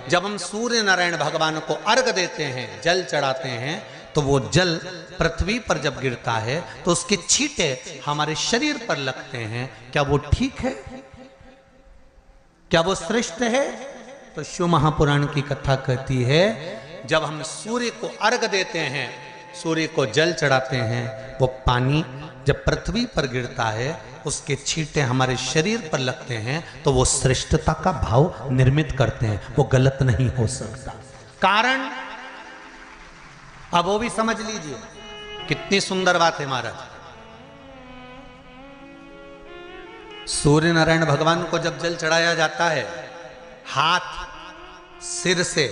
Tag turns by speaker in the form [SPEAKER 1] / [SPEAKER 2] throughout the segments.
[SPEAKER 1] जब हम सूर्य नारायण भगवान को अर्घ देते हैं, जल चढ़ाते हैं, तो वो जल पृथ्वी पर जब गिरता है तो उसके छींटे हमारे शरीर पर लगते हैं। क्या वो ठीक है? क्या वो श्रेष्ठ है? तो शिव महापुराण की कथा कहती है, जब हम सूर्य को अर्घ देते हैं, सूर्य को जल चढ़ाते हैं, वो पानी जब पृथ्वी पर गिरता है, उसके छींटे हमारे शरीर पर लगते हैं, तो वो श्रेष्ठता का भाव निर्मित करते हैं। वो गलत नहीं हो सकता। कारण अब वो भी समझ लीजिए, कितनी सुंदर बात है महाराज। सूर्य नारायण भगवान को जब जल चढ़ाया जाता है, हाथ सिर से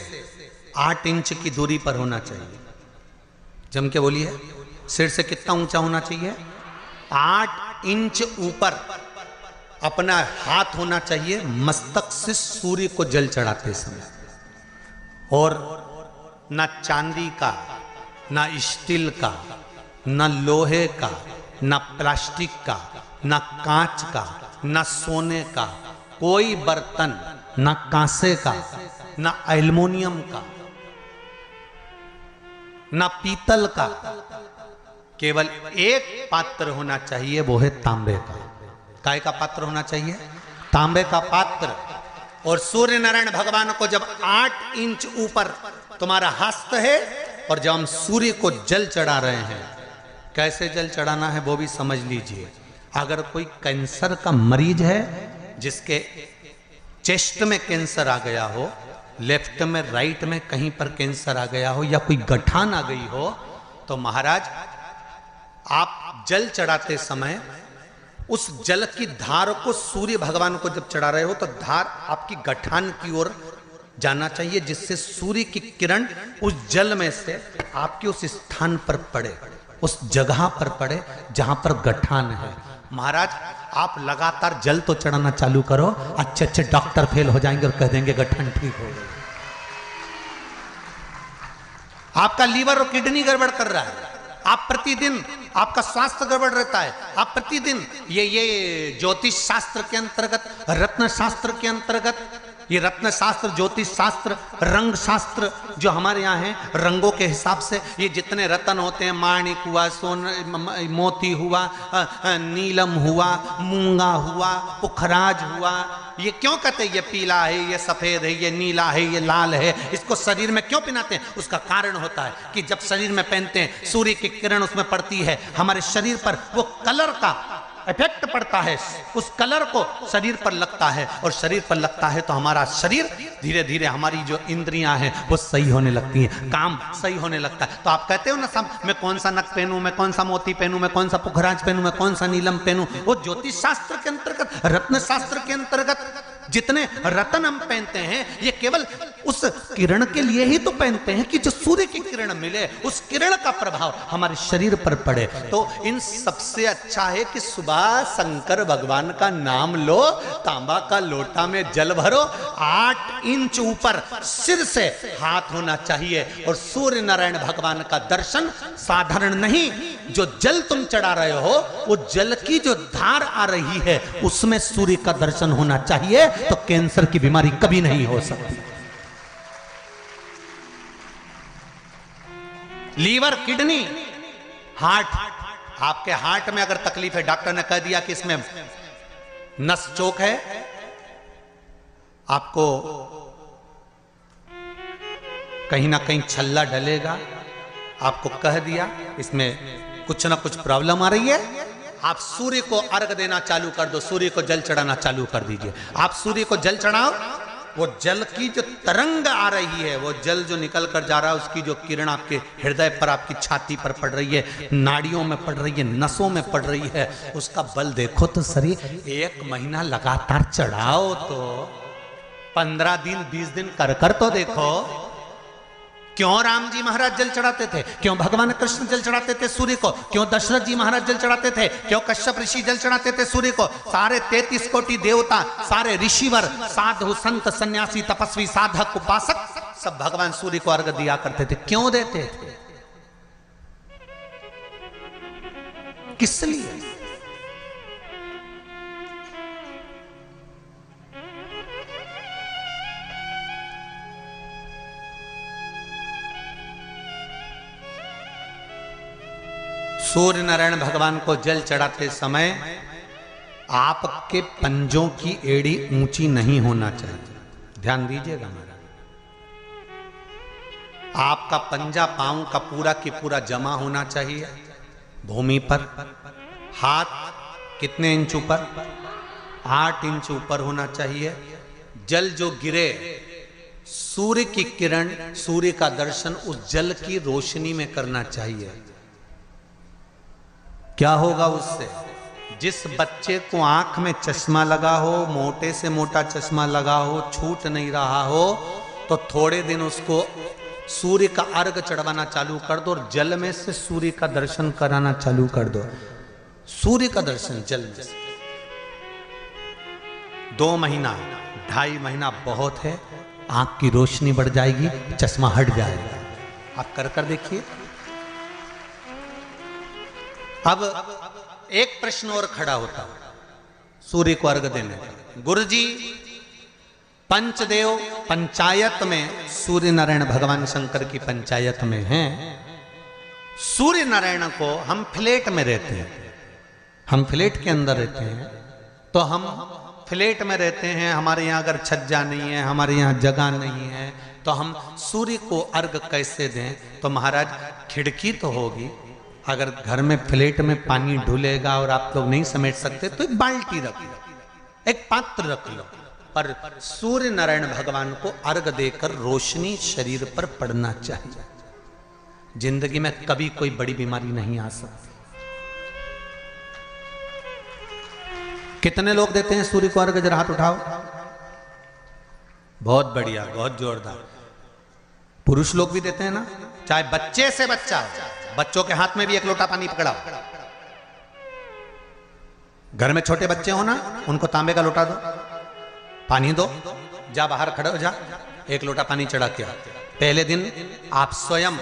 [SPEAKER 1] 8 इंच की दूरी पर होना चाहिए। जम के बोलिए, सिर से कितना ऊंचा होना चाहिए? 8 इंच ऊपर अपना हाथ होना चाहिए मस्तक से सूर्य को जल चढ़ाते समय। और ना चांदी का, ना स्टील का, ना लोहे का, ना प्लास्टिक का, ना कांच का, ना सोने का कोई बर्तन, ना कांसे का, ना एल्युमिनियम का, ना पीतल का, केवल एक पात्र होना चाहिए, वो है तांबे का। काय का पात्र होना चाहिए? तांबे का पात्र। और सूर्य नारायण भगवान को जब 8 इंच ऊपर तुम्हारा हस्त है, और जब हम सूर्य को जल चढ़ा रहे हैं, कैसे जल चढ़ाना है वो भी समझ लीजिए। अगर कोई कैंसर का मरीज है, जिसके चेस्ट में कैंसर आ गया हो, लेफ्ट में, राइट में कहीं पर कैंसर आ गया हो, या कोई गठान आ गई हो, तो महाराज आप जल चढ़ाते समय उस जल की धार को सूर्य भगवान को जब चढ़ा रहे हो, तो धार आपकी गठान की ओर जाना चाहिए, जिससे सूर्य की किरण उस जल में से आपके उस स्थान पर पड़े, उस जगह पर पड़े जहां पर गठान है। महाराज आप लगातार जल तो चढ़ाना चालू करो, अच्छे अच्छे डॉक्टर फेल हो जाएंगे और कह देंगे गठन ठीक हो गई। आपका लीवर और किडनी गड़बड़ कर रहा है, आप प्रतिदिन, आपका स्वास्थ्य गड़बड़ रहता है, आप प्रतिदिन ये ज्योतिष शास्त्र के अंतर्गत, रत्न शास्त्र के अंतर्गत, ये रत्न शास्त्र, ज्योतिष शास्त्र, रंग शास्त्र जो हमारे यहाँ है, रंगों के हिसाब से ये जितने रत्न होते हैं, माणिक हुआ, मोती हुआ, नीलम हुआ, मूंगा हुआ, पुखराज हुआ, ये क्यों कहते हैं ये पीला है, ये सफेद है, ये नीला है, ये लाल है, इसको शरीर में क्यों पहनाते हैं? उसका कारण होता है कि जब शरीर में पहनते हैं, सूर्य की किरण उसमें पड़ती है, हमारे शरीर पर वो कलर का इफेक्ट पड़ता है, उस कलर को शरीर पर लगता है, और शरीर पर लगता है तो हमारा शरीर धीरे धीरे, हमारी जो इंद्रियां हैं वो सही होने लगती हैं, काम सही होने लगता है। तो आप कहते हो ना, सब मैं कौन सा नक पहनूं, मैं कौन सा मोती पहनूं, मैं कौन सा पुखराज पहनूं, मैं कौन सा नीलम पहनूं, वो ज्योतिष शास्त्र के अंतर्गत, रत्न शास्त्र के अंतर्गत जितने रत्न हम पहनते हैं, ये केवल उस किरण के लिए ही तो पहनते हैं कि जो सूर्य की किरण मिले, उस किरण का प्रभाव हमारे शरीर पर पड़े। तो इन सबसे अच्छा है कि सुबह शंकर भगवान का नाम लो, तांबा का लोटा में जल भरो, 8 इंच ऊपर सिर से हाथ होना चाहिए, और सूर्य नारायण भगवान का दर्शन साधारण नहीं, जो जल तुम चढ़ा रहे हो, वो जल की जो धार आ रही है, उसमें सूर्य का दर्शन होना चाहिए, तो कैंसर की बीमारी कभी नहीं हो सकती। लीवर, किडनी, हार्ट, आपके हार्ट में अगर तकलीफ है, डॉक्टर ने कह दिया कि इसमें नस चोक है, आपको कहीं ना कहीं छल्ला डलेगा, आपको कह दिया इसमें कुछ ना कुछ प्रॉब्लम आ रही है, आप सूर्य को अर्घ देना चालू कर दो, सूर्य को जल चढ़ाना चालू कर दीजिए। आप सूर्य को जल चढ़ाओ, वो जल की जो तरंग आ रही है, वो जल जो निकल कर जा रहा है, उसकी जो किरण आपके हृदय पर, आपकी छाती पर पड़ रही है, नाड़ियों में पड़ रही है, नसों में पड़ रही है, उसका बल देखो तो सही। 1 महीना लगातार चढ़ाओ, तो 15 दिन 20 दिन कर तो देखो। क्यों राम जी महाराज जल चढ़ाते थे? क्यों भगवान कृष्ण जल चढ़ाते थे सूर्य को? क्यों दशरथ जी महाराज जल चढ़ाते थे? क्यों कश्यप ऋषि जल चढ़ाते थे सूर्य को? सारे 33 कोटि देवता, सारे ऋषिवर, साधु, संत, सन्यासी, तपस्वी, साधक, उपासक, सब भगवान सूर्य को अर्घ दिया करते थे। क्यों देते थे? किस लिए? सूर्य नारायण भगवान को जल चढ़ाते समय आपके पंजों की एड़ी ऊंची नहीं होना चाहिए, ध्यान दीजिएगा मेरा। आपका पंजा पांव का पूरा की पूरा जमा होना चाहिए भूमि पर। हाथ कितने इंच ऊपर? 8 इंच ऊपर होना चाहिए। जल जो गिरे, सूर्य की किरण, सूर्य का दर्शन उस जल की रोशनी में करना चाहिए। क्या होगा उससे? जिस बच्चे को आंख में चश्मा लगा हो, मोटे से मोटा चश्मा लगा हो, छूट नहीं रहा हो, तो थोड़े दिन उसको सूर्य का अर्घ चढ़वाना चालू कर दो और जल में से सूर्य का दर्शन कराना चालू कर दो। सूर्य का दर्शन जल में से 2 महीना 2.5 महीना बहुत है, आंख की रोशनी बढ़ जाएगी, चश्मा हट जाएगा। आप कर देखिए। अब एक प्रश्न और खड़ा होता है सूर्य को अर्घ देने का। गुरुजी, पंचदेव पंचायत में सूर्य नारायण भगवान शंकर की पंचायत में हैं। सूर्य नारायण को हम फ्लैट में रहते हैं, हम फ्लैट के अंदर रहते हैं, तो हम फ्लैट में रहते हैं, हमारे यहाँ अगर छज्जा नहीं है, हमारे यहाँ जगह नहीं है, तो हम सूर्य को अर्घ कैसे दें? तो महाराज खिड़की तो होगी, अगर घर में फ्लैट में पानी ढुलेगा और आप लोग नहीं समेट सकते तो एक बाल्टी रख लो, एक पात्र रख लो, पर सूर्य नारायण भगवान को अर्घ देकर रोशनी शरीर पर पड़ना चाहिए। जिंदगी में कभी कोई बड़ी बीमारी नहीं आ सकती। कितने लोग देते हैं सूर्य को अर्घ? जरा हाथ उठाओ। बहुत बढ़िया, बहुत जोरदार। पुरुष लोग भी देते हैं ना, चाहे बच्चे से बच्चा हो, बच्चों के हाथ में भी 1 लोटा पानी पकड़ाओ। घर में छोटे बच्चे हो ना, उनको तांबे का लोटा दो, पानी दो, जा बाहर खड़े हो जा, 1 लोटा पानी चढ़ा के। पहले दिन आप स्वयं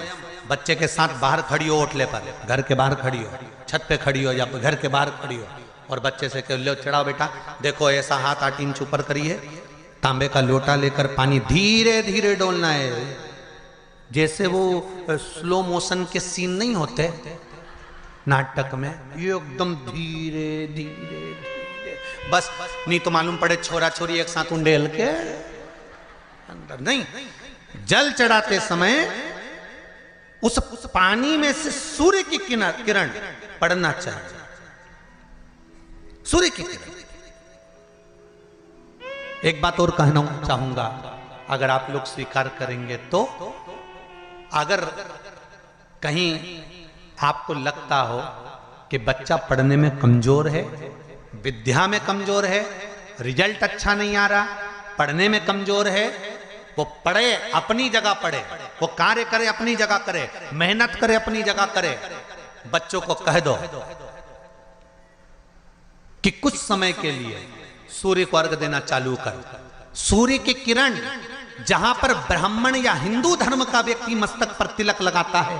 [SPEAKER 1] बच्चे के साथ बाहर खड़ी हो, ओटले पर, घर के बाहर खड़ी हो, छत पे खड़ी हो या घर के बाहर खड़ी हो, और बच्चे से कह लो चढ़ाओ बेटा, देखो ऐसा हाथ 8 इंच ऊपर करिए, तांबे का लोटा लेकर पानी धीरे धीरे डोलना है। जैसे वो स्लो मोशन के सीन नहीं होते नाटक में, ये एकदम धीरे धीरे धीरे, बस नहीं तो मालूम पड़े छोरा छोरी एक साथ उंडेल के अंदर नहीं। जल चढ़ाते समय उस पानी में से सूर्य की किरण पड़ना चाहिए, सूर्य की किरण। एक बात और कहना चाहूंगा, अगर आप लोग स्वीकार करेंगे तो, अगर कहीं आपको लगता हो कि बच्चा पढ़ने में कमजोर है, विद्या में कमजोर है, रिजल्ट अच्छा नहीं आ रहा, पढ़ने में कमजोर है, वो पढ़े, अपनी जगह पढ़े, वो कार्य करे, अपनी जगह करे, मेहनत करे, अपनी जगह करे। बच्चों को कह दो कि कुछ समय के लिए सूर्य को अर्घ देना चालू कर। सूर्य की किरण जहां पर ब्राह्मण या हिंदू धर्म का व्यक्ति मस्तक पर तिलक लगाता है,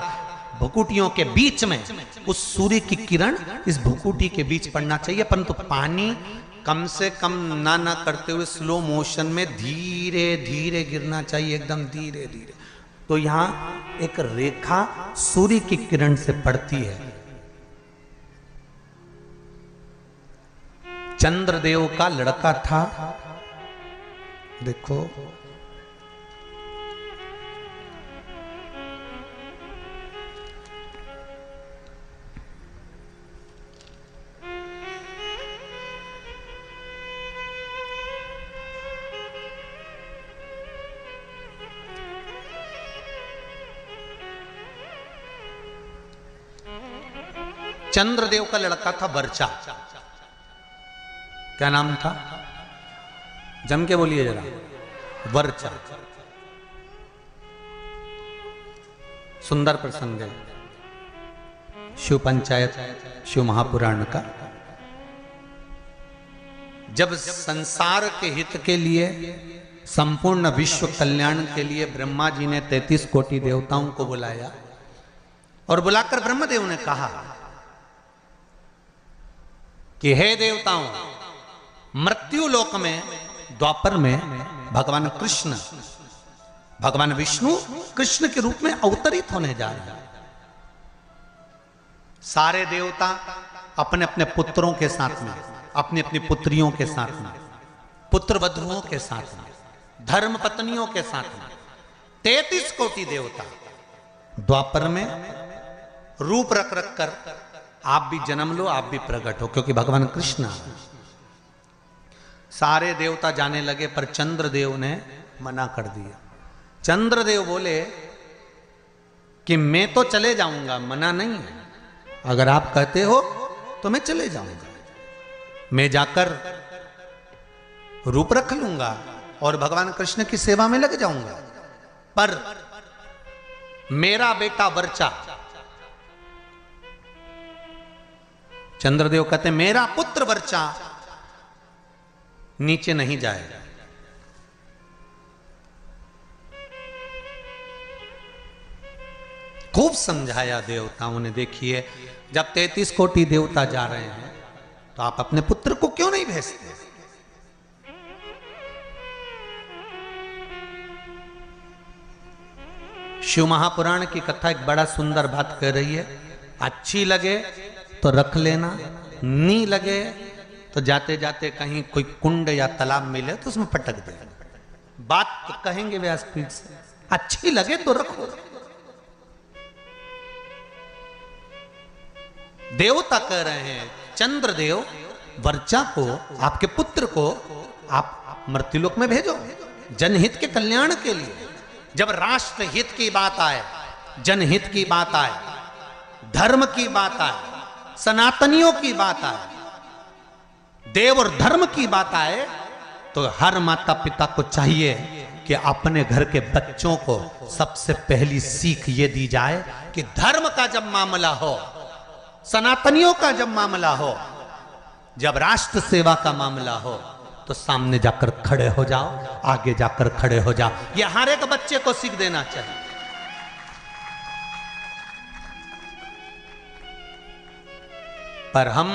[SPEAKER 1] भुकुटियों के बीच में उस सूर्य की किरण इस भुकुटी के बीच पड़ना चाहिए, परंतु पानी कम से कम ना करते हुए स्लो मोशन में धीरे धीरे गिरना चाहिए, एकदम धीरे धीरे। तो यहां एक रेखा सूर्य की किरण से पड़ती है। चंद्रदेव का लड़का था, देखो चंद्रदेव का लड़का था वर्चा। क्या नाम था? जम के बोलिए जरा। वर्चा। सुंदर प्रसंग है शिव पंचायत, शिव महापुराण का। जब संसार के हित के लिए, संपूर्ण विश्व कल्याण के लिए ब्रह्मा जी ने 33 कोटि देवताओं को बुलाया, और बुलाकर ब्रह्मदेव ने कहा कि हे देवताओं, मृत्यु लोक में, द्वापर में भगवान कृष्ण, भगवान विष्णु कृष्ण के रूप में अवतरित होने जा रहे हैं। सारे देवता अपने अपने पुत्रों के साथ में, अपनी अपनी पुत्रियों के साथ में, पुत्र वधुओं के साथ में, धर्म पत्नियों के साथ में, 33 कोटि देवता द्वापर में रूप रख रख कर आप भी जन्म लो, आप भी प्रकट हो, क्योंकि भगवान कृष्ण सारे देवता जाने लगे, पर चंद्रदेव ने मना कर दिया। चंद्रदेव बोले कि मैं तो चले जाऊंगा, मना नहीं है, अगर आप कहते हो तो मैं चले जाऊंगा, मैं जाकर रूप रख लूंगा और भगवान कृष्ण की सेवा में लग जाऊंगा, पर मेरा बेटा वर्चा, चंद्रदेव कहते मेरा पुत्र वर्चा नीचे नहीं जाएगा। खूब समझाया देवताओं ने। देखिए, जब 33 कोटि देवता जा रहे हैं तो आप अपने पुत्र को क्यों नहीं भेजते? शिव महापुराण की कथा एक बड़ा सुंदर बात कह रही है, अच्छी लगे तो रख लेना, नहीं लगे तो जाते जाते कहीं कोई कुंड या तालाब मिले तो उसमें पटक देना। बात तो कहेंगे व्यासपीठ से, अच्छी लगे तो रखो। देवता कह रहे हैं चंद्रदेव वर्चा को, आपके पुत्र को आप मृत्युलोक में भेजो, जनहित के कल्याण के लिए। जब राष्ट्र हित की बात आए, जनहित की बात आए, धर्म की बात आए, सनातनियों की बात आए, देव और धर्म की बात आए, तो हर माता पिता को चाहिए कि अपने घर के बच्चों को सबसे पहली सीख ये दी जाए कि धर्म का जब मामला हो, सनातनियों का जब मामला हो, जब राष्ट्र सेवा का मामला हो, तो सामने जाकर खड़े हो जाओ, आगे जाकर खड़े हो जाओ। यह हर एक बच्चे को सीख देना चाहिए। पर हम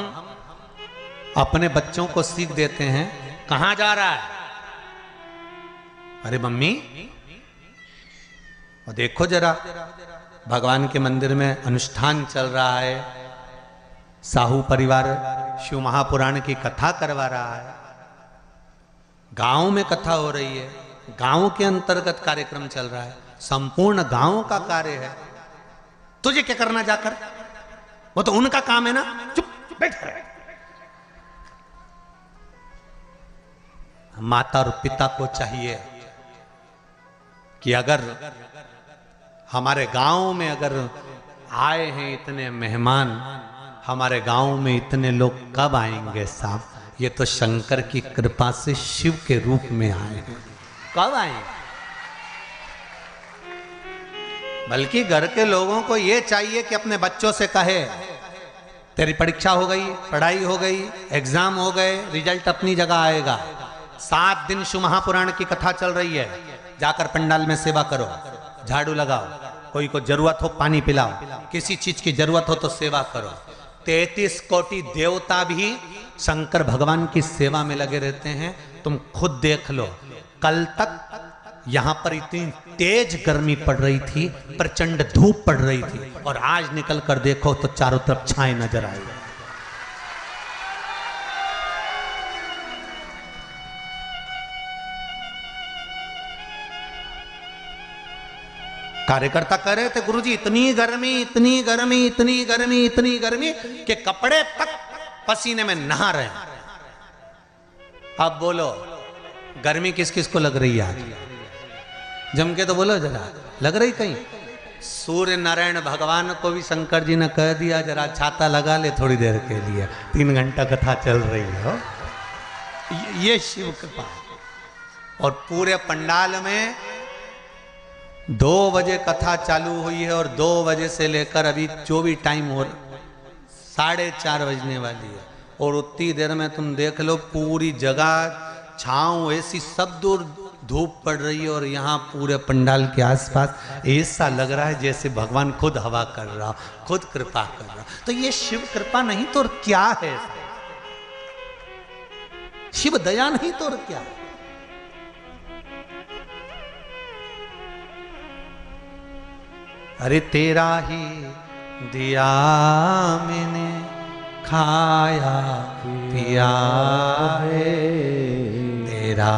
[SPEAKER 1] अपने बच्चों को सीख देते हैं, कहां जा रहा है? अरे मम्मी, और देखो जरा, भगवान के मंदिर में अनुष्ठान चल रहा है, साहू परिवार शिव महापुराण की कथा करवा रहा है, गांव में कथा हो रही है, गांव के अंतर्गत कार्यक्रम चल रहा है, संपूर्ण गांव का कार्य है, तुझे क्या करना जाकर? वो तो उनका काम है ना, चुप बैठ रहे। माता और पिता को चाहिए कि अगर हमारे गांव में अगर आए हैं इतने मेहमान, हमारे गांव में इतने लोग कब आएंगे साहब? ये तो शंकर की कृपा से शिव के रूप में आए हैं, कब आए? बल्कि घर के लोगों को ये चाहिए कि अपने बच्चों से कहे, तेरी परीक्षा हो गई, पढ़ाई हो गई, एग्जाम हो गए, रिजल्ट अपनी जगह आएगा। 7 दिन शिव महापुराण की कथा चल रही है, जाकर पंडाल में सेवा करो, झाड़ू लगाओ, कोई को जरूरत हो पानी पिलाओ, किसी चीज की जरूरत हो तो सेवा करो। 33 कोटि देवता भी शंकर भगवान की सेवा में लगे रहते हैं। तुम खुद देख लो, कल तक यहां पर इतनी तेज गर्मी पड़ रही थी, प्रचंड धूप पड़ रही थी, और आज निकल कर देखो तो चारों तरफ छाए नजर आएगी। कार्यकर्ता कह रहे थे, गुरुजी इतनी गर्मी, इतनी गर्मी, इतनी गर्मी, इतनी गर्मी कि कपड़े तक पसीने में नहा रहे हैं। अब बोलो, गर्मी किस किस को लग रही है आज? जम के तो बोलो जरा, लग रही कहीं? सूर्य नारायण भगवान को भी शंकर जी ने कह दिया, जरा छाता लगा ले थोड़ी देर के लिए, 3 घंटा कथा चल रही है। ये शिव कृपा। और पूरे पंडाल में 2 बजे कथा चालू हुई है, और 2 बजे से लेकर अभी जो भी टाइम हो 4:30 बजने वाली है, और उतनी देर में तुम देख लो पूरी जगह छांव ऐसी, सब दूर धूप पड़ रही है, और यहाँ पूरे पंडाल के आसपास ऐसा लग रहा है जैसे भगवान खुद हवा कर रहा, खुद कृपा कर रहा। तो ये शिव कृपा नहीं तो और क्या है? शिव दया नहीं तो और क्या? अरे तेरा ही दिया मैंने खाया पिया है, तेरा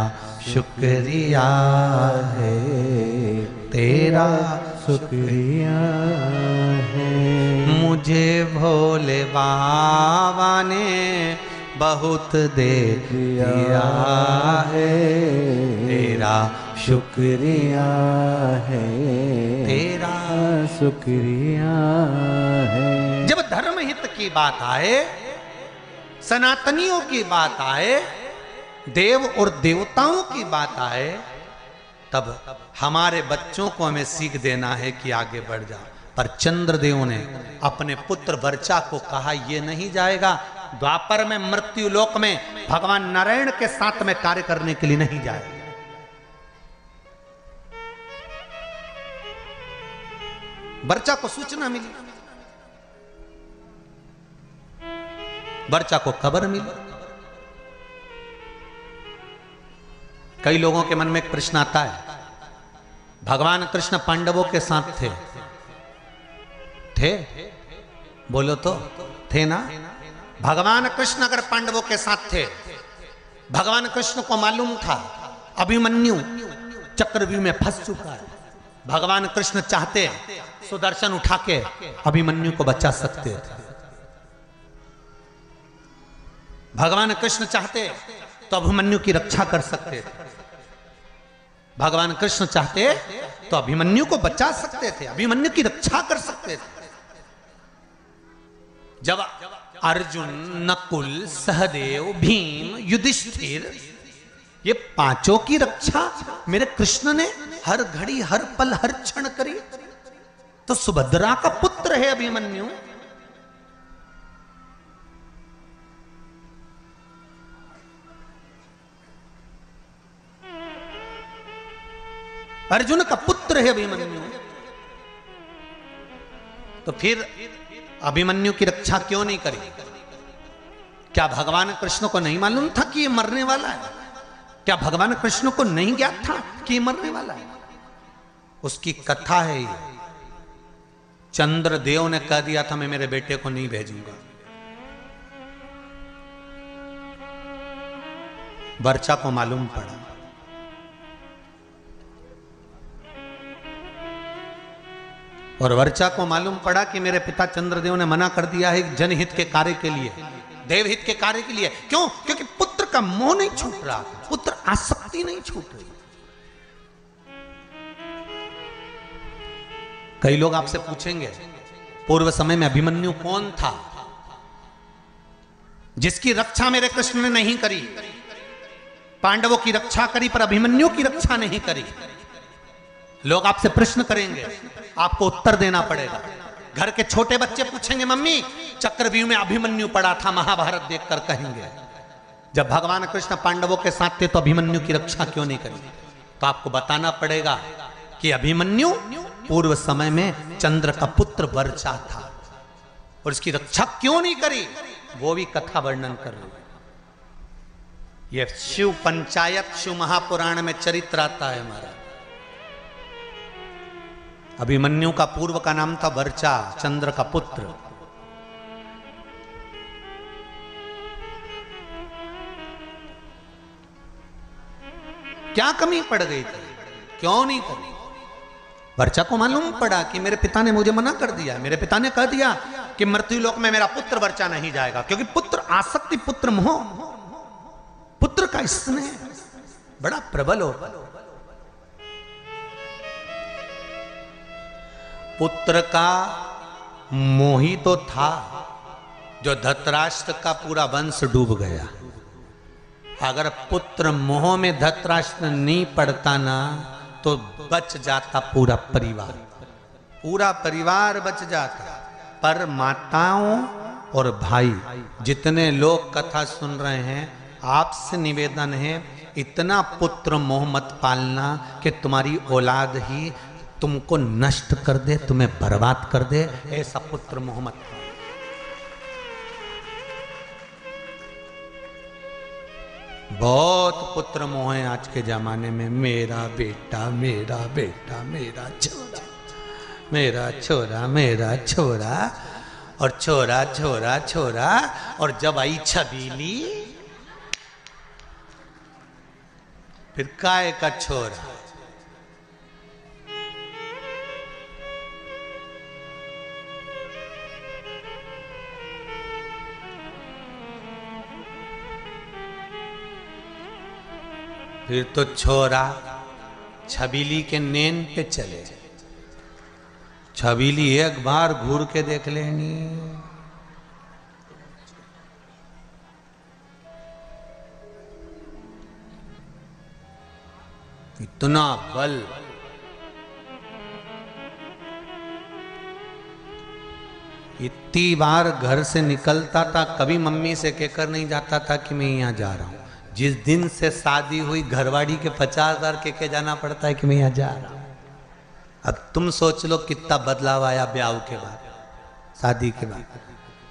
[SPEAKER 1] शुक्रिया है, तेरा
[SPEAKER 2] शुक्रिया है।
[SPEAKER 1] मुझे भोले बाबा ने बहुत दे दिया है, तेरा
[SPEAKER 2] शुक्रिया है,
[SPEAKER 1] तेरा
[SPEAKER 2] शुक्रिया है।
[SPEAKER 1] जब धर्म हित की बात आए, सनातनियों की बात आए, देव और देवताओं की बात आए, तब हमारे बच्चों को हमें सीख देना है कि आगे बढ़ जा। पर चंद्रदेव ने अपने पुत्र वर्चा को कहा यह नहीं जाएगा, द्वापर में मृत्यु लोक में भगवान नारायण के साथ में कार्य करने के लिए नहीं जाएगा। वर्चा को सूचना मिली, वर्चा को खबर मिली। कई लोगों के मन में एक प्रश्न आता है, भगवान कृष्ण पांडवों के साथ थे, बोलो तो थे ना? भगवान कृष्ण अगर पांडवों के साथ थे, भगवान कृष्ण को मालूम था अभिमन्यु चक्रव्यूह में फंस चुका है, भगवान कृष्ण चाहते सुदर्शन उठा के अभिमन्यु को बचा सकते थे। भगवान कृष्ण चाहते तो अभिमन्यु की रक्षा कर सकते थे, भगवान कृष्ण चाहते तो अभिमन्यु को बचा सकते थे, अभिमन्यु की रक्षा कर सकते थे। जब अर्जुन, नकुल, सहदेव, भीम, युधिष्ठिर, ये पांचों की रक्षा मेरे कृष्ण ने हर घड़ी, हर पल, हर क्षण करी, तो सुभद्रा का पुत्र है अभिमन्यु। अर्जुन का पुत्र है अभिमन्यु, तो फिर अभिमन्यु की रक्षा क्यों नहीं करी? क्या भगवान कृष्ण को नहीं मालूम था कि ये मरने वाला है? क्या भगवान कृष्ण को नहीं ज्ञात था कि ये मरने वाला है? उसकी कथा है ये। चंद्रदेव ने कह दिया था मैं मेरे बेटे को नहीं भेजूंगा। वर्चा को मालूम पड़ा, और वर्चा को मालूम पड़ा कि मेरे पिता चंद्रदेव ने मना कर दिया है जनहित के कार्य के लिए, देवहित के कार्य के लिए। क्यों? क्योंकि पुत्र का मोह नहीं छूट रहा, पुत्र आसक्ति नहीं छूट रही। कई लोग आपसे पूछेंगे पूर्व समय में अभिमन्यु कौन था जिसकी रक्षा मेरे कृष्ण ने नहीं करी? पांडवों की रक्षा करी पर अभिमन्यु की रक्षा नहीं करी। लोग आपसे प्रश्न करेंगे, आपको उत्तर देना पड़ेगा। घर के छोटे बच्चे पूछेंगे मम्मी चक्रव्यूह में अभिमन्यु पड़ा था, महाभारत देखकर कहेंगे जब भगवान कृष्ण पांडवों के साथ थे तो अभिमन्यु की रक्षा क्यों नहीं करी? तो आपको बताना पड़ेगा कि अभिमन्यु पूर्व समय में चंद्र का पुत्र वर्चा था और इसकी रक्षा क्यों नहीं करी, वो भी कथा वर्णन कर रही है। यह शिव पंचायत, शिव महापुराण में चरित्र आता है हमारा। अभिमन्यु का पूर्व का नाम था वर्चा, चंद्र का पुत्र। क्या कमी पड़ गई थी, क्यों नहीं करी? वर्चा को मालूम पड़ा कि मेरे पिता ने मुझे मना कर दिया, मेरे पिता ने कह दिया कि मृत्युलोक में मेरा पुत्र वर्चा नहीं जाएगा, क्योंकि पुत्र आसक्ति, पुत्र मोह, पुत्र का स्नेह बड़ा प्रबल हो। पुत्र का मोही तो था जो धतराष्ट्र का पूरा वंश डूब गया। अगर पुत्र मोह में धतराष्ट्र नहीं पड़ता ना तो बच जाता पूरा परिवार, पूरा परिवार बच जाता। पर माताओं और भाई जितने लोग कथा सुन रहे हैं, आपसे निवेदन है इतना पुत्र मोह मत पालना कि तुम्हारी औलाद ही तुमको नष्ट कर दे, तुम्हें बर्बाद कर दे। ऐसा पुत्र मोह मत पालो। बहुत पुत्र मोह है आज के जमाने में, मेरा बेटा, मेरा बेटा, मेरा छोरा, मेरा छोरा मेरा छोरा, और छोरा छोरा छोरा, और जब आई छबीली फिर काय का छोरा। फिर तो छोरा छबीली के नेन पे चले। छबीली एक बार घूर के देख लेनी, इतना बल। इतनी बार घर से निकलता था, कभी मम्मी से कहकर नहीं जाता था कि मैं यहाँ जा रहा हूं। जिस दिन से शादी हुई घरवाड़ी के 50,000 के जाना पड़ता है कि मैं यहाँ जा रहा हूं। अब तुम सोच लो कितना बदलाव आया ब्याह के बाद, शादी के बाद।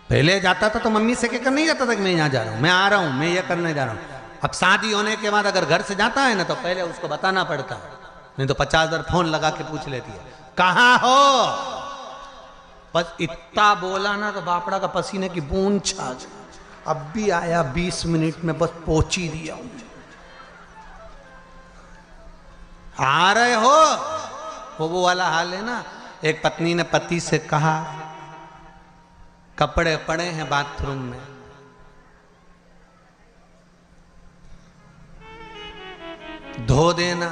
[SPEAKER 1] पहले जाता था तो मम्मी से कहकर नहीं जाता था कि मैं यहाँ जा रहा हूँ, मैं आ रहा हूँ, मैं ये करने जा रहा हूँ। अब शादी होने के बाद अगर घर से जाता है ना तो पहले उसको बताना पड़ता है, नहीं तो 50,000 फोन लगा के पूछ लेती है कहाँ हो। बस इतना बोला ना तो बापड़ा का पसीने की बूंद छा गई। अब भी आया 20 मिनट में, बस पहुंच ही दिया। आ रहे हो वो वाला हाल है ना। एक पत्नी ने पति से कहा कपड़े पड़े हैं बाथरूम में, धो देना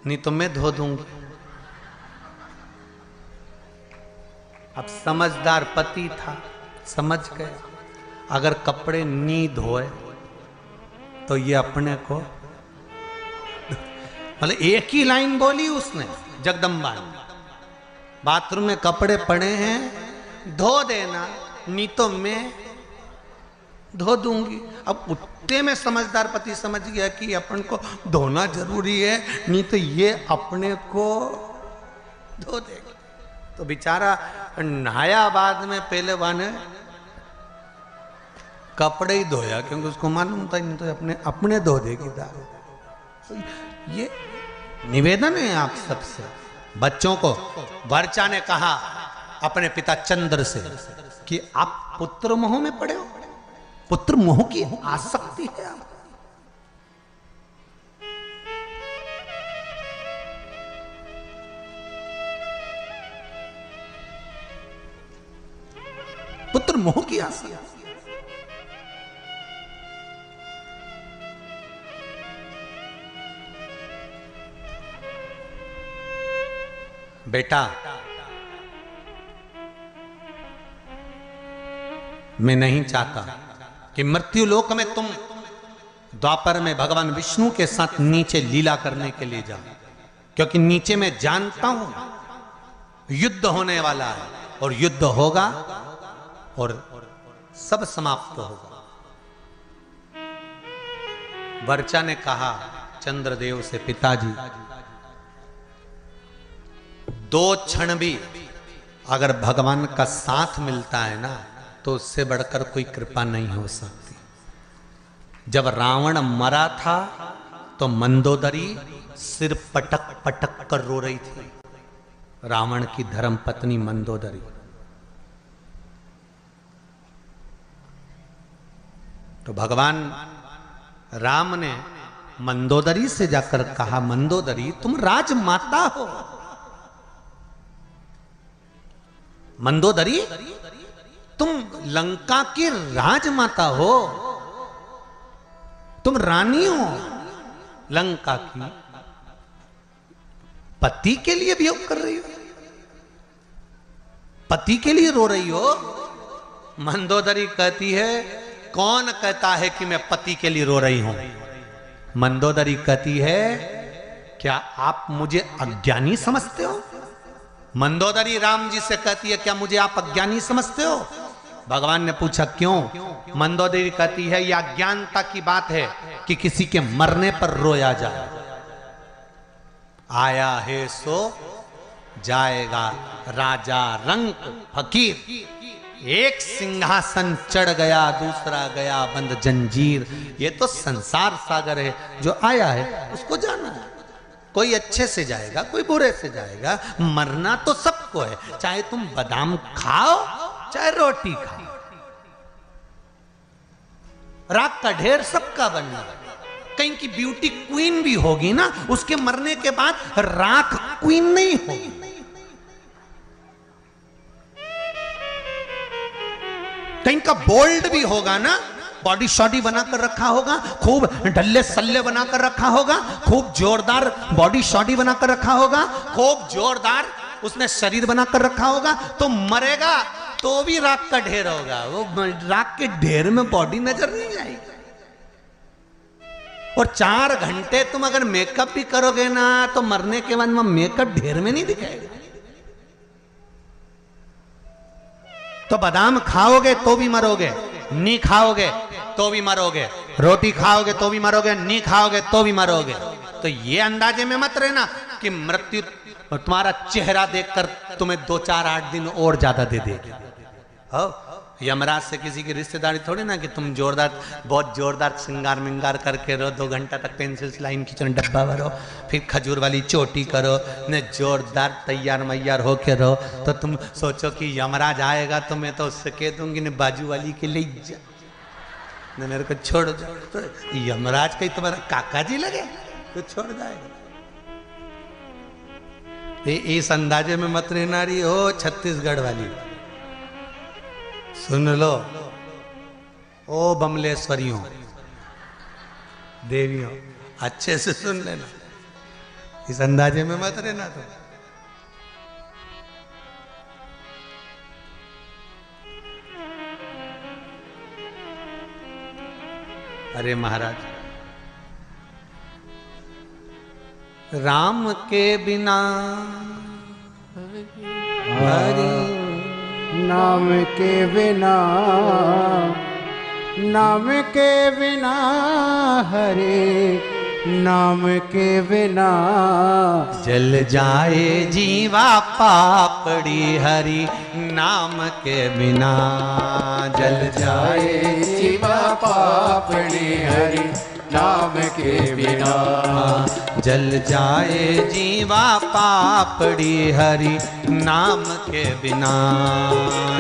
[SPEAKER 1] नहीं तो मैं धो दूंगी। अब समझदार पति था, समझ गया अगर कपड़े नहीं धोए तो ये अपने को, मतलब एक ही लाइन बोली उसने जगदम्बा ने, बाथरूम में कपड़े पड़े हैं धो देना नहीं तो मैं धो दूंगी। अब उतने में समझदार पति समझ गया कि अपन को धोना जरूरी है, नहीं तो ये अपने को धो देगा। तो बेचारा नहाया बाद में, पहले वाने कपड़े ही धोया क्योंकि उसको मालूम था नहीं तो अपने धो देगी दारू। तो ये निवेदन है आप सबसे। बच्चों को वर्चा ने कहा अपने पिता चंद्र से कि आप पुत्र मोह में पड़े हो, पुत्र मोह की आसक्ति है आप। पुत्र मोह की आसक्ति। बेटा मैं नहीं चाहता कि मृत्यु लोक में तुम द्वापर में भगवान विष्णु के साथ नीचे लीला करने के लिए जाओ, क्योंकि नीचे मैं जानता हूं युद्ध होने वाला है और युद्ध होगा और सब समाप्त होगा। वर्चा ने कहा चंद्रदेव से, पिताजी 2 क्षण भी अगर भगवान का साथ मिलता है ना तो उससे बढ़कर कोई कृपा नहीं हो सकती। जब रावण मरा था तो मंदोदरी सिर पटक पटक कर रो रही थी, रावण की धर्म पत्नी मंदोदरी। तो भगवान राम ने मंदोदरी से जाकर कहा, मंदोदरी तुम राजमाता हो, मंदोदरी तुम लंका की राजमाता हो, तुम रानी हो लंका की, पति के लिए वियोग कर रही हो, पति के लिए रो रही हो। मंदोदरी कहती है कौन कहता है कि मैं पति के लिए रो रही हूं। मंदोदरी कहती है क्या आप मुझे अज्ञानी समझते हो। मंदोदरी राम जी से कहती है क्या मुझे आप अज्ञानी समझते हो। भगवान ने पूछा क्यों। मंदोदरी कहती है यह अज्ञानता की बात है कि किसी के मरने पर रोया जाए। आया है सो जाएगा राजा रंक फकीर, एक सिंहासन चढ़ गया दूसरा गया बंद जंजीर। ये तो संसार सागर है, जो आया है उसको जाना है। कोई अच्छे से जाएगा, कोई बुरे से जाएगा। मरना तो सबको है, चाहे तुम बादाम खाओ चाहे रोटी खाओ। राख का ढेर सबका बनना। कहीं की ब्यूटी क्वीन भी होगी ना, उसके मरने के बाद राख क्वीन नहीं होगी। कहीं का बोल्ड भी होगा ना, बॉडी शॉडी बनाकर रखा होगा, खूब डल्ले सल्ले बनाकर रखा होगा, खूब जोरदार बॉडी शॉडी बनाकर रखा होगा, खूब जोरदार उसने शरीर बनाकर रखा होगा, तो मरेगा तो भी राख का ढेर होगा। वो राख के ढेर में बॉडी नजर नहीं आएगी। और 4 घंटे तुम अगर मेकअप भी करोगे ना, तो मरने के बाद में मेकअप ढेर में नहीं दिखाएगा। तो बादाम खाओगे तो भी मरोगे, नहीं खाओगे तो भी मरोगे, रोटी खाओगे तो भी मरोगे, नहीं खाओगे तो भी मरोगे। तो ये अंदाजे में मत रहना कि मृत्यु तुम्हारा चेहरा देखकर तुम्हें 2-4-8 दिन और ज्यादा दे देगी। यमराज से किसी की रिश्तेदारी थोड़ी ना कि तुम जोरदार, बहुत जोरदार श्रृंगार मिंगार करके रहो, 2 घंटा तक पेंसिल लाइन खींचो, डब्बा भरो, फिर खजूर वाली चोटी करो, न जोरदार तैयार मैयार होके रहो। तो तुम सोचो कि यमराज आएगा तो मैं तो उससे कह दूंगी न बाजू वाली के ले जा, न मेरे को छोड़ जाओ। तो यमराज कहीं तुम्हारा काका जी लगे तो छोड़ जाएगा। इस अंदाजे में मत रहना रही हो छत्तीसगढ़ वाली। सुन लो ओ बमलेश्वरियों देवियों, अच्छे से सुन लेना, इस अंदाजे में मत रहना। तो अरे महाराज, राम के बिना हरि
[SPEAKER 2] नाम के बिना, नाम के बिना हरे, नाम के बिना
[SPEAKER 1] जल जाए जीवा पापड़ी हरि, नाम के बिना जल जाए
[SPEAKER 2] जीवा पापड़ी हरि, नाम के बिना
[SPEAKER 1] जल जाए जीवा पापड़ी हरि, नाम के बिना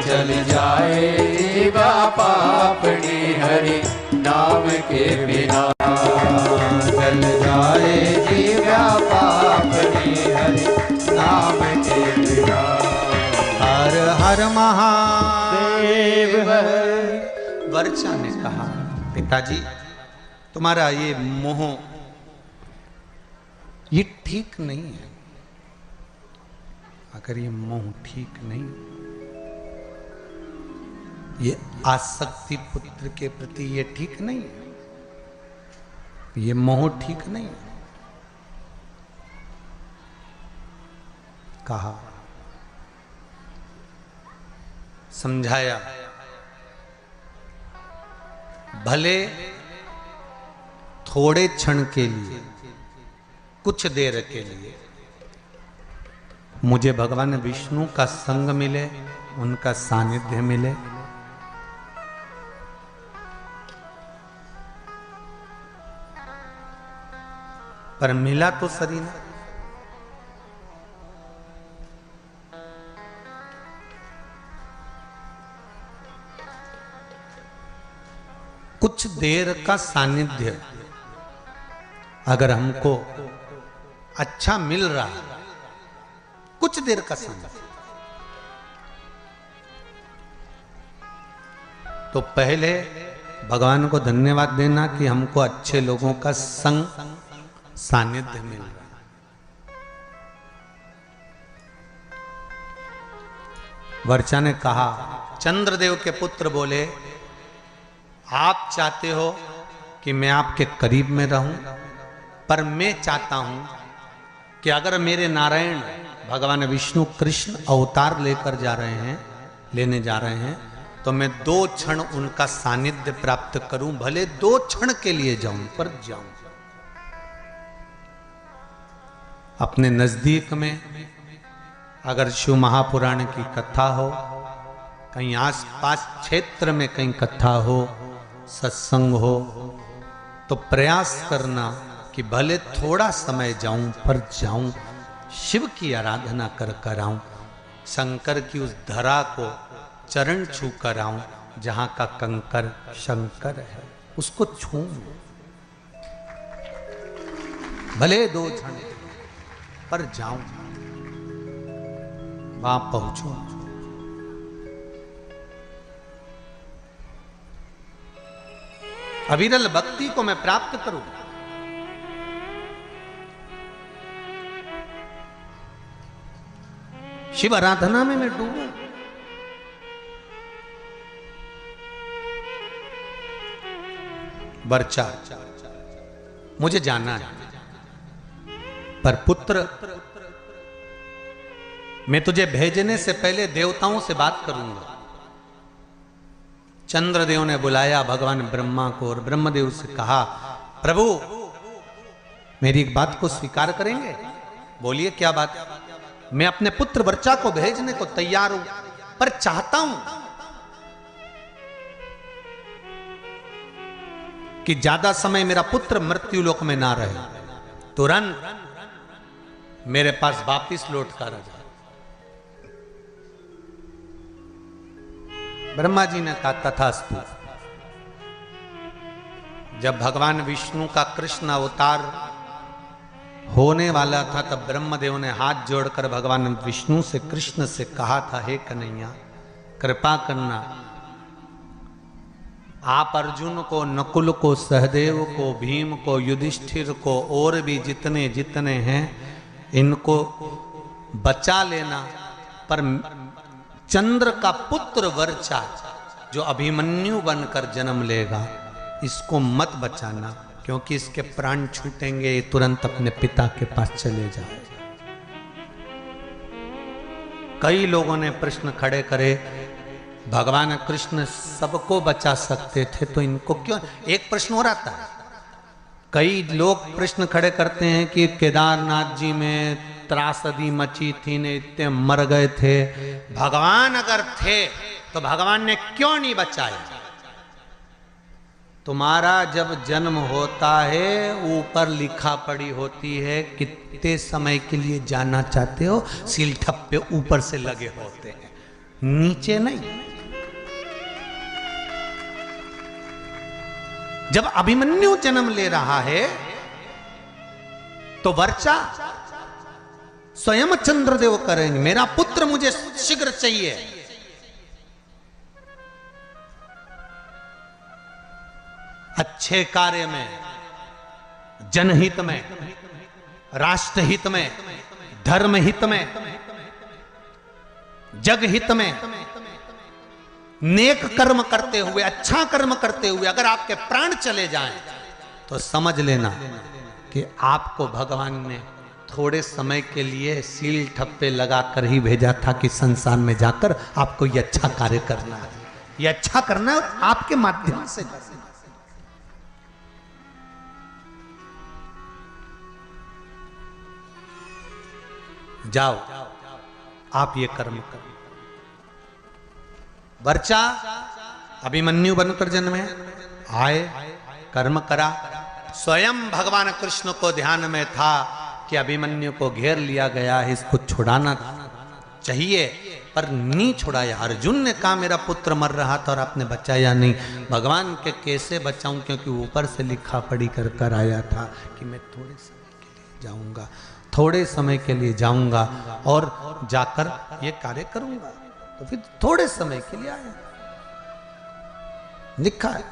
[SPEAKER 2] जल जाए जीवा पापड़ी हरि, नाम के बिना
[SPEAKER 1] जल जाए जीवा पापड़ी हरि, नाम के बिना। हर हर महादेव हर। वर्षा ने कहा, पिताजी तुम्हारा ये मोह ये ठीक नहीं है। अगर ये मोह ठीक नहीं, ये आसक्ति पुत्र के प्रति ये ठीक नहीं है, ये मोह ठीक नहीं है। कहा, समझाया, भले थोड़े क्षण के लिए, कुछ देर के लिए मुझे भगवान विष्णु का संग मिले, उनका सानिध्य मिले, पर मिला तो सही ना। कुछ देर का सानिध्य अगर हमको अच्छा मिल रहा है, कुछ देर का सानिध्य, तो पहले भगवान को धन्यवाद देना कि हमको अच्छे लोगों का संग सानिध्य मिल रहा है। वर्षा ने कहा, चंद्रदेव के पुत्र बोले, आप चाहते हो कि मैं आपके करीब में रहूं, पर मैं चाहता हूं कि अगर मेरे नारायण भगवान विष्णु कृष्ण अवतार लेकर जा रहे हैं, लेने जा रहे हैं, तो मैं 2 क्षण उनका सानिध्य प्राप्त करूं, भले 2 क्षण के लिए जाऊं, पर जाऊं। अपने नजदीक में अगर शिव महापुराण की कथा हो, कहीं आसपास क्षेत्र में कहीं कथा हो, सत्संग हो, तो प्रयास करना कि भले थोड़ा समय जाऊं पर जाऊं, शिव की आराधना कर कर आऊं, शंकर की उस धरा को चरण छू कर आऊं जहां का कंकर शंकर है, उसको छू, भले 2 क्षण पर जाऊं, वहां पहुंचूं। अविरल भक्ति को मैं प्राप्त करूं। शिव आराधना में मैं डूबूं। वर्चा, मुझे जाना है, पर पुत्र, मैं तुझे भेजने से पहले देवताओं से बात करूंगा। चंद्रदेव ने बुलाया भगवान ब्रह्मा को और ब्रह्मदेव से कहा, प्रभु मेरी एक बात को स्वीकार करेंगे? बोलिए क्या बात? मैं अपने पुत्र वर्चा को भेजने को तैयार हूं, पर चाहता हूं कि ज्यादा समय मेरा पुत्र मृत्यु लोक में ना रहे, तुरंत मेरे पास वापिस लौट कर आ जाए। ब्रह्मा जी ने कहा तथास्तु। जब भगवान विष्णु का कृष्ण अवतार होने वाला था तब ब्रह्मदेव ने हाथ जोड़कर भगवान विष्णु से, कृष्ण से कहा था, हे कन्हैया कृपा करना, आप अर्जुन को, नकुल को, सहदेव को, भीम को, युधिष्ठिर को और भी जितने जितने हैं इनको बचा लेना, पर चंद्र का पुत्र वर्चा जो अभिमन्यु बनकर जन्म लेगा इसको मत बचाना, क्योंकि इसके प्राण छूटेंगे, ये तुरंत अपने पिता के पास चले जाए। कई लोगों ने प्रश्न खड़े करे, भगवान कृष्ण सबको बचा सकते थे तो इनको क्यों? एक प्रश्न और आता है, कई लोग प्रश्न खड़े करते हैं कि केदारनाथ जी में त्रासदी मची थी, ने इतने मर गए थे, भगवान अगर थे तो भगवान ने क्यों नहीं बचाया? तुम्हारा जब जन्म होता है ऊपर लिखा पड़ी होती है कितने समय के लिए जाना चाहते हो, सील ठप्पे ऊपर से लगे होते हैं, नीचे नहीं। जब अभिमन्यु जन्म ले रहा है तो वर्चा स्वयं चंद्रदेव करेंगे, मेरा पुत्र मुझे शीघ्र चाहिए। अच्छे कार्य में, जनहित में, राष्ट्रहित में, धर्महित में, जगहित में, नेक कर्म करते हुए, अच्छा कर्म करते हुए अगर आपके प्राण चले जाएं तो समझ लेना कि आपको भगवान ने थोड़े समय के लिए सील ठप्पे लगाकर ही भेजा था कि संसार में जाकर आपको ये अच्छा कार्य करना है, ये अच्छा करना है आपके माध्यम से। जाओ आप ये कर्म करो। वर्चा अभिमन्यु बनकर जन्मे, आए, कर्म करा, स्वयं भगवान कृष्ण को ध्यान में था कि अभिमन्यु को घेर लिया गया है, इसको छुड़ाना चाहिए, पर नहीं छुड़ाया। अर्जुन ने कहा मेरा पुत्र मर रहा था और आपने बचाया नहीं। भगवान के कैसे बचाऊं, क्योंकि ऊपर से लिखा पढ़ी कर कर आया था कि मैं थोड़े समय के लिए जाऊंगा, थोड़े समय के लिए जाऊंगा और जाकर ये कार्य करूंगा। तो फिर थोड़े समय के लिए आया, लिखा है,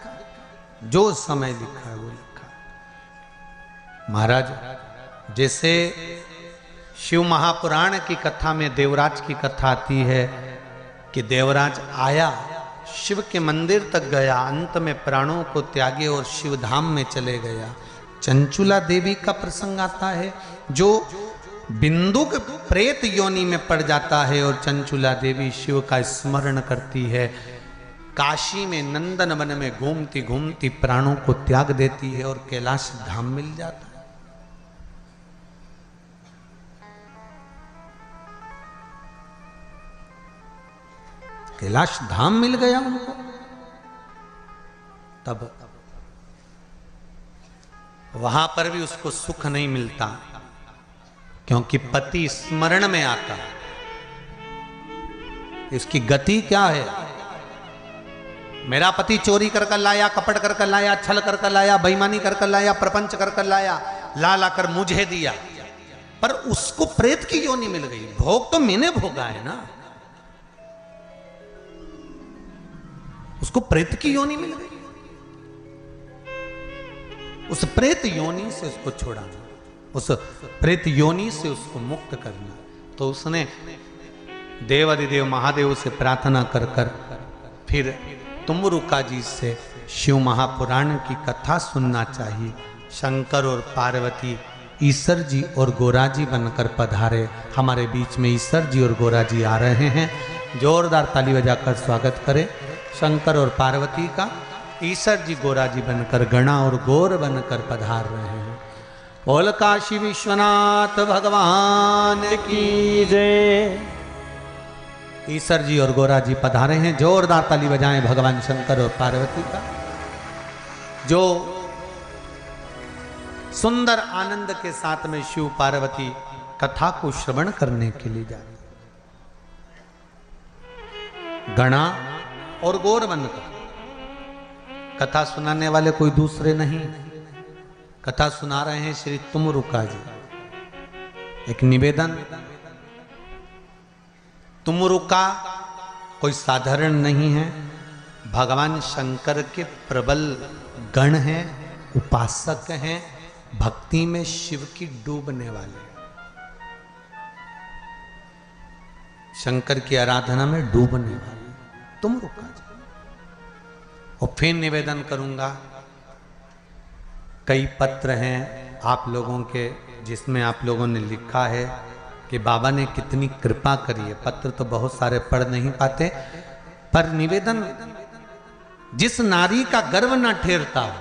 [SPEAKER 1] जो समय लिखा है वो लिखा है। महाराज, जैसे शिव महापुराण की कथा में देवराज की कथा आती है कि देवराज आया, शिव के मंदिर तक गया, अंत में प्राणों को त्यागे और शिव धाम में चले गया। चंचुला देवी का प्रसंग आता है जो बिंदुक प्रेत योनि में पड़ जाता है और चंचुला देवी शिव का स्मरण करती है। काशी में नंदन वन में घूमती घूमती प्राणों को त्याग देती है और कैलाश धाम मिल जाता है। कैलाश धाम मिल गया उनको। तब वहां पर भी उसको सुख नहीं मिलता, क्योंकि पति स्मरण में आता। इसकी गति क्या है? मेरा पति चोरी कर कर लाया, कपट कर कर लाया, छल कर कर लाया, बेईमानी कर कर लाया, प्रपंच कर कर लाया, ला ला कर मुझे दिया, पर उसको प्रेत की योनि मिल गई। भोग तो मैंने भोगा है ना, उसको प्रेत की योनि मिल गई। उस प्रेत योनि से उसको छुड़ाना, उस प्रेत योनि से उसको मुक्त करना। तो उसने देवाधिदेव महादेव से प्रार्थना कर कर फिर तुमरुका जी से शिव महापुराण की कथा सुनना चाहिए। शंकर और पार्वती ईश्वर जी और गोरा जी बनकर पधारे। हमारे बीच में ईश्वर जी और गोरा जी आ रहे हैं। जोरदार ताली बजाकर स्वागत करें शंकर और पार्वती का। ईश्वर जी गोरा जी बनकर, गणा और गौर बनकर पधार रहे हैं। बोल काशी विश्वनाथ भगवान की जय। ईश्वर जी और गोरा जी पधारे हैं। जोरदार ताली बजाएं भगवान शंकर और पार्वती का, जो सुंदर आनंद के साथ में शिव पार्वती कथा को श्रवण करने के लिए जा रहे। गणा और गौर बनकर कथा सुनाने वाले कोई दूसरे नहीं, कथा सुना रहे हैं श्री तुमरुका जी। एक निवेदन, तुमरुका कोई साधारण नहीं है, भगवान शंकर के प्रबल गण हैं, उपासक हैं, भक्ति में शिव की डूबने वाले, शंकर की आराधना में डूबने वाले तुमरुका जी। और फिर निवेदन करूंगा, कई पत्र हैं आप लोगों के जिसमें आप लोगों ने लिखा है कि बाबा ने कितनी कृपा करी है। पत्र तो बहुत सारे पढ़ नहीं पाते, पर निवेदन, जिस नारी का गर्व ना ठेरता हो,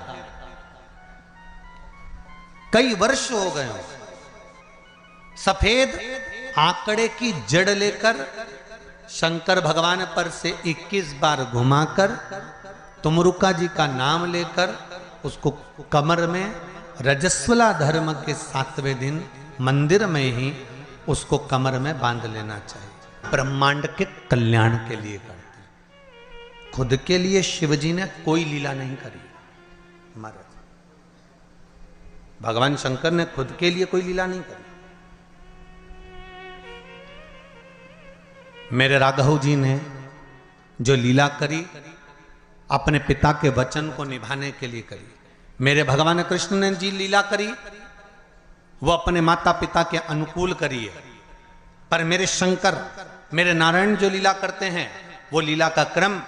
[SPEAKER 1] कई वर्ष हो गए हो, सफेद आंकड़े की जड़ लेकर शंकर भगवान पर से 21 बार घुमाकर तुमरुका जी का नाम लेकर उसको कमर में रजस्वला धर्म के 7वें दिन मंदिर में ही उसको कमर में बांध लेना चाहिए। ब्रह्मांड के कल्याण के लिए करते, खुद के लिए शिवजी ने कोई लीला नहीं करी। महाराज भगवान शंकर ने खुद के लिए कोई लीला नहीं करी। मेरे राघव जी ने जो लीला करी अपने पिता के वचन को निभाने के लिए करी। मेरे भगवान कृष्ण ने जी लीला करी, वो अपने माता पिता के अनुकूल करी है। पर मेरे शंकर, मेरे नारायण जो लीला करते हैं, वो लीला का क्रम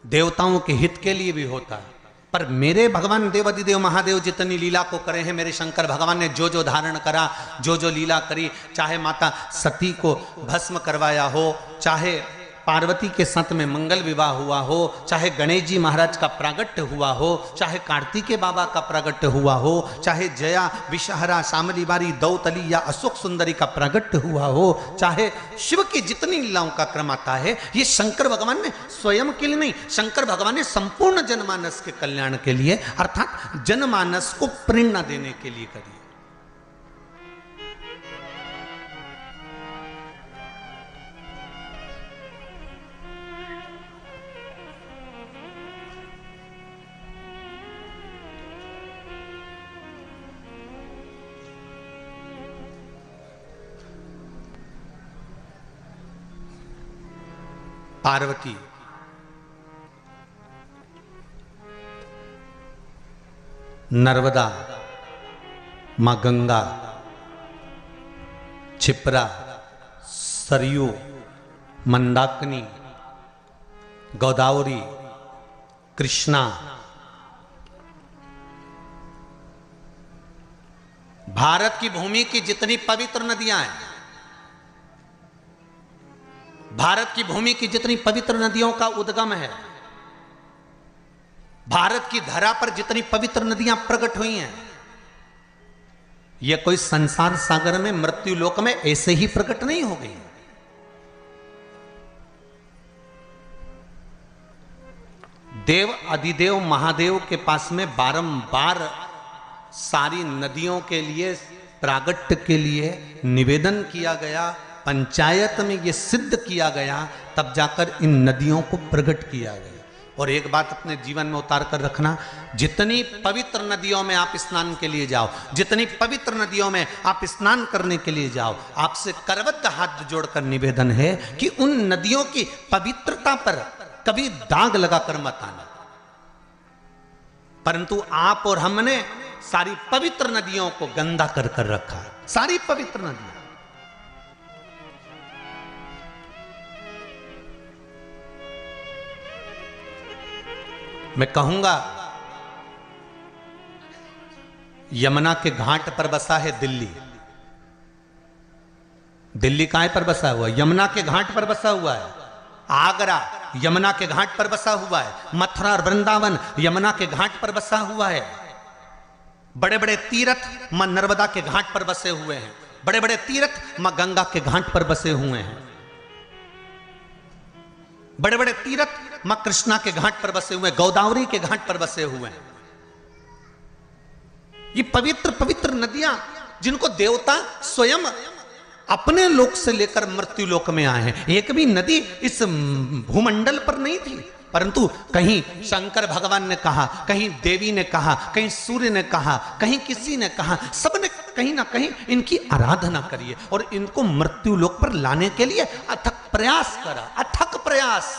[SPEAKER 1] देवताओं के हित के लिए भी होता है। पर मेरे भगवान देवाधिदेव महादेव जितनी लीला को करे हैं, मेरे शंकर भगवान ने जो जो धारण करा, जो जो लीला करी, चाहे माता सती को भस्म करवाया हो, चाहे पार्वती के साथ में मंगल विवाह हुआ हो, चाहे गणेश जी महाराज का प्रागट्य हुआ हो, चाहे कार्तिकेय बाबा का प्रागट्य हुआ हो, चाहे जया विषहरा शामली बारी दौतली या अशोक सुंदरी का प्रागट्य हुआ हो, चाहे शिव की जितनी लीलाओं का क्रम आता है, ये शंकर भगवान ने स्वयं के लिए नहीं, शंकर भगवान ने संपूर्ण जनमानस के कल्याण के लिए, अर्थात जनमानस को प्रेरणा देने के लिए करी। पार्वती नर्मदा, मां गंगा, क्षिप्रा, सरयू, मंदाकिनी, गोदावरी, कृष्णा, भारत की भूमि की जितनी पवित्र नदियां हैं, भारत की भूमि की जितनी पवित्र नदियों का उद्गम है, भारत की धरा पर जितनी पवित्र नदियां प्रकट हुई हैं, यह कोई संसार सागर में मृत्यु लोक में ऐसे ही प्रकट नहीं हो गई। देव अधिदेव महादेव के पास में बारंबार सारी नदियों के लिए प्रागट्य के लिए निवेदन किया गया, पंचायत में ये सिद्ध किया गया, तब जाकर इन नदियों को प्रकट किया गया। और एक बात अपने जीवन में उतार कर रखना, जितनी पवित्र नदियों में आप स्नान के लिए जाओ, जितनी पवित्र नदियों में आप स्नान करने के लिए जाओ, आपसे करबद्ध हाथ जोड़कर निवेदन है कि उन नदियों की पवित्रता पर कभी दाग लगाकर मत आना। परंतु आप और हमने सारी पवित्र नदियों को गंदा कर कर रखा है, सारी पवित्र नदियां। मैं कहूंगा यमुना के घाट पर बसा है दिल्ली। दिल्ली कहां पर बसा हुआ है? यमुना के घाट पर बसा हुआ है। आगरा यमुना के घाट पर बसा हुआ है। मथुरा और वृंदावन यमुना के घाट पर बसा हुआ है। बड़े बड़े तीर्थ मां नर्मदा के घाट पर बसे हुए हैं। बड़े बड़े तीर्थ मां गंगा के घाट पर बसे हुए हैं। बड़े बड़े तीर्थ मां कृष्णा के घाट पर बसे हुए, गोदावरी के घाट पर बसे हुए हैं। ये पवित्र पवित्र नदियां जिनको देवता स्वयं अपने लोक से लेकर मृत्यु लोक में आए हैं। एक भी नदी इस भूमंडल पर नहीं थी, परंतु कहीं शंकर भगवान ने कहा, कहीं देवी ने कहा, कहीं सूर्य ने कहा, कहीं किसी ने कहा, सबने कहीं ना कहीं इनकी आराधना करिए और इनको मृत्यु लोक पर लाने के लिए अथक प्रयास करा, अथक प्रयास।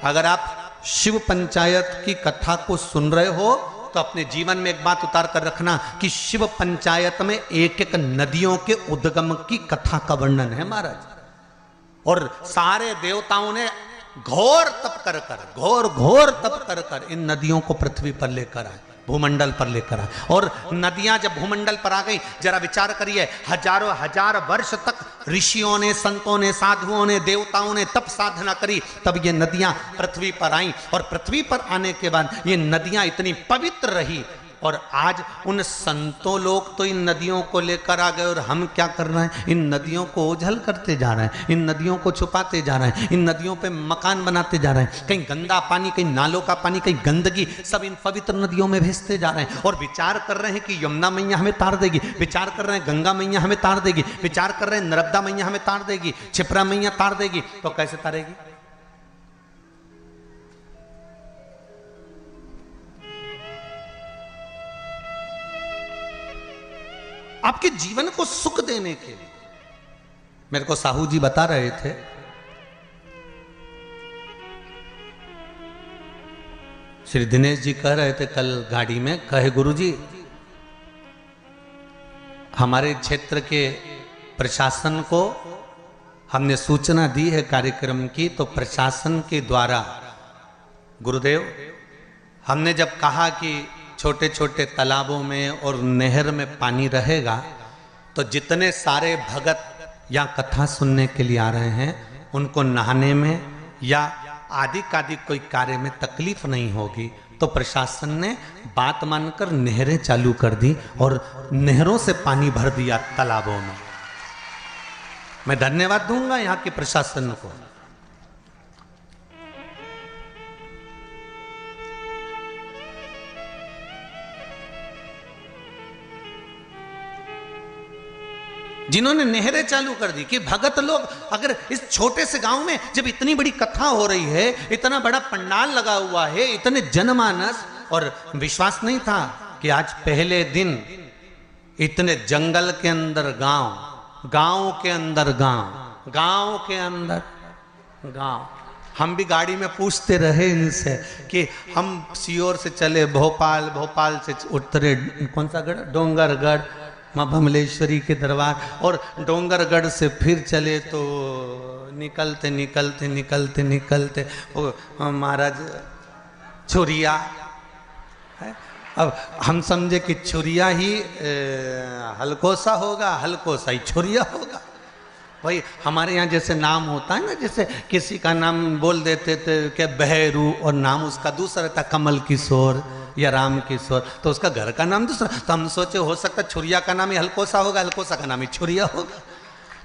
[SPEAKER 1] अगर आप शिव पंचायत की कथा को सुन रहे हो तो अपने जीवन में एक बात उतार कर रखना कि शिव पंचायत में एक एक नदियों के उद्गम की कथा का वर्णन है महाराज। और सारे देवताओं ने घोर तप कर कर, घोर घोर तप कर कर इन नदियों को पृथ्वी पर लेकर आए, भूमंडल पर लेकर आए। और नदियां जब भूमंडल पर आ गई, जरा विचार करिए, हजारों हजार वर्ष तक ऋषियों ने, संतों ने, साधुओं ने, देवताओं ने तप साधना करी, तब ये नदियां पृथ्वी पर आईं। और पृथ्वी पर आने के बाद ये नदियां इतनी पवित्र रही। और आज उन संतों लोग तो इन नदियों को लेकर आ गए और हम क्या कर रहे हैं? इन नदियों को ओझल करते जा रहे हैं, इन नदियों को छुपाते जा रहे हैं, इन नदियों पे मकान बनाते जा रहे हैं। कहीं गंदा पानी, कहीं नालों का पानी, कहीं गंदगी, सब इन पवित्र नदियों में भेजते जा रहे हैं। और विचार कर रहे हैं कि यमुना मैया हमें तार देगी, विचार कर रहे हैं गंगा मैया हमें तार देगी, विचार कर रहे हैं नर्मदा मैया हमें तार देगी, क्षिप्रा मैया तार देगी। तो कैसे तारेगी? आपके जीवन को सुख देने के लिए। मेरे को साहू जी बता रहे थे, श्री दिनेश जी कह रहे थे कल गाड़ी में, कहे गुरुजी हमारे क्षेत्र के प्रशासन को हमने सूचना दी है कार्यक्रम की, तो प्रशासन के द्वारा गुरुदेव हमने जब कहा कि छोटे छोटे तालाबों में और नहर में पानी रहेगा तो जितने सारे भगत या कथा सुनने के लिए आ रहे हैं उनको नहाने में या आदि कादि कोई कार्य में तकलीफ नहीं होगी। तो प्रशासन ने बात मानकर नहरें चालू कर दी और नहरों से पानी भर दिया तालाबों में। मैं धन्यवाद दूंगा यहाँ के प्रशासन को। जिन्होंने नहरें चालू कर दी कि भगत लोग, अगर इस छोटे से गांव में जब इतनी बड़ी कथा हो रही है, इतना बड़ा पंडाल लगा हुआ है, इतने जनमानस, और विश्वास नहीं था कि आज पहले दिन इतने जंगल के अंदर गांव, गांव के अंदर गांव, गांव के अंदर गांव। हम भी गाड़ी में पूछते रहे इनसे कि हम सीहोर से चले भोपाल, भोपाल से उतरे कौन सा गढ़, डोंगरगढ़, माँ भमलेश्वरी के दरबार, और डोंगरगढ़ से फिर चले तो निकलते निकलते निकलते निकलते वो महाराज छुरिया है। अब हम समझे कि छुरिया ही हलकोसा होगा, हलकोसा ही छुरिया होगा। भाई हमारे यहाँ जैसे नाम होता है ना, जैसे किसी का नाम बोल देते थे क्या बहरू और नाम उसका दूसरा था कमल किशोर या राम किशोर, तो उसका घर का नाम दूसरा। तो हम सोचे हो सकता छुरिया का नाम ही हलकोसा होगा, हलकोसा का नाम ही छुरिया होगा।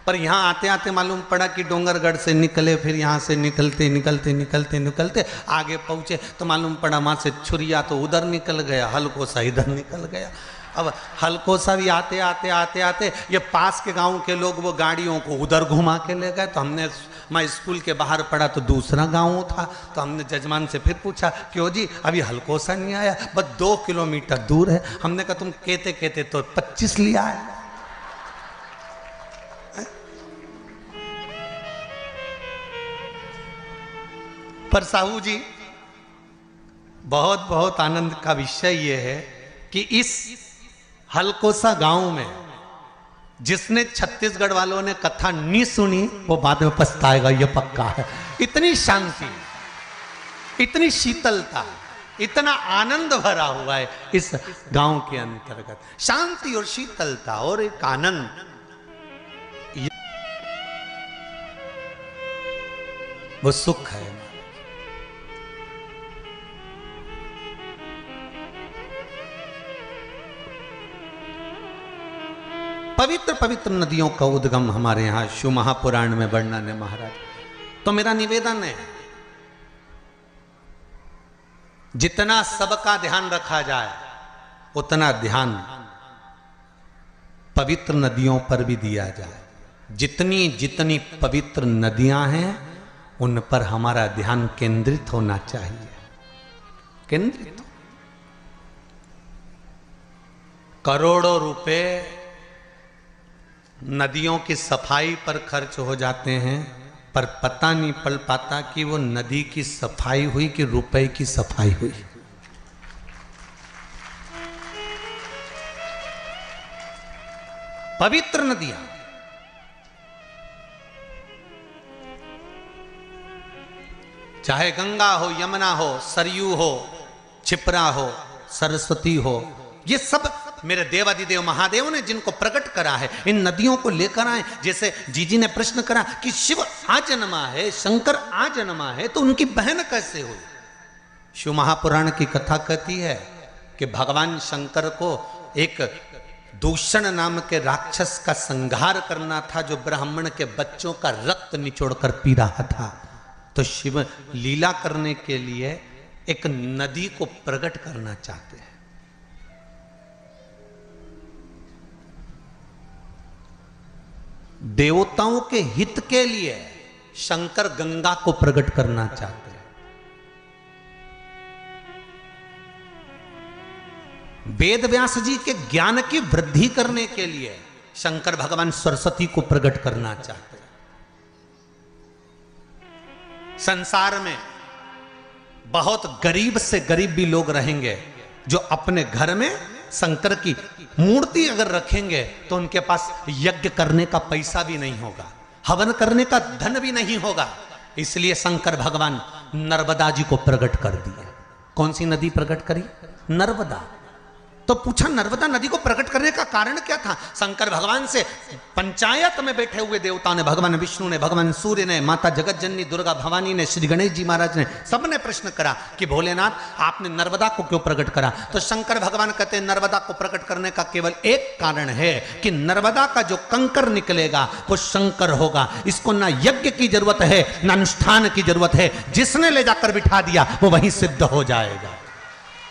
[SPEAKER 1] पर यहाँ आते आते मालूम पड़ा कि डोंगरगढ़ से निकले, फिर यहाँ से निकलते निकलते निकलते निकलते आगे पहुँचे तो मालूम पड़ा वहाँ से छुरिया तो उधर निकल गया, हलकोसा इधर निकल गया। अब हलकोसा भी आते आते आते आते ये पास के गांव के लोग वो गाड़ियों को उधर घुमा के ले गए। तो मैं स्कूल के बाहर पड़ा तो दूसरा गांव था, तो हमने जजमान से फिर पूछा क्यों जी अभी हलकोसा नहीं आया, बस 2 किलोमीटर दूर है। हमने कहा तुम कहते कहते तो 25 लिया है। पर साहू जी बहुत बहुत आनंद का विषय यह है कि इस हलकोसा गांव में जिसने छत्तीसगढ़ वालों ने कथा नहीं सुनी वो बाद में पछताएगा, ये पक्का है। इतनी शांति, इतनी शीतलता, इतना आनंद भरा हुआ है इस गांव के अंतर्गत। शांति और शीतलता और एक आनंद, वो सुख है। पवित्र पवित्र नदियों का उद्गम हमारे यहाँ शिव महापुराण में वर्णन है महाराज। तो मेरा निवेदन है जितना सबका ध्यान रखा जाए उतना ध्यान पवित्र नदियों पर भी दिया जाए। जितनी जितनी पवित्र नदियां हैं उन पर हमारा ध्यान केंद्रित होना चाहिए, केंद्रित। करोड़ों रुपए नदियों की सफाई पर खर्च हो जाते हैं, पर पता नहीं पड़ पाता कि वो नदी की सफाई हुई कि रुपए की सफाई हुई। पवित्र नदियां, चाहे गंगा हो, यमुना हो, सरयू हो, क्षिप्रा हो, सरस्वती हो, ये सब मेरे देवादिदेव महादेव ने जिनको प्रकट करा है, इन नदियों को लेकर आए। जैसे जीजी ने प्रश्न करा कि शिव आ जन्मा है, शंकर आ जन्मा है, तो उनकी बहन कैसे हुई? शिव महापुराण की कथा कहती है कि भगवान शंकर को एक दूषण नाम के राक्षस का संहार करना था जो ब्राह्मण के बच्चों का रक्त निचोड़कर पी रहा था। तो शिव लीला करने के लिए एक नदी को प्रकट करना चाहते हैं। देवताओं के हित के लिए शंकर गंगा को प्रकट करना चाहते हैं। वेद व्यास जी के ज्ञान की वृद्धि करने के लिए शंकर भगवान सरस्वती को प्रकट करना चाहते हैं। संसार में बहुत गरीब से गरीब भी लोग रहेंगे जो अपने घर में शंकर की मूर्ति अगर रखेंगे तो उनके पास यज्ञ करने का पैसा भी नहीं होगा, हवन करने का धन भी नहीं होगा। इसलिए शंकर भगवान नर्मदा जी को प्रकट कर दिया। कौन सी नदी प्रकट करी? नर्मदा। तो पूछा नर्मदा नदी को प्रकट करने का कारण क्या था? शंकर भगवान से पंचायत में बैठे हुए देवताओं ने, भगवान विष्णु ने, भगवान सूर्य ने, माता जगत जननी दुर्गा भवानी ने, श्री गणेश जी महाराज ने, सबने प्रश्न करा कि भोलेनाथ आपने नर्मदा को क्यों प्रकट करा? तो शंकर भगवान कहते हैं नर्मदा को प्रकट करने का केवल एक कारण है कि नर्मदा का जो कंकर निकलेगा वो शंकर होगा। इसको ना यज्ञ की जरूरत है ना अनुष्ठान की जरूरत है, जिसने ले जाकर बिठा दिया वो वहीं सिद्ध हो जाएगा,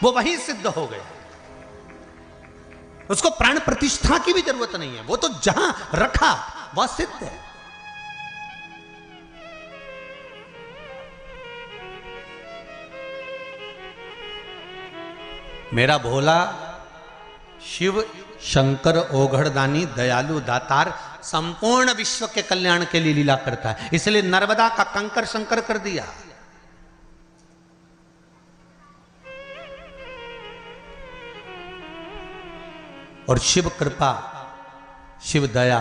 [SPEAKER 1] वो वहीं सिद्ध हो गया। उसको प्राण प्रतिष्ठा की भी जरूरत नहीं है, वो तो जहां रखा वह सिद्ध है। मेरा भोला शिव शंकर ओघड़दानी दयालु दातार संपूर्ण विश्व के कल्याण के लिए लीला करता है। इसलिए नर्मदा का कंकर शंकर कर दिया। और शिव कृपा, शिव दया,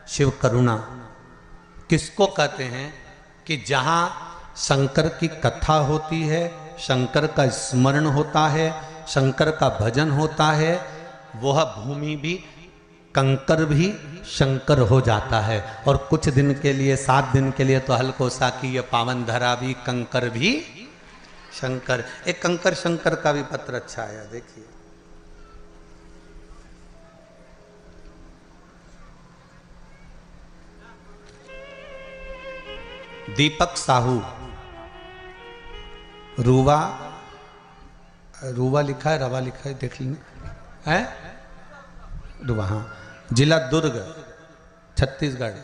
[SPEAKER 1] शिव करुणा किसको कहते हैं? कि जहां शंकर की कथा होती है, शंकर का स्मरण होता है, शंकर का भजन होता है, वह भूमि भी, कंकर भी शंकर हो जाता है। और कुछ दिन के लिए, 7 दिन के लिए तो हलकोसा की यह पावन धरा भी, कंकर भी शंकर। एक कंकर शंकर का भी पत्र अच्छा आया, देखिए। दीपक साहू, रूवा, रूवा लिखा है, रवा लिखा है, देख लेना है, रूवा, हाँ, जिला दुर्ग, छत्तीसगढ़।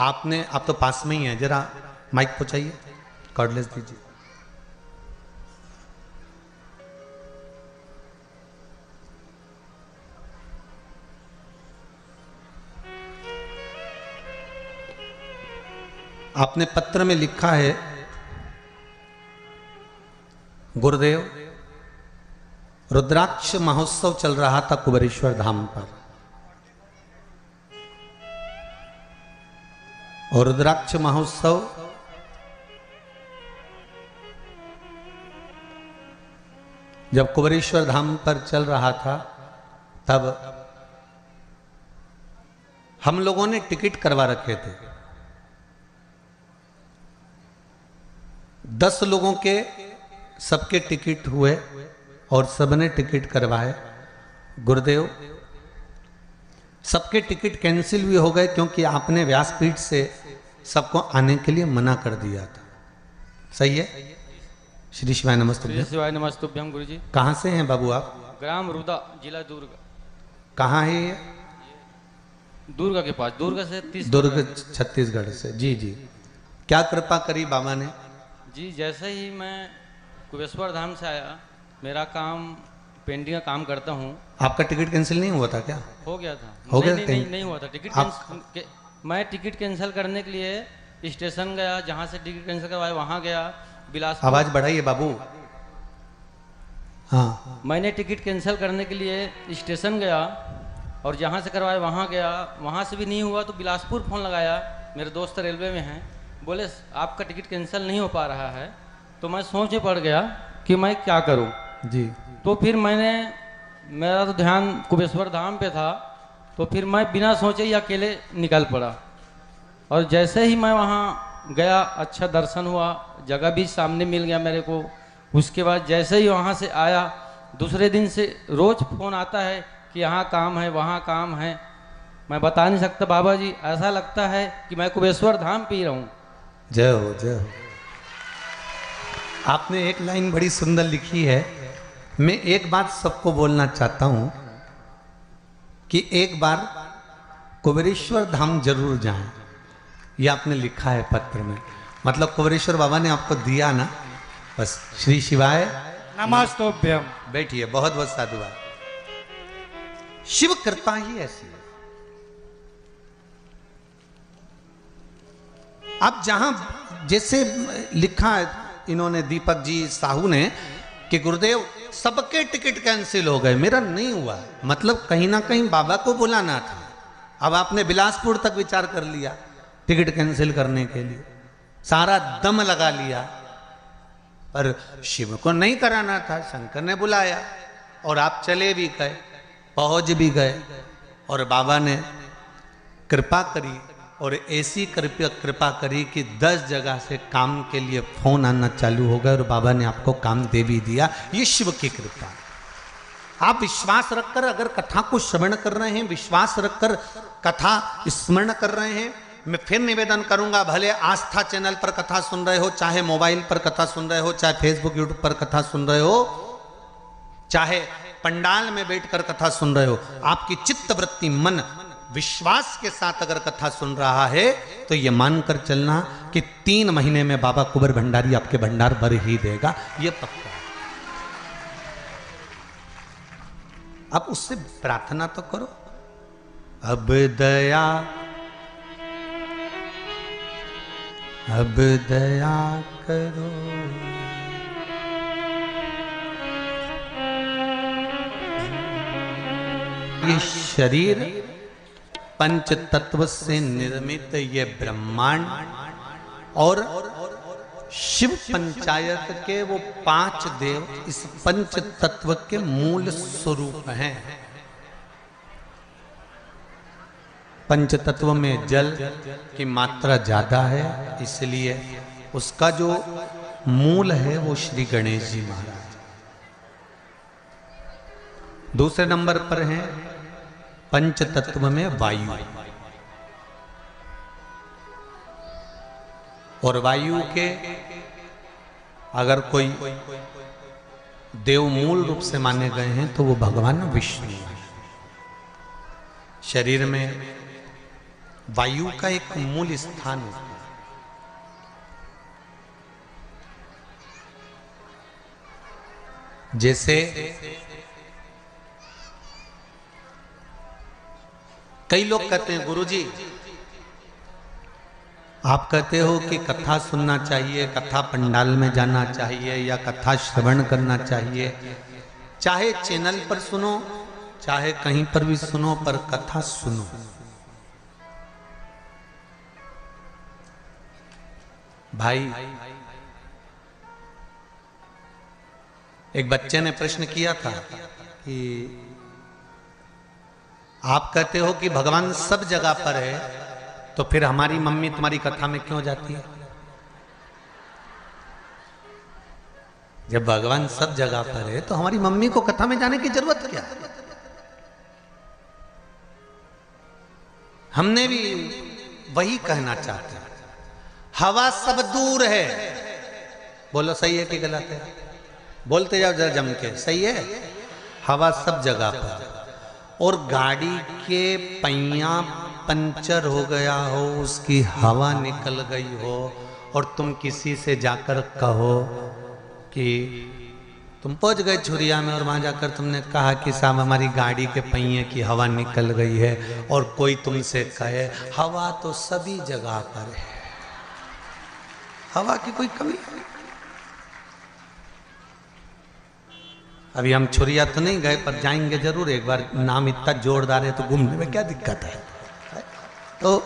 [SPEAKER 1] आपने, आप तो पास में ही है, जरा माइक पहुंचाइए, कॉर्डलेस दीजिए। आपने पत्र में लिखा है, गुरुदेव, रुद्राक्ष महोत्सव चल रहा था कुबेरेश्वर धाम पर, और रुद्राक्ष महोत्सव जब कुबेरेश्वर धाम पर चल रहा था, तब हम लोगों ने टिकट करवा रखे थे। 10 लोगों के सबके टिकट हुए और सबने टिकट करवाए। गुरुदेव, सबके टिकट कैंसिल भी हो गए क्योंकि आपने व्यासपीठ से सबको आने के लिए मना कर दिया था। सही है? श्री शिवाय नमस्तुभ्यं।
[SPEAKER 3] श्री शिवाय नमस्तुभ्यं गुरुजी।
[SPEAKER 1] कहाँ से हैं बाबू आप?
[SPEAKER 3] ग्राम रुदा, जिला दुर्ग।
[SPEAKER 1] कहाँ है ये?
[SPEAKER 3] दुर्ग के पास, दुर्ग से 30।
[SPEAKER 1] दुर्ग छत्तीसगढ़ से। जी जी, क्या कृपा करी बाबा ने?
[SPEAKER 3] जी, जैसे ही मैं कुबेश्वर धाम से आया, मेरा काम पेंटिंग का काम करता हूँ।
[SPEAKER 1] आपका टिकट कैंसिल नहीं हुआ था क्या?
[SPEAKER 3] हो गया था।
[SPEAKER 1] हो गया?
[SPEAKER 3] नहीं हुआ था टिकट मैं टिकट कैंसिल करने के लिए स्टेशन गया, जहाँ से टिकट कैंसिल करवाया वहाँ गया, बिलासपुर।
[SPEAKER 1] आवाज बढ़ाइए बाबू। हाँ,
[SPEAKER 3] मैंने टिकट कैंसिल करने के लिए स्टेशन गया और जहाँ से करवाया वहाँ गया, वहाँ से भी नहीं हुआ तो बिलासपुर फ़ोन लगाया। मेरे दोस्त रेलवे में हैं, बोले आपका टिकट कैंसिल नहीं हो पा रहा है। तो मैं सोच में पड़ गया कि मैं क्या करूं
[SPEAKER 1] जी।
[SPEAKER 3] तो फिर मेरा तो ध्यान कुबेश्वर धाम पे था, तो फिर मैं बिना सोचे ही अकेले निकल पड़ा। और जैसे ही मैं वहाँ गया, अच्छा दर्शन हुआ, जगह भी सामने मिल गया मेरे को। उसके बाद जैसे ही वहाँ से आया, दूसरे दिन से रोज़ फ़ोन आता है कि यहाँ काम है, वहाँ काम है। मैं बता नहीं सकता बाबा जी, ऐसा लगता है कि मैं कुबेश्वर धाम पी रहा हूँ।
[SPEAKER 1] जय हो, जय हो। आपने एक लाइन बड़ी सुंदर लिखी है। मैं एक बात सबको बोलना चाहता हूं कि एक बार कुबेरेश्वर धाम जरूर जाएं। ये आपने लिखा है पत्र में, मतलब कुबेरेश्वर बाबा ने आपको दिया ना, बस। श्री शिवाय
[SPEAKER 4] नमस्तुभ्यं।
[SPEAKER 1] बैठिए, बहुत बहुत साधुवाद। शिव कृपा ही ऐसी है। अब जहां जैसे लिखा है इन्होंने, दीपक जी साहू ने, कि गुरुदेव सबके टिकट कैंसिल हो गए, मेरा नहीं हुआ। मतलब कहीं ना कहीं बाबा को बुलाना था। अब आपने बिलासपुर तक विचार कर लिया टिकट कैंसिल करने के लिए, सारा दम लगा लिया, पर शिव को नहीं कराना था। शंकर ने बुलाया और आप चले भी गए, पहुंच भी गए, और बाबा ने कृपा करी, और ऐसी कृपा करी कि 10 जगह से काम के लिए फोन आना चालू हो गया और बाबा ने आपको काम दे भी दिया। ये शिव की कृपा। आप विश्वास रखकर अगर कथा को श्रवण कर रहे हैं, विश्वास रखकर कथा स्मरण कर रहे हैं, मैं फिर निवेदन करूंगा, भले आस्था चैनल पर कथा सुन रहे हो, चाहे मोबाइल पर कथा सुन रहे हो, चाहे फेसबुक यूट्यूब पर कथा सुन रहे हो, चाहे पंडाल में बैठकर कथा सुन रहे हो, आपकी चित्त वृत्ति, मन विश्वास के साथ अगर कथा सुन रहा है तो ये मानकर चलना कि 3 महीने में बाबा कुंवर भंडारी आपके भंडार भर ही देगा, ये पक्का। अब उससे प्रार्थना तो करो, अब दया करो, ये शरीर पंच तत्व से निर्मित ये ब्रह्मांड और शिव पंचायत के वो 5 देव इस पंच तत्व के मूल स्वरूप हैं। पंच तत्व में जल की मात्रा ज्यादा है, इसलिए उसका जो मूल है वो श्री गणेश जी महाराज। दूसरे नंबर पर हैं पंच तत्व में वायु, और वायु के अगर कोई देव मूल रूप से माने गए हैं तो वो भगवान विष्णु है। शरीर में वायु का एक मूल स्थान होता है। जैसे कई लोग कहते हैं गुरुजी आप कहते हो कि कथा सुनना चाहिए, कथा पंडाल में जाना चाहिए या कथा श्रवण करना चाहिए, चाहे चैनल पर सुनो चाहे कहीं पर भी सुनो, पर कथा सुनो। भाई एक बच्चे ने प्रश्न किया था कि आप कहते हो कि भगवान सब जगह पर है, तो फिर हमारी मम्मी तुम्हारी कथा में क्यों जाती है? जब भगवान सब जगह पर है तो हमारी मम्मी को कथा में जाने की जरूरत क्या है? हमने भी वही कहना चाहते हैं। हवा सब दूर है, बोलो सही है कि गलत है? बोलते जाओ जरा जम के, सही है। हवा सब जगह पर, और गाड़ी के पहिया पंचर हो गया हो, उसकी हवा निकल गई हो, और तुम किसी से जाकर कहो कि तुम पहुंच गए छुरिया में और वहां जाकर तुमने कहा कि साहब हमारी गाड़ी के पहिए की हवा निकल गई है, और कोई तुमसे कहे हवा तो सभी जगह पर है, हवा की कोई कमी नहीं। अभी हम छुरिया तो नहीं गए पर जाएंगे जरूर एक बार, नाम इतना जोरदार है तो घूमने में क्या दिक्कत है? तो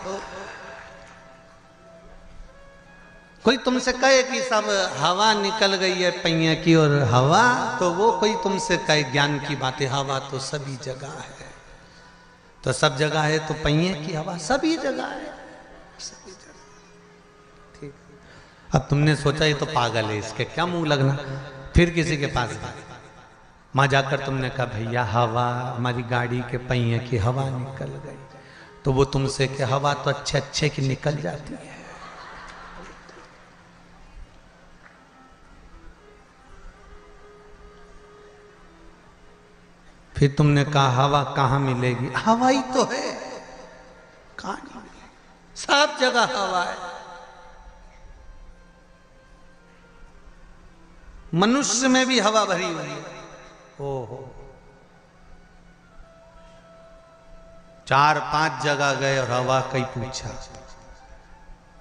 [SPEAKER 1] कोई तुमसे कहे कि सब हवा निकल गई है पहिए की, और हवा तो वो कोई तुमसे कहे ज्ञान की बात है, हवा तो सभी जगह है। तो सब जगह है तो पहिए की हवा सभी जगह है, सभी जगह। ठीक, अब तुमने सोचा ये तो पागल है, इसके क्या मुंह लगना। फिर किसी के पास गए, वहां जाकर तुमने कहा भैया हवा हमारी गाड़ी के पहिए की हवा निकल गई, तो वो तुमसे कि हवा तो अच्छे अच्छे की निकल जाती है। फिर तुमने कहा हवा कहाँ मिलेगी? हवा ही तो है, कहाँ नहीं मिलेगी? सब जगह हवा है। मनुष्य में भी हवा भरी हुई है। ओहो, 4-5 जगह गए और हवा कहीं पूछा,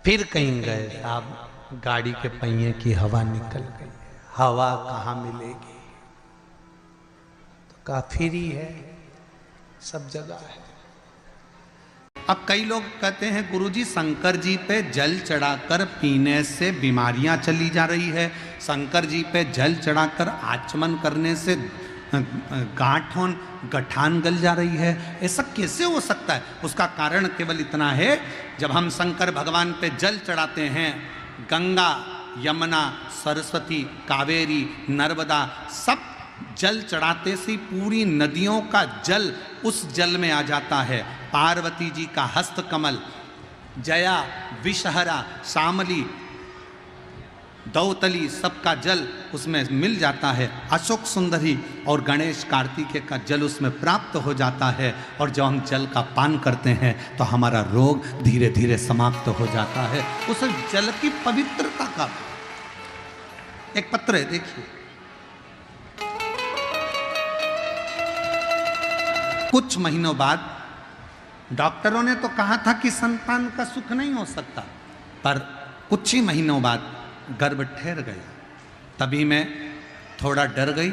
[SPEAKER 1] फिर कहीं गए, आप गाड़ी के पहिए की हवा निकल गई, हवा कहाँ मिलेगी? तो काफिर ही है, सब जगह है। अब कई लोग कहते हैं गुरुजी शंकर जी पे जल चढ़ाकर पीने से बीमारियां चली जा रही है, शंकर जी पे जल चढ़ाकर आचमन करने से गांठों गठान गल जा रही है। ऐसा कैसे हो सकता है? उसका कारण केवल इतना है, जब हम शंकर भगवान पे जल चढ़ाते हैं, गंगा, यमुना, सरस्वती, कावेरी, नर्मदा, सब जल चढ़ाते से पूरी नदियों का जल उस जल में आ जाता है। पार्वती जी का हस्त कमल, जया, विषहरा, शामली, दौतली, सबका जल उसमें मिल जाता है। अशोक सुंदरी और गणेश कार्तिकेय का जल उसमें प्राप्त हो जाता है, और जब हम जल का पान करते हैं तो हमारा रोग धीरे धीरे समाप्त हो जाता है। उस जल की पवित्रता का एक पत्र है, देखिए। कुछ महीनों बाद डॉक्टरों ने तो कहा था कि संतान का सुख नहीं हो सकता, पर कुछ ही महीनों बाद गर्भ ठहर गया। तभी मैं थोड़ा डर गई,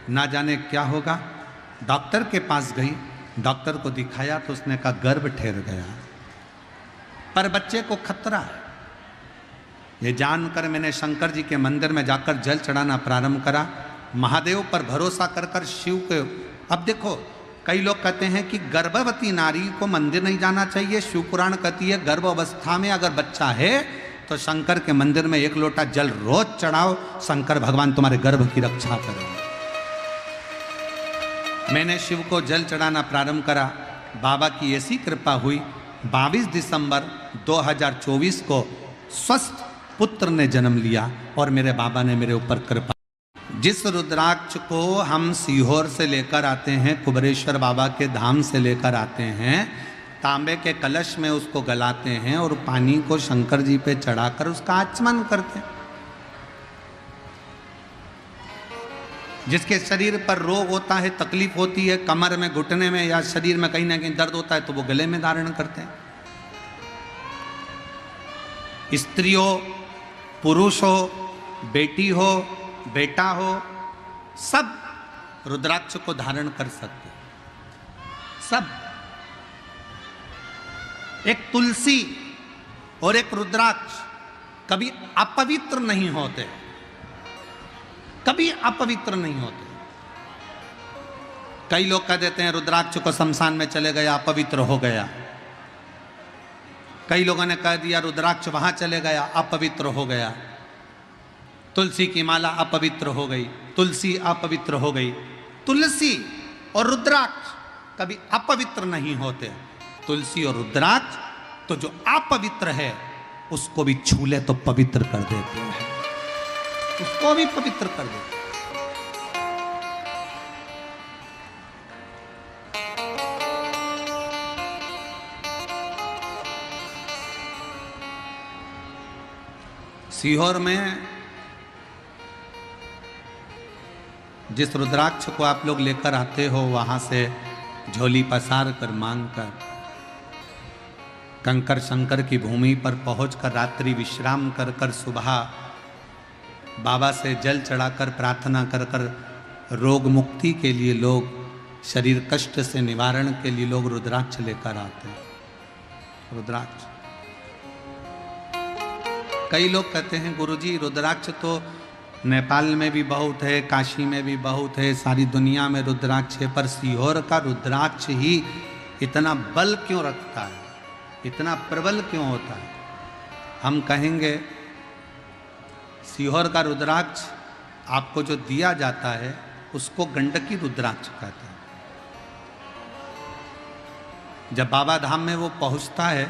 [SPEAKER 1] ना जाने क्या होगा। डॉक्टर के पास गई, डॉक्टर को दिखाया तो उसने कहा गर्भ ठहर गया, पर बच्चे को खतरा है। ये जानकर मैंने शंकर जी के मंदिर में जाकर जल चढ़ाना प्रारंभ करा, महादेव पर भरोसा कर कर शिव के। अब देखो, कई लोग कहते हैं कि गर्भवती नारी को मंदिर नहीं जाना चाहिए। शिव पुराण कहती है गर्भ अवस्था में अगर बच्चा है तो शंकर के मंदिर में 1 लोटा जल रोज चढ़ाओ, शंकर भगवान तुम्हारे गर्भ की रक्षा करेंगे। मैंने शिव को जल चढ़ाना प्रारंभ करा, बाबा की ऐसी कृपा हुई, 22 दिसंबर 2024 को स्वस्थ पुत्र ने जन्म लिया और मेरे बाबा ने मेरे ऊपर कृपा। जिस रुद्राक्ष को हम सीहोर से लेकर आते हैं, कुबरेश्वर बाबा के धाम से लेकर आते हैं, तांबे के कलश में उसको गलाते हैं और पानी को शंकर जी पे चढ़ाकर उसका आचमन करते हैं। जिसके शरीर पर रोग होता है, तकलीफ होती है, कमर में, घुटने में या शरीर में कहीं ना कहीं दर्द होता है, तो वो गले में धारण करते हैं। स्त्री हो, पुरुष हो, बेटी हो, बेटा हो, सब रुद्राक्ष को धारण कर सकते, सब। एक तुलसी और एक रुद्राक्ष कभी अपवित्र नहीं होते, कभी अपवित्र नहीं होते। कई लोग कह देते हैं रुद्राक्ष को शमशान में चले गया, अपवित्र हो गया। कई लोगों ने कह दिया रुद्राक्ष वहां चले गया, अपवित्र हो गया। तुलसी की माला अपवित्र हो गई, तुलसी अपवित्र हो गई। तुलसी और रुद्राक्ष कभी अपवित्र नहीं होते। तुलसी और रुद्राक्ष तो जो अपवित्र है उसको भी छू ले तो पवित्र कर देते हैं, उसको भी पवित्र कर देते हैं। सीहोर में जिस रुद्राक्ष को आप लोग लेकर आते हो, वहां से झोली पसार कर, मांग कर, कंकर शंकर की भूमि पर पहुंचकर रात्रि विश्राम कर कर सुबह बाबा से जल चढ़ाकर प्रार्थना कर कर रोग मुक्ति के लिए लोग, शरीर कष्ट से निवारण के लिए लोग रुद्राक्ष लेकर आते हैं। रुद्राक्ष, कई लोग कहते हैं गुरुजी रुद्राक्ष तो नेपाल में भी बहुत है, काशी में भी बहुत है, सारी दुनिया में रुद्राक्ष है, पर सीहोर का रुद्राक्ष ही इतना बल क्यों रखता है, इतना प्रबल क्यों होता है? हम कहेंगे सीहोर का रुद्राक्ष आपको जो दिया जाता है उसको गंडकी रुद्राक्ष कहते हैं। जब बाबा धाम में वो पहुंचता है,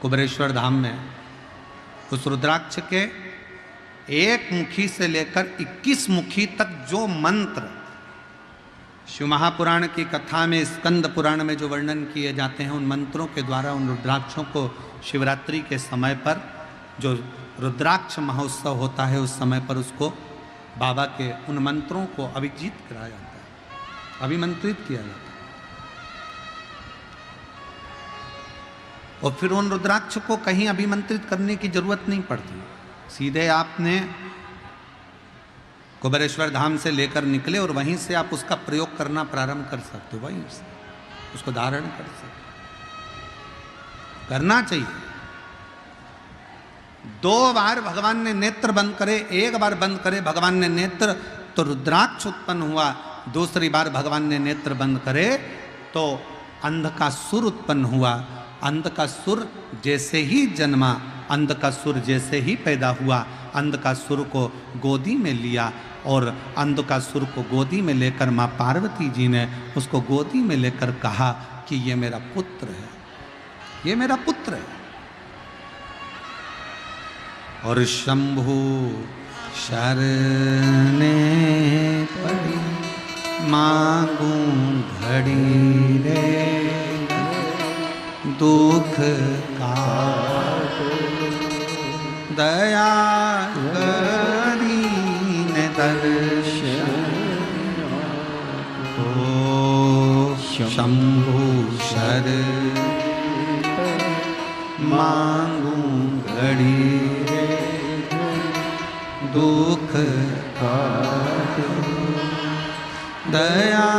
[SPEAKER 1] कुबरेश्वर धाम में, उस रुद्राक्ष के एक मुखी से लेकर 21 मुखी तक जो मंत्र शिव महापुराण की कथा में, स्कंद पुराण में जो वर्णन किए जाते हैं, उन मंत्रों के द्वारा उन रुद्राक्षों को शिवरात्रि के समय पर जो रुद्राक्ष महोत्सव होता है उस समय पर उसको बाबा के उन मंत्रों को अभिजीत कराया जाता है, अभिमंत्रित किया जाता है। और फिर उन रुद्राक्ष को कहीं अभिमंत्रित करने की जरूरत नहीं पड़ती, सीधे आपने कुबरेश्वर धाम से लेकर निकले और वहीं से आप उसका प्रयोग करना प्रारंभ कर सकते हो, वहीं से उसको धारण कर सकते, करना चाहिए। 2 बार भगवान ने नेत्र बंद करे, 1 बार बंद करे भगवान ने नेत्र तो रुद्राक्ष उत्पन्न हुआ, दूसरी बार भगवान ने नेत्र बंद करे तो अंधकासुर उत्पन्न हुआ। अंधकासुर जैसे ही जन्मा, अंधकासुर जैसे ही पैदा हुआ, अंधकासुर को गोदी में लिया और अंधकासुर को गोदी में लेकर माँ पार्वती जी ने उसको गोदी में लेकर कहा कि ये मेरा पुत्र है, ये मेरा पुत्र है। और शंभु शरणे पड़ी मांगू घड़ी रे, दुख का दया करीन दर्शन ओ शंभु शर मांगू घड़ी रे, दुख का दया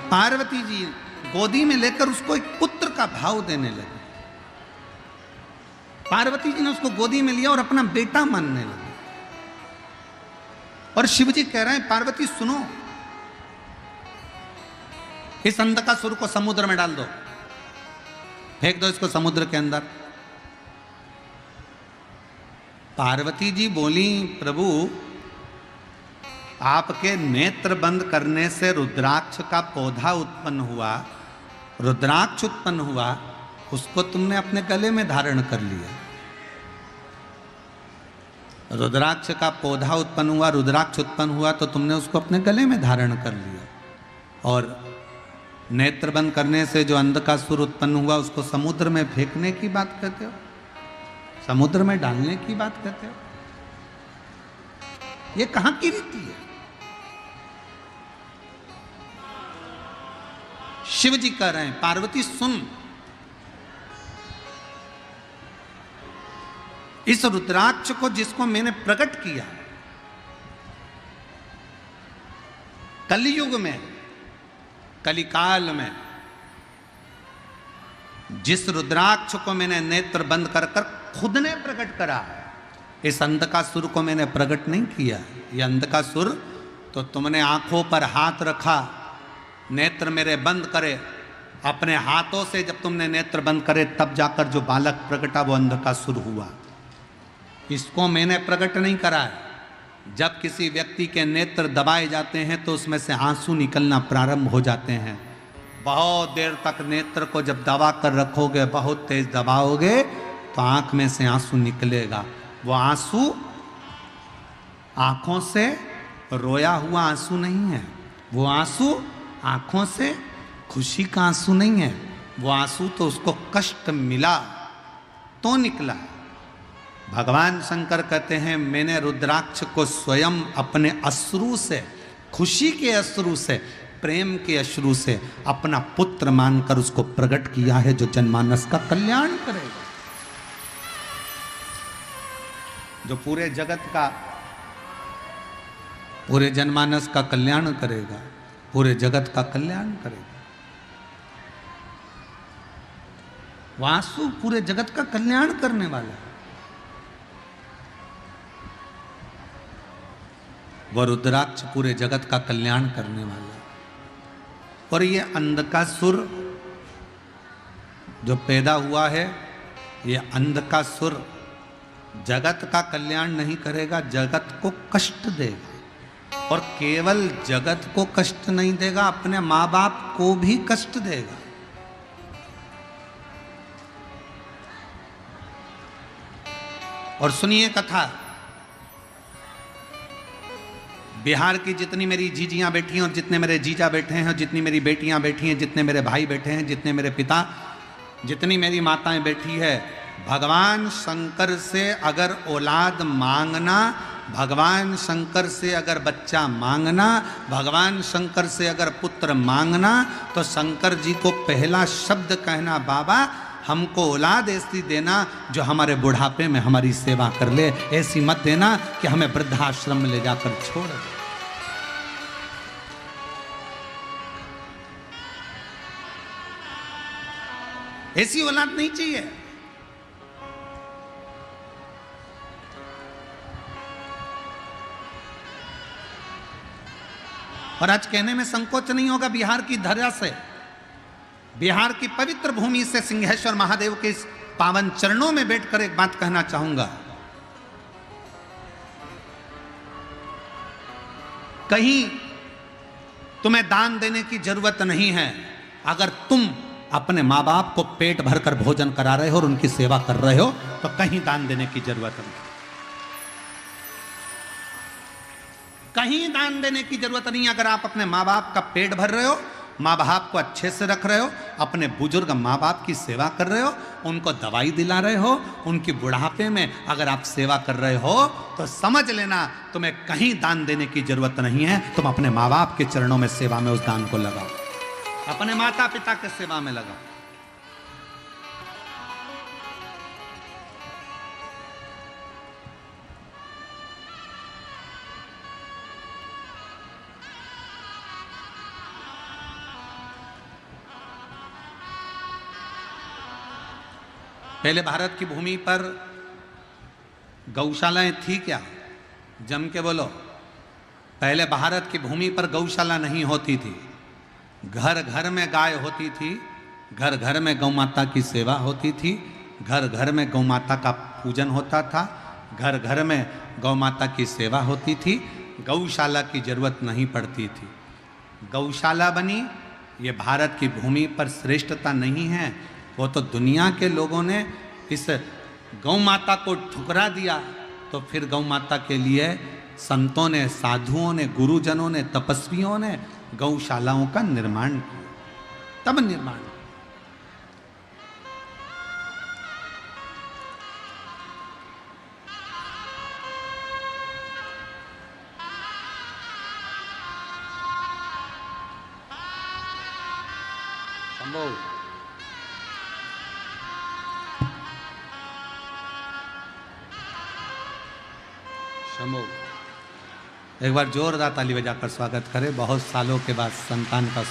[SPEAKER 1] पार्वती जी गोदी में लेकर उसको एक पुत्र का भाव देने लगे। पार्वती जी ने उसको गोदी में लिया और अपना बेटा मानने लगे। और शिव जी कह रहे हैं पार्वती सुनो, इस अंधकासुर को समुद्र में डाल दो, फेंक दो इसको समुद्र के अंदर। पार्वती जी बोली प्रभु आपके नेत्र बंद करने से रुद्राक्ष का पौधा उत्पन्न हुआ रुद्राक्ष उत्पन्न हुआ, उसको तुमने अपने गले में धारण कर लिया। रुद्राक्ष का पौधा उत्पन्न हुआ, रुद्राक्ष उत्पन्न हुआ तो तुमने उसको अपने गले में धारण कर लिया। और नेत्र बंद करने से जो अंधकासुर उत्पन्न हुआ उसको समुद्र में फेंकने की बात कहते हो, समुद्र में डालने की बात कहते हो। ये कहां की रीति है? शिव जी कह रहे हैं पार्वती सुन, इस रुद्राक्ष को जिसको मैंने प्रकट किया कलयुग में, कलिकाल में, जिस रुद्राक्ष को मैंने नेत्र बंद कर कर खुद ने प्रकट करा, इस अंधकासुर को मैंने प्रकट नहीं किया। ये अंधकासुर तो तुमने आंखों पर हाथ रखा, नेत्र मेरे बंद करे, अपने हाथों से जब तुमने नेत्र बंद करे तब जाकर जो बालक प्रकटा वो अंधकासुर हुआ। इसको मैंने प्रकट नहीं करा है। जब किसी व्यक्ति के नेत्र दबाए जाते हैं तो उसमें से आंसू निकलना प्रारंभ हो जाते हैं। बहुत देर तक नेत्र को जब दबा कर रखोगे, बहुत तेज दबाओगे तो आंख में से आंसू निकलेगा। वो आंसू आंखों से रोया हुआ आंसू नहीं है, वो आंसू आंखों से खुशी का आंसू नहीं है, वो आंसू तो उसको कष्ट मिला तो निकला। भगवान शंकर कहते हैं मैंने रुद्राक्ष को स्वयं अपने अश्रु से, खुशी के अश्रु से, प्रेम के अश्रु से अपना पुत्र मानकर उसको प्रकट किया है जो जनमानस का कल्याण करेगा, जो पूरे जगत का, पूरे जनमानस का कल्याण करेगा, पूरे जगत का कल्याण करेगा। वासु पूरे जगत का कल्याण करने वाला है। वह रुद्राक्ष पूरे जगत का कल्याण करने वाला है। और ये अंधकासुर जो पैदा हुआ है, ये अंधकासुर जगत का कल्याण नहीं करेगा, जगत को कष्ट देगा। और केवल जगत को कष्ट नहीं देगा, अपने माँ बाप को भी कष्ट देगा। और सुनिए कथा, बिहार की जितनी मेरी जीजियां बैठी हैं और जितने मेरे जीजा बैठे हैं और जितनी मेरी बेटियां बैठी हैं, जितने मेरे भाई बैठे हैं, जितने मेरे पिता, जितनी मेरी माताएं बैठी है, भगवान शंकर से अगर औलाद मांगना, भगवान शंकर से अगर बच्चा मांगना, भगवान शंकर से अगर पुत्र मांगना, तो शंकर जी को पहला शब्द कहना, बाबा हमको औलाद ऐसी देना जो हमारे बुढ़ापे में हमारी सेवा कर ले, ऐसी मत देना कि हमें वृद्धाश्रम में ले जाकर छोड़ दे। ऐसी औलाद नहीं चाहिए। और आज कहने में संकोच नहीं होगा, बिहार की धरा से, बिहार की पवित्र भूमि से सिंहेश्वर महादेव के इस पावन चरणों में बैठकर एक बात कहना चाहूंगा। कहीं तुम्हें दान देने की जरूरत नहीं है। अगर तुम अपने माँ बाप को पेट भरकर भोजन करा रहे हो और उनकी सेवा कर रहे हो तो कहीं दान देने की जरूरत नहीं। कहीं दान देने की जरूरत नहीं। अगर आप अपने माँ बाप का पेट भर रहे हो, माँ बाप को अच्छे से रख रहे हो, अपने बुजुर्ग माँ बाप की सेवा कर रहे हो, उनको दवाई दिला रहे हो, उनकी बुढ़ापे में अगर आप सेवा कर रहे हो तो समझ लेना तुम्हें कहीं दान देने की जरूरत नहीं है। तुम अपने माँ बाप के चरणों में सेवा में उस दान को लगाओ, अपने माता पिता के सेवा में लगाओ। पहले भारत की भूमि पर गौशालाएं थी क्या? जम के बोलो। पहले भारत की भूमि पर गौशाला नहीं होती थी। घर घर में गाय होती थी, घर घर में गौ माता की सेवा होती थी, घर घर में गौ माता का पूजन होता था, घर घर में गौ माता की सेवा होती थी। गौशाला की जरूरत नहीं पड़ती थी। गौशाला बनी ये भारत की भूमि पर श्रेष्ठता नहीं है, वो तो दुनिया के लोगों ने इस गौ माता को ठुकरा दिया, तो फिर गौ माता के लिए संतों ने, साधुओं ने, गुरुजनों ने, तपस्वियों ने गौशालाओं का निर्माण किया, तब निर्माण। शंभो। एक बार जोरदार ताली बजाकर स्वागत करें, बहुत सालों के बाद संतान का।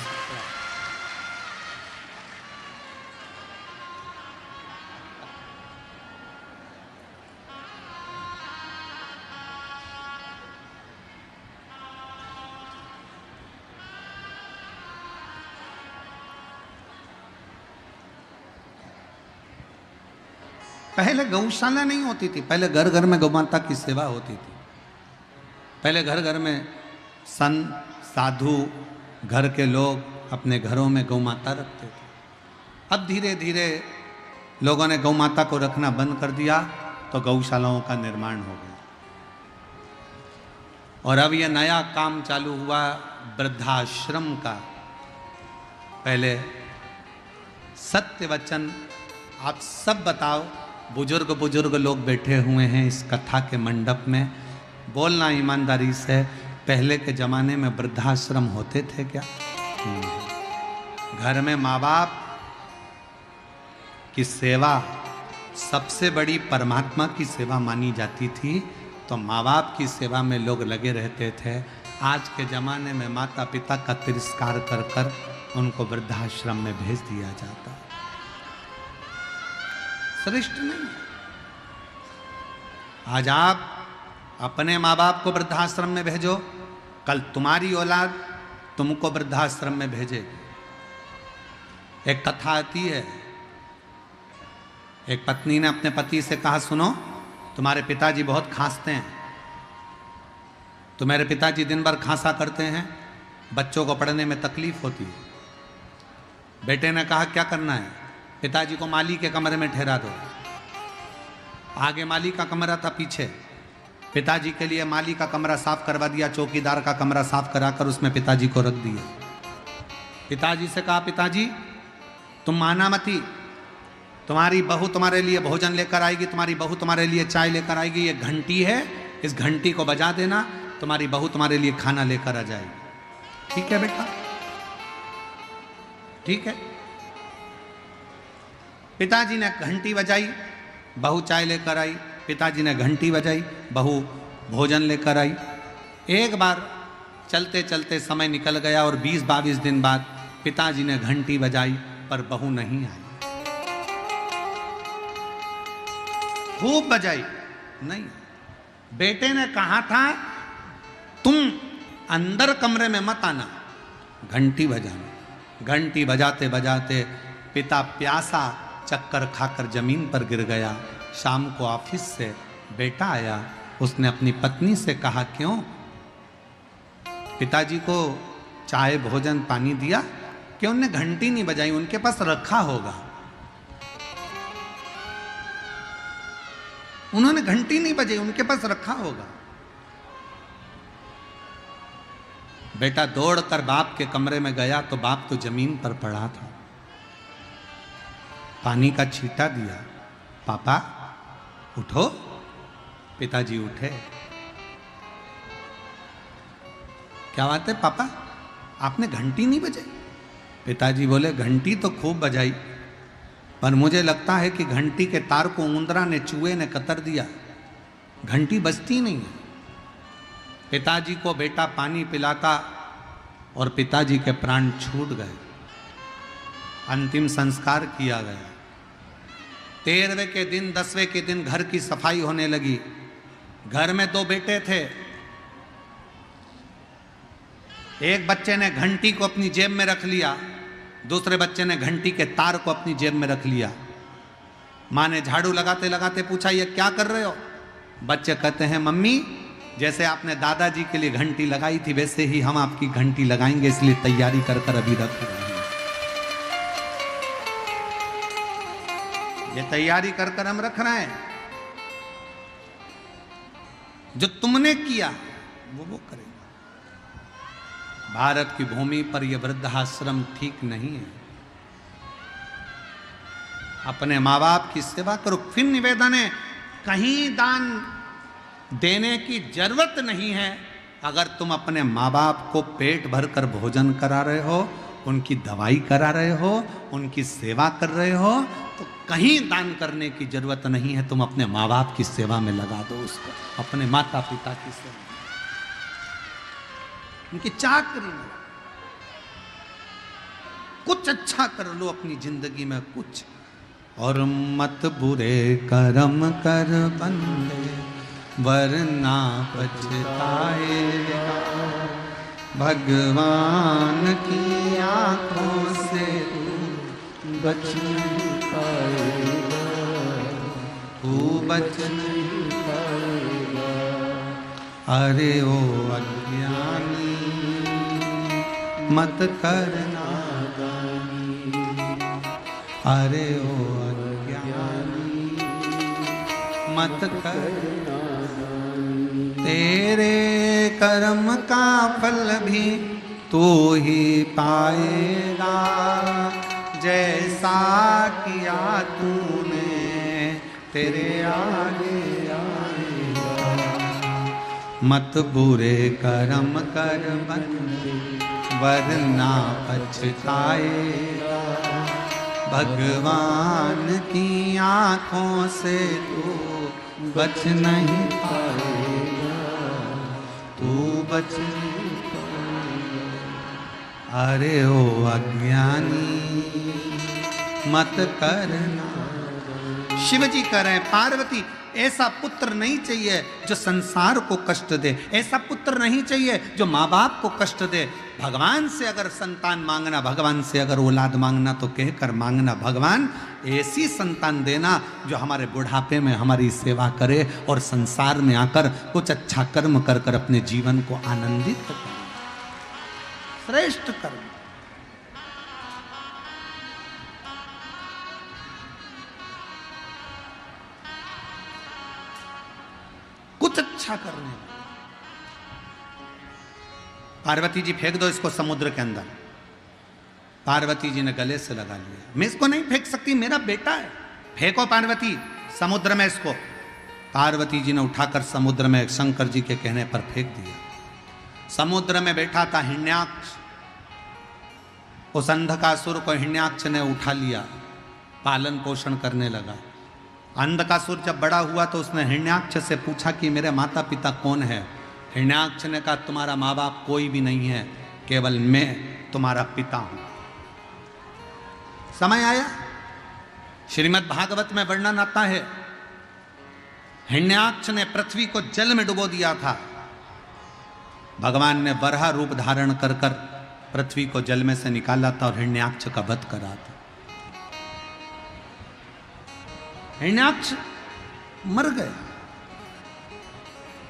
[SPEAKER 1] पहले गौशाला नहीं होती थी, पहले घर घर में गौ माता की सेवा होती थी। पहले घर घर में संत, साधु, घर के लोग अपने घरों में गौ माता रखते थे। अब धीरे धीरे लोगों ने गौ माता को रखना बंद कर दिया, तो गौशालाओं का निर्माण हो गया। और अब यह नया काम चालू हुआ वृद्धाश्रम का। पहले सत्य वचन आप सब बताओ, बुजुर्ग बुजुर्ग लोग बैठे हुए हैं इस कथा के मंडप में, बोलना ईमानदारी से, पहले के जमाने में वृद्धाश्रम होते थे क्या? घर में माँ बाप की सेवा सबसे बड़ी परमात्मा की सेवा मानी जाती थी, तो माँ बाप की सेवा में लोग लगे रहते थे। आज के जमाने में माता पिता का तिरस्कार कर कर उनको वृद्धाश्रम में भेज दिया जाता है। श्रेष्ठ नहीं। आज आप अपने माँ बाप को वृद्धाश्रम में भेजो, कल तुम्हारी औलाद तुमको वृद्धाश्रम में भेजेगी। एक कथा आती है, एक पत्नी ने अपने पति से कहा, सुनो तुम्हारे पिताजी बहुत खांसते हैं, तुम्हारे पिताजी दिन भर खांसा करते हैं, बच्चों को पढ़ने में तकलीफ होती है। बेटे ने कहा क्या करना है? पिताजी को माली के कमरे में ठहरा दो। आगे माली का कमरा था, पीछे पिताजी के लिए माली का कमरा साफ करवा दिया, चौकीदार का कमरा साफ कराकर उसमें पिताजी को रख दिया। पिताजी से कहा, पिताजी तुम माना मती, तुम्हारी बहू तुम्हारे लिए भोजन लेकर आएगी, तुम्हारी बहू तुम्हारे लिए चाय लेकर आएगी, ये घंटी है, इस घंटी को बजा देना, तुम्हारी बहू तुम्हारे लिए खाना लेकर आ जाएगी। ठीक है बेटा, ठीक है। पिताजी ने घंटी बजाई, बहू चाय लेकर आई, पिताजी ने घंटी बजाई, बहू भोजन लेकर आई। एक बार चलते चलते समय निकल गया और 20-22 दिन बाद पिताजी ने घंटी बजाई पर बहू नहीं आई। खूब बजाई, नहीं। बेटे ने कहा था तुम अंदर कमरे में मत आना, घंटी बजाना। घंटी बजाते बजाते पिता प्यासा चक्कर खाकर जमीन पर गिर गया। शाम को ऑफिस से बेटा आया, उसने अपनी पत्नी से कहा, क्यों पिताजी को चाय भोजन पानी दिया, क्यों उन्होंने घंटी नहीं बजाई? उनके पास रखा होगा, उन्होंने घंटी नहीं बजाई, उनके पास रखा होगा। बेटा दौड़कर बाप के कमरे में गया तो बाप तो जमीन पर पड़ा था। पानी का छींटा दिया, पापा उठो। पिताजी उठे। क्या बात है पापा, आपने घंटी नहीं बजाई? पिताजी बोले, घंटी तो खूब बजाई, पर मुझे लगता है कि घंटी के तार को उंदरा ने, चूहे ने कतर दिया, घंटी बजती नहीं है। पिताजी को बेटा पानी पिलाता और पिताजी के प्राण छूट गए। अंतिम संस्कार किया गया। 13वें के दिन, 10वें के दिन घर की सफाई होने लगी। घर में 2 बेटे थे। एक बच्चे ने घंटी को अपनी जेब में रख लिया, दूसरे बच्चे ने घंटी के तार को अपनी जेब में रख लिया। माँ ने झाड़ू लगाते लगाते पूछा, ये क्या कर रहे हो? बच्चे कहते हैं, मम्मी जैसे आपने दादाजी के लिए घंटी लगाई थी वैसे ही हम आपकी घंटी लगाएंगे, इसलिए तैयारी कर कर अभी रख रहे हैं। ये तैयारी कर कर हम रख रहे हैं। जो तुमने किया वो करेगा। भारत की भूमि पर यह वृद्धाश्रम ठीक नहीं है। अपने माँ बाप की सेवा करो। फिर निवेदन है, कहीं दान देने की जरूरत नहीं है। अगर तुम अपने माँ बाप को पेट भर कर भोजन करा रहे हो, उनकी दवाई करा रहे हो, उनकी सेवा कर रहे हो, तो कहीं दान करने की जरूरत नहीं है। तुम अपने माँ बाप की सेवा में लगा दो उसको, अपने माता पिता की सेवा, उनकी चाकरी में कुछ अच्छा कर लो अपनी जिंदगी में कुछ। और मत बुरे कर्म कर बंदे, वरना पछताएगा। भगवान की आंखों से तू बच नहीं पाएगा, तू बच नहीं पाएगा। अरे ओ अज्ञानी मत करना दानी, अरे ओ अज्ञानी मत करना दानी। तेरे कर्म का फल भी तू ही पाएगा, जैसा किया तूने तेरे आगे आएगा। मत बुरे कर्म कर बंदे, वरना पछताएगा। भगवान की आंखों से तू बच नहीं पाएगा, तू बच नहीं पाएगा। अरे ओ अज्ञानी मत करना। शिव जी कह रहे हैं, पार्वती ऐसा पुत्र नहीं चाहिए जो संसार को कष्ट दे, ऐसा पुत्र नहीं चाहिए जो माँ बाप को कष्ट दे। भगवान से अगर संतान मांगना, भगवान से अगर औलाद मांगना तो कहकर मांगना, भगवान ऐसी संतान देना जो हमारे बुढ़ापे में हमारी सेवा करे और संसार में आकर कुछ अच्छा कर्म कर कर अपने जीवन को आनंदित करे, श्रेष्ठ कर्म। कुछ अच्छा करने। पार्वती जी फेंक दो इसको समुद्र के अंदर। पार्वती जी ने गले से लगा लिया, मैं इसको नहीं फेंक सकती, मेरा बेटा है। फेंको पार्वती समुद्र में इसको। पार्वती जी ने उठाकर समुद्र में शंकर जी के कहने पर फेंक दिया। समुद्र में बैठा था हिरण्याक्ष, उस अंधकासुर को हिरण्याक्ष ने उठा लिया, पालन पोषण करने लगा। अंधकासुर जब बड़ा हुआ तो उसने हिरण्याक्ष से पूछा कि मेरे माता पिता कौन है। हिरण्याक्ष ने कहा, तुम्हारा माँ बाप कोई भी नहीं है, केवल मैं तुम्हारा पिता हूं। समय आया, श्रीमद् भागवत में वर्णन आता है, हिरण्याक्ष ने पृथ्वी को जल में डुबो दिया था। भगवान ने वराह रूप धारण कर कर पृथ्वी को जल में से निकाला था और हिरण्याक्ष का वध करा था। हिरण्याक्ष मर गए।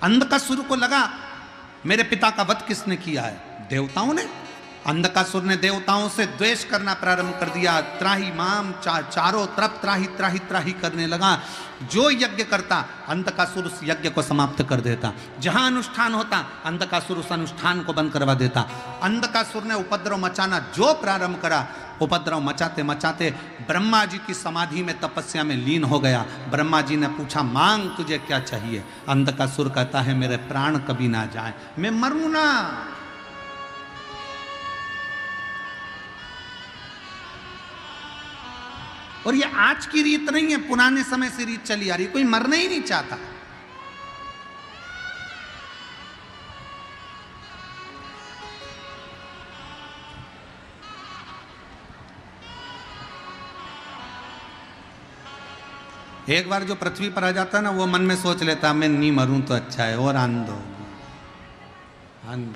[SPEAKER 1] अंधकासुर को लगा मेरे पिता का वध किसने किया है? देवताओं ने। अंधकासुर ने देवताओं से द्वेष करना प्रारंभ कर दिया। त्राही माम, चारों तरफ त्राही त्राही त्राही करने लगा। जो यज्ञ करता अंधकासुर उस यज्ञ को समाप्त कर देता। जहां अनुष्ठान होता अंधकासुर उस अनुष्ठान को बंद करवा देता। अंधकासुर ने उपद्रव मचाना जो प्रारंभ करा, उपद्रव मचाते मचाते ब्रह्मा जी की समाधि में तपस्या में लीन हो गया। ब्रह्मा जी ने पूछा, मांग तुझे क्या चाहिए? अंधकासुर कहता है, मेरे प्राण कभी ना जाए, मैं मरूं ना। और ये आज की रीत नहीं है, पुराने समय से रीत चली आ रही। कोई मरना ही नहीं चाहता। एक बार जो पृथ्वी पर आ जाता है ना, वो मन में सोच लेता मैं नहीं मरूं तो अच्छा है, और आनंद होगी, आनंद।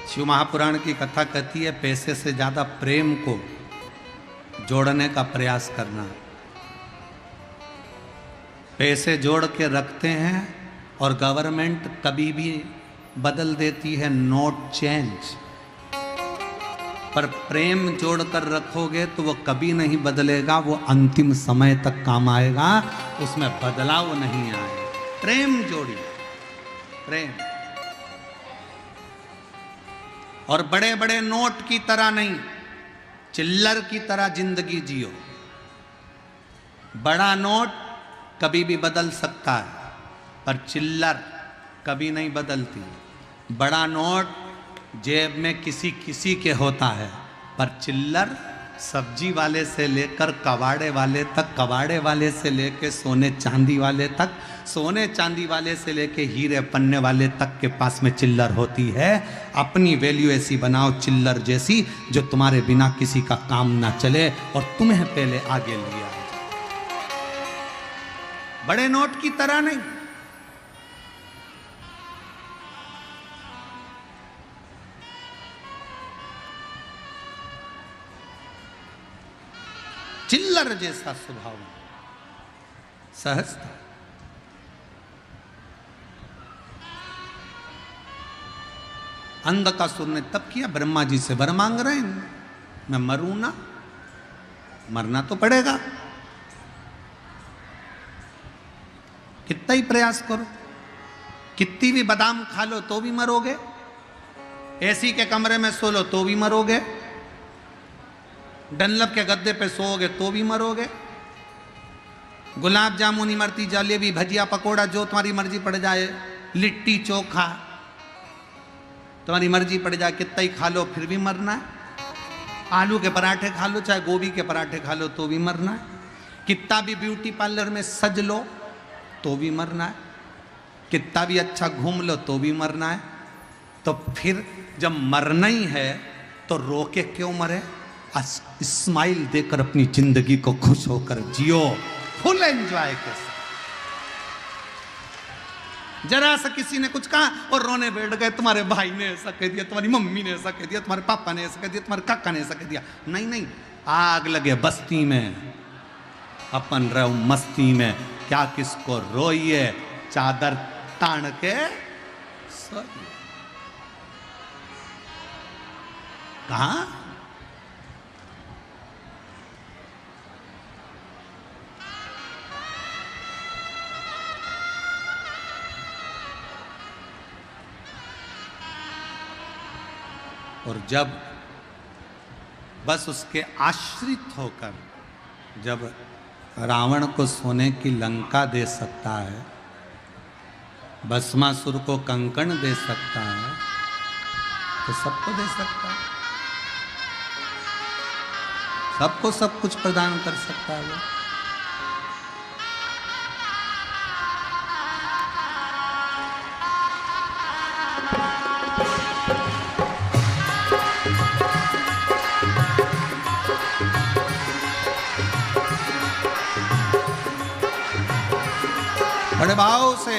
[SPEAKER 1] शिव महापुराण की कथा कहती है, पैसे से ज्यादा प्रेम को जोड़ने का प्रयास करना। पैसे जोड़ के रखते हैं और गवर्नमेंट कभी भी बदल देती है नोट चेंज। पर प्रेम जोड़कर रखोगे तो वो कभी नहीं बदलेगा, वो अंतिम समय तक काम आएगा, उसमें बदलाव नहीं आएगा। प्रेम जोड़िए, प्रेम। और बड़े बड़े नोट की तरह नहीं, चिल्लर की तरह जिंदगी जियो। बड़ा नोट कभी भी बदल सकता है, पर चिल्लर कभी नहीं बदलती। बड़ा नोट जेब में किसी किसी के होता है, पर चिल्लर सब्जी वाले से लेकर कबाड़े वाले तक, कबाड़े वाले से लेकर सोने चांदी वाले तक, सोने चांदी वाले से लेकर हीरे पन्ने वाले तक के पास में चिल्लर होती है। अपनी वैल्यू ऐसी बनाओ चिल्लर जैसी, जो तुम्हारे बिना किसी का काम ना चले और तुम्हें पहले आगे लिया। बड़े नोट की तरह नहीं। चिल्लर जैसा स्वभाव, सहजता। अंधकासुर ने तब किया, ब्रह्मा जी से वर मांग रहे हैं, मैं मरूं ना, मरना तो पड़ेगा, कितना ही प्रयास करो, कितनी भी बादाम खा लो तो भी मरोगे, एसी के कमरे में सो लो तो भी मरोगे, डनलप के गद्दे पे सोओगे तो भी मरोगे, गुलाब जामुन, इमरती, जलेबी, भजिया, पकोड़ा, जो तुम्हारी मर्जी पड़ जाए, लिट्टी चोखा तुम्हारी मर्जी पड़ जाए, कितना ही खा लो फिर भी मरना है। आलू के पराठे खा लो, चाहे गोभी के पराठे खा लो तो भी मरना है। कितना भी ब्यूटी पार्लर में सज लो तो भी मरना है, कितना भी अच्छा घूम लो तो भी मरना है। तो फिर जब मरना ही है तो रोके क्यों मरे? स्माइल देकर अपनी जिंदगी को खुश होकर जियो, फुल एंजॉय के साथ। जरा सा किसी ने कुछ कहा और रोने बैठ गए, तुम्हारे भाई ने ऐसा कह दिया, तुम्हारी मम्मी ने ऐसा कह दिया, तुम्हारे पापा ने ऐसा कह दिया, तुम्हारे काका ने ऐसा कह दिया। नहीं नहीं, आग लगे बस्ती में, अपन रहो मस्ती में, क्या किसको रोइए, चादर तान के सोइए। कहा और जब बस उसके आश्रित होकर जब रावण को सोने की लंका दे सकता है, भस्मासुर को कंकण दे सकता है, तो सबको दे सकता है, सबको सब कुछ प्रदान कर सकता है वो। बड़े भाव से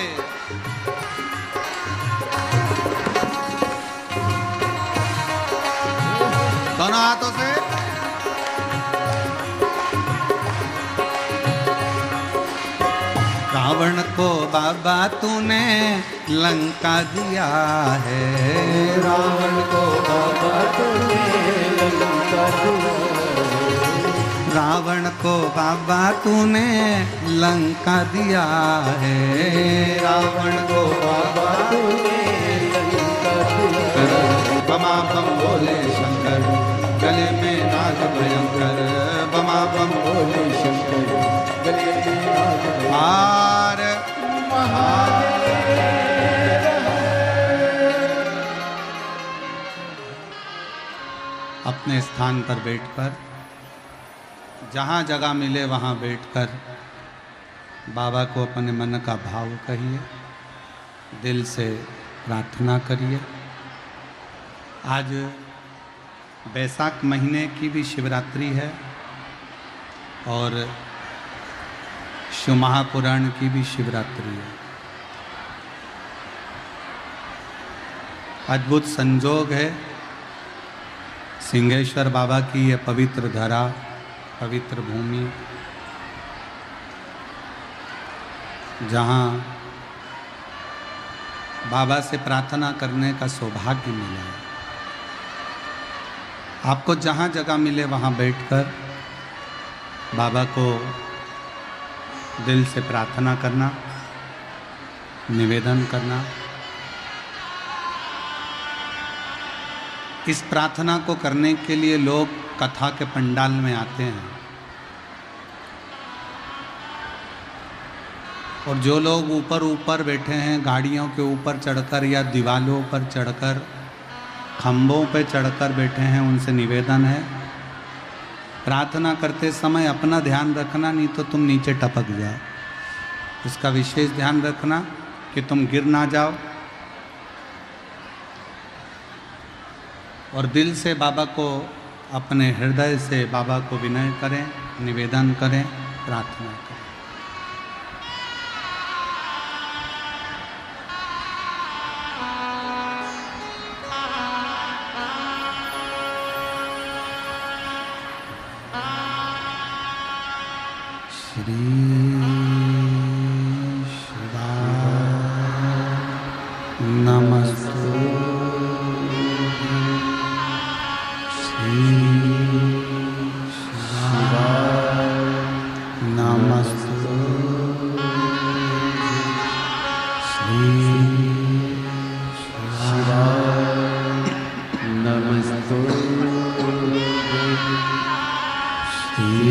[SPEAKER 1] दोनों हाथों से रावण को बाबा तूने लंका दिया है,
[SPEAKER 2] रावण को बाबा तूने लंका दिया,
[SPEAKER 1] रावण को बाबा तूने लंका दिया है,
[SPEAKER 2] रावण को बाबा तूने लंका दिया।
[SPEAKER 1] बमा बम बोले शंकर, गले में नाग भयंकर, बमा बम
[SPEAKER 2] बोले शंकर, गले में नाग भयंकर।
[SPEAKER 1] हार अपने स्थान पर बैठकर, जहाँ जगह मिले वहाँ बैठकर बाबा को अपने मन का भाव कहिए, दिल से प्रार्थना करिए। आज बैसाख महीने की भी शिवरात्रि है और शिव महापुराण की भी शिवरात्रि है। अद्भुत संजोग है, सिंहेश्वर बाबा की ये पवित्र धरा, पवित्र भूमि, जहाँ बाबा से प्रार्थना करने का सौभाग्य मिला है। आपको जहाँ जगह मिले वहाँ बैठकर बाबा को दिल से प्रार्थना करना, निवेदन करना। इस प्रार्थना को करने के लिए लोग कथा के पंडाल में आते हैं, और जो लोग ऊपर ऊपर बैठे हैं, गाड़ियों के ऊपर चढ़कर या दीवालों पर चढ़कर, खंभों पर चढ़कर बैठे हैं, उनसे निवेदन है प्रार्थना करते समय अपना ध्यान रखना, नहीं तो तुम नीचे टपक जाओ। इसका विशेष ध्यान रखना कि तुम गिर ना जाओ। और दिल से बाबा को, अपने हृदय से बाबा को विनय करें, निवेदन करें, प्रार्थना करें। श्री शिवाय नमस्तु। श्री शिवाय नमस्तु। श्री शिवाय नमस्तु। श्री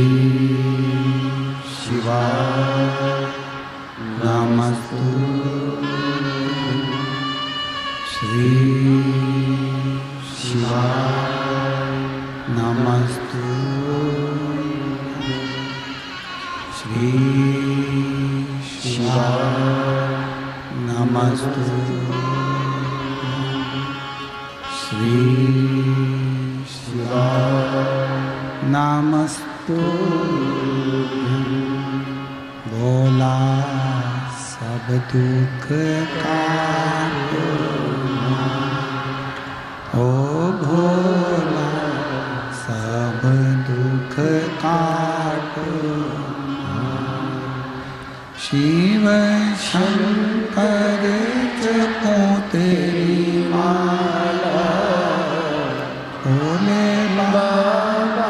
[SPEAKER 1] शिवाय नमस्तु। श्री शिवाय नमस्तु। श्री शिवाय नमस्तु। श्री शिवाय नमस्तु। भोला सब दुख काटो, ओ भोला सब दुख काटो। शिव शंकर जपो तेरी माला, भोले बाबा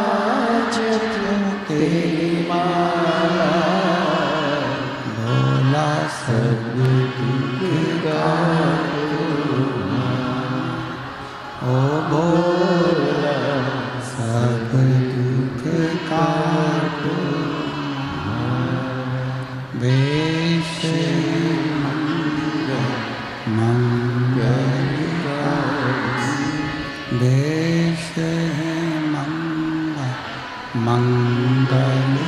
[SPEAKER 1] जपो तेरी माला। भोला सब दुख काटो, ओ भोला सब दुख काटो। वेश मंगलकारी, वेश है मंगलकारी।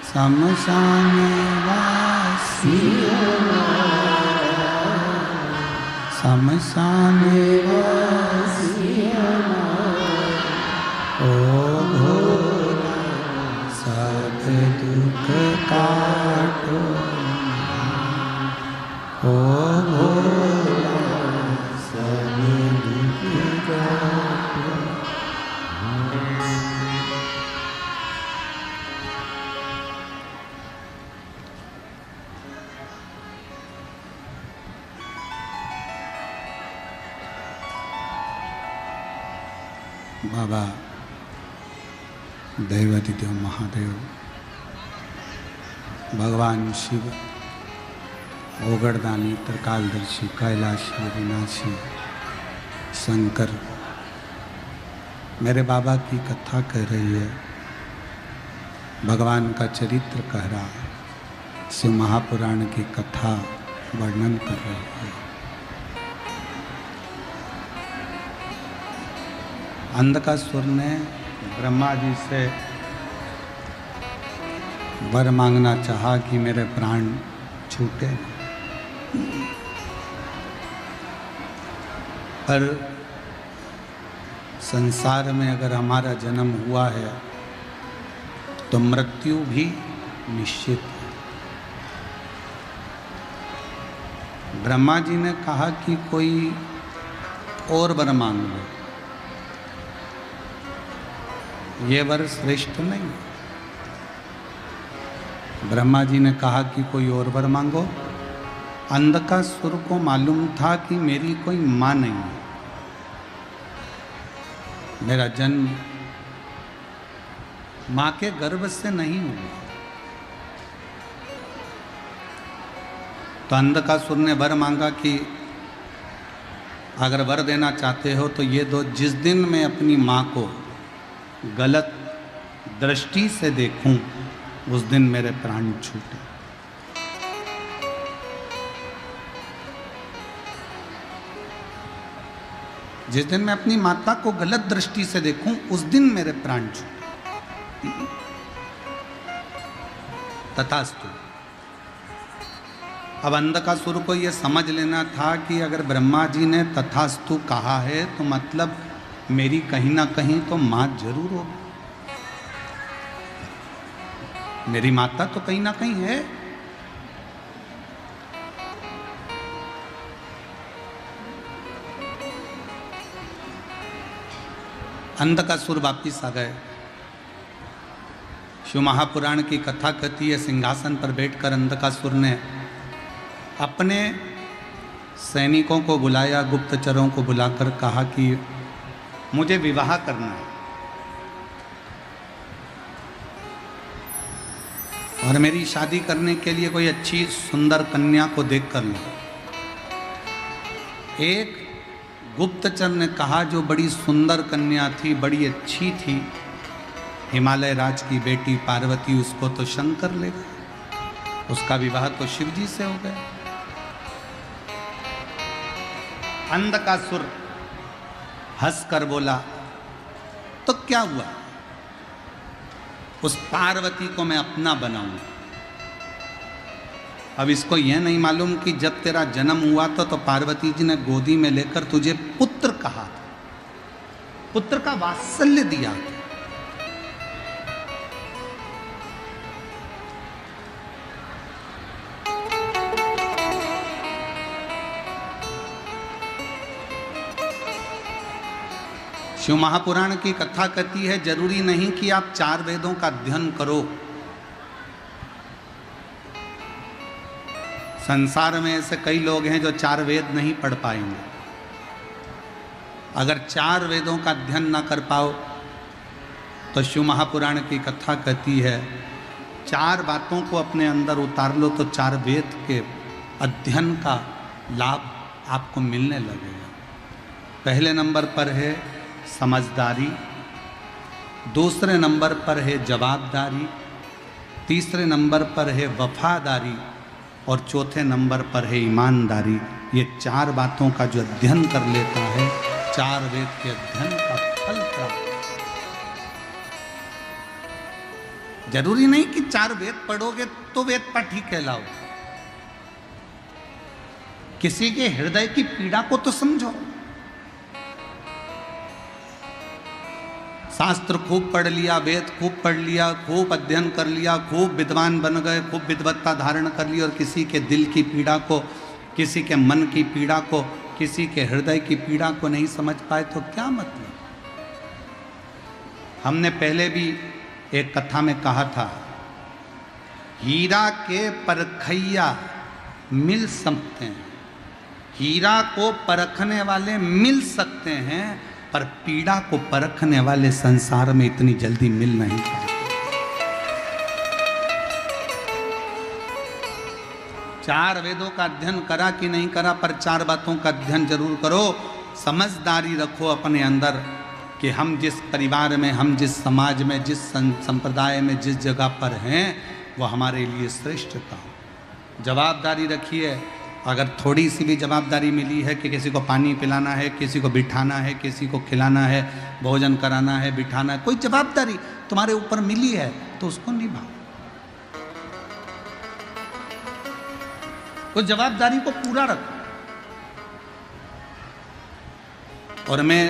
[SPEAKER 1] शमशान वासी, शमशान वासी, ओ भोला सब दुख काटो, ओ भोला सब दुख काटो। बाबा दैवादिदेव महादेव, भगवान शिव, ओगड़दानी, त्रिकालदर्शी, कैलाशी, विनाशी, शंकर मेरे बाबा की कथा कह रही है, भगवान का चरित्र कह रहा है, शिव महापुराण की कथा वर्णन कर रही है। अंधकासुर ने ब्रह्मा जी से वर मांगना चाहा कि मेरे प्राण छूटे, पर संसार में अगर हमारा जन्म हुआ है तो मृत्यु भी निश्चित है। ब्रह्मा जी ने कहा कि कोई और वर मांग लो, ये वर श्रेष्ठ नहीं। ब्रह्मा जी ने कहा कि कोई और वर मांगो। अंधकासुर को मालूम था कि मेरी कोई माँ नहीं है, मेरा जन्म मां के गर्भ से नहीं हुआ। तो अंधकासुर ने वर मांगा कि अगर वर देना चाहते हो तो ये दो, जिस दिन मैं अपनी मां को गलत दृष्टि से देखूं उस दिन मेरे प्राण छूटे। जिस दिन मैं अपनी माता को गलत दृष्टि से देखूं उस दिन मेरे प्राण छूटे। तथास्तु। अब अंधकासुर को यह समझ लेना था कि अगर ब्रह्मा जी ने तथास्तु कहा है तो मतलब मेरी कहीं ना कहीं तो मां जरूर होगी। मेरी माता तो कहीं ना कहीं है। अंधकासुर वापिस आ गए। शिव महापुराण की कथा कहती है, सिंहासन पर बैठकर अंधकासुर ने अपने सैनिकों को बुलाया, गुप्तचरों को बुलाकर कहा कि मुझे विवाह करना है और मेरी शादी करने के लिए कोई अच्छी सुंदर कन्या को देख कर लो। एक गुप्तचर ने कहा जो बड़ी सुंदर कन्या थी, बड़ी अच्छी थी, हिमालय राज की बेटी पार्वती, उसको तो शंकर ले गए, उसका विवाह तो शिव जी से हो गया। अंधकासुर हंसकर बोला तो क्या हुआ, उस पार्वती को मैं अपना बनाऊंगा। अब इसको यह नहीं मालूम कि जब तेरा जन्म हुआ तो पार्वती जी ने गोदी में लेकर तुझे पुत्र कहा था, पुत्र का वात्सल्य दिया था। शिव महापुराण की कथा कहती है, जरूरी नहीं कि आप 4 वेदों का अध्ययन करो। संसार में ऐसे कई लोग हैं जो 4 वेद नहीं पढ़ पाएंगे। अगर 4 वेदों का अध्ययन ना कर पाओ तो शिव महापुराण की कथा कहती है 4 बातों को अपने अंदर उतार लो तो 4 वेद के अध्ययन का लाभ आपको मिलने लगेगा। पहले नंबर पर है समझदारी, दूसरे नंबर पर है जवाबदारी, तीसरे नंबर पर है वफादारी और चौथे नंबर पर है ईमानदारी। ये 4 बातों का जो अध्ययन कर लेता है, 4 वेद के अध्ययन का फल प्राप्त। जरूरी नहीं कि 4 वेद पढ़ोगे तो वेद पाठी कहलाओ। किसी के हृदय की पीड़ा को तो समझो। शास्त्र खूब पढ़ लिया, वेद खूब पढ़ लिया, खूब अध्ययन कर लिया, खूब विद्वान बन गए, खूब विद्वत्ता धारण कर ली और किसी के दिल की पीड़ा को, किसी के मन की पीड़ा को, किसी के हृदय की पीड़ा को नहीं समझ पाए तो क्या मतलब। हमने पहले भी एक कथा में कहा था, हीरा के परखैया मिल सकते हैं, हीरा को परखने वाले मिल सकते हैं पर पीड़ा को परखने वाले संसार में इतनी जल्दी मिल नहीं पाते। 4 वेदों का अध्ययन करा कि नहीं करा, पर 4 बातों का अध्ययन जरूर करो। समझदारी रखो अपने अंदर कि हम जिस परिवार में, हम जिस समाज में, जिस संप्रदाय में, जिस जगह पर हैं वो हमारे लिए श्रेष्ठता हो। जवाबदारी रखिए। अगर थोड़ी सी भी जवाबदारी मिली है कि किसी को पानी पिलाना है, किसी को बिठाना है, किसी को खिलाना है, भोजन कराना है, बिठाना है, कोई जवाबदारी तुम्हारे ऊपर मिली है तो उसको निभाओ। उस जवाबदारी को पूरा रखो। और मैं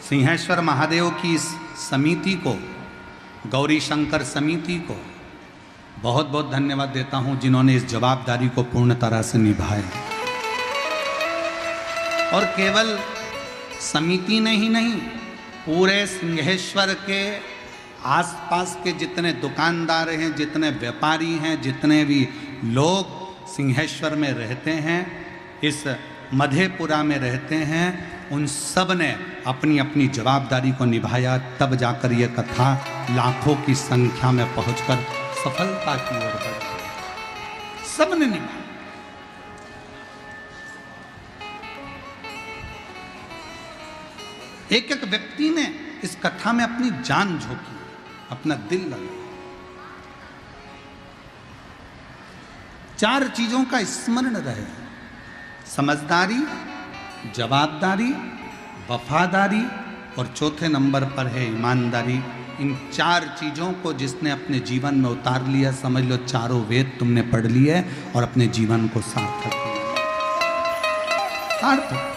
[SPEAKER 1] सिंहेश्वर महादेव की इस समिति को, गौरी शंकर समिति को बहुत बहुत धन्यवाद देता हूं जिन्होंने इस जवाबदारी को पूर्ण तरह से निभाया। और केवल समिति ने ही नहीं, पूरे सिंहेश्वर के आसपास के जितने दुकानदार हैं, जितने व्यापारी हैं, जितने भी लोग सिंहेश्वर में रहते हैं, इस मधेपुरा में रहते हैं, उन सब ने अपनी अपनी जवाबदारी को निभाया, तब जाकर यह कथा लाखों की संख्या में पहुंचकर सफलता की ओर बढ़ी। सबने निभाया। एक एक व्यक्ति ने इस कथा में अपनी जान झोंकी, अपना दिल लगाया। 4 चीजों का स्मरण रहे: समझदारी, जवाबदारी, वफादारी और चौथे नंबर पर है ईमानदारी। इन 4 चीजों को जिसने अपने जीवन में उतार लिया, समझ लो चारों वेद तुमने पढ़ लिए और अपने जीवन को सार्थक किया। सार्थक।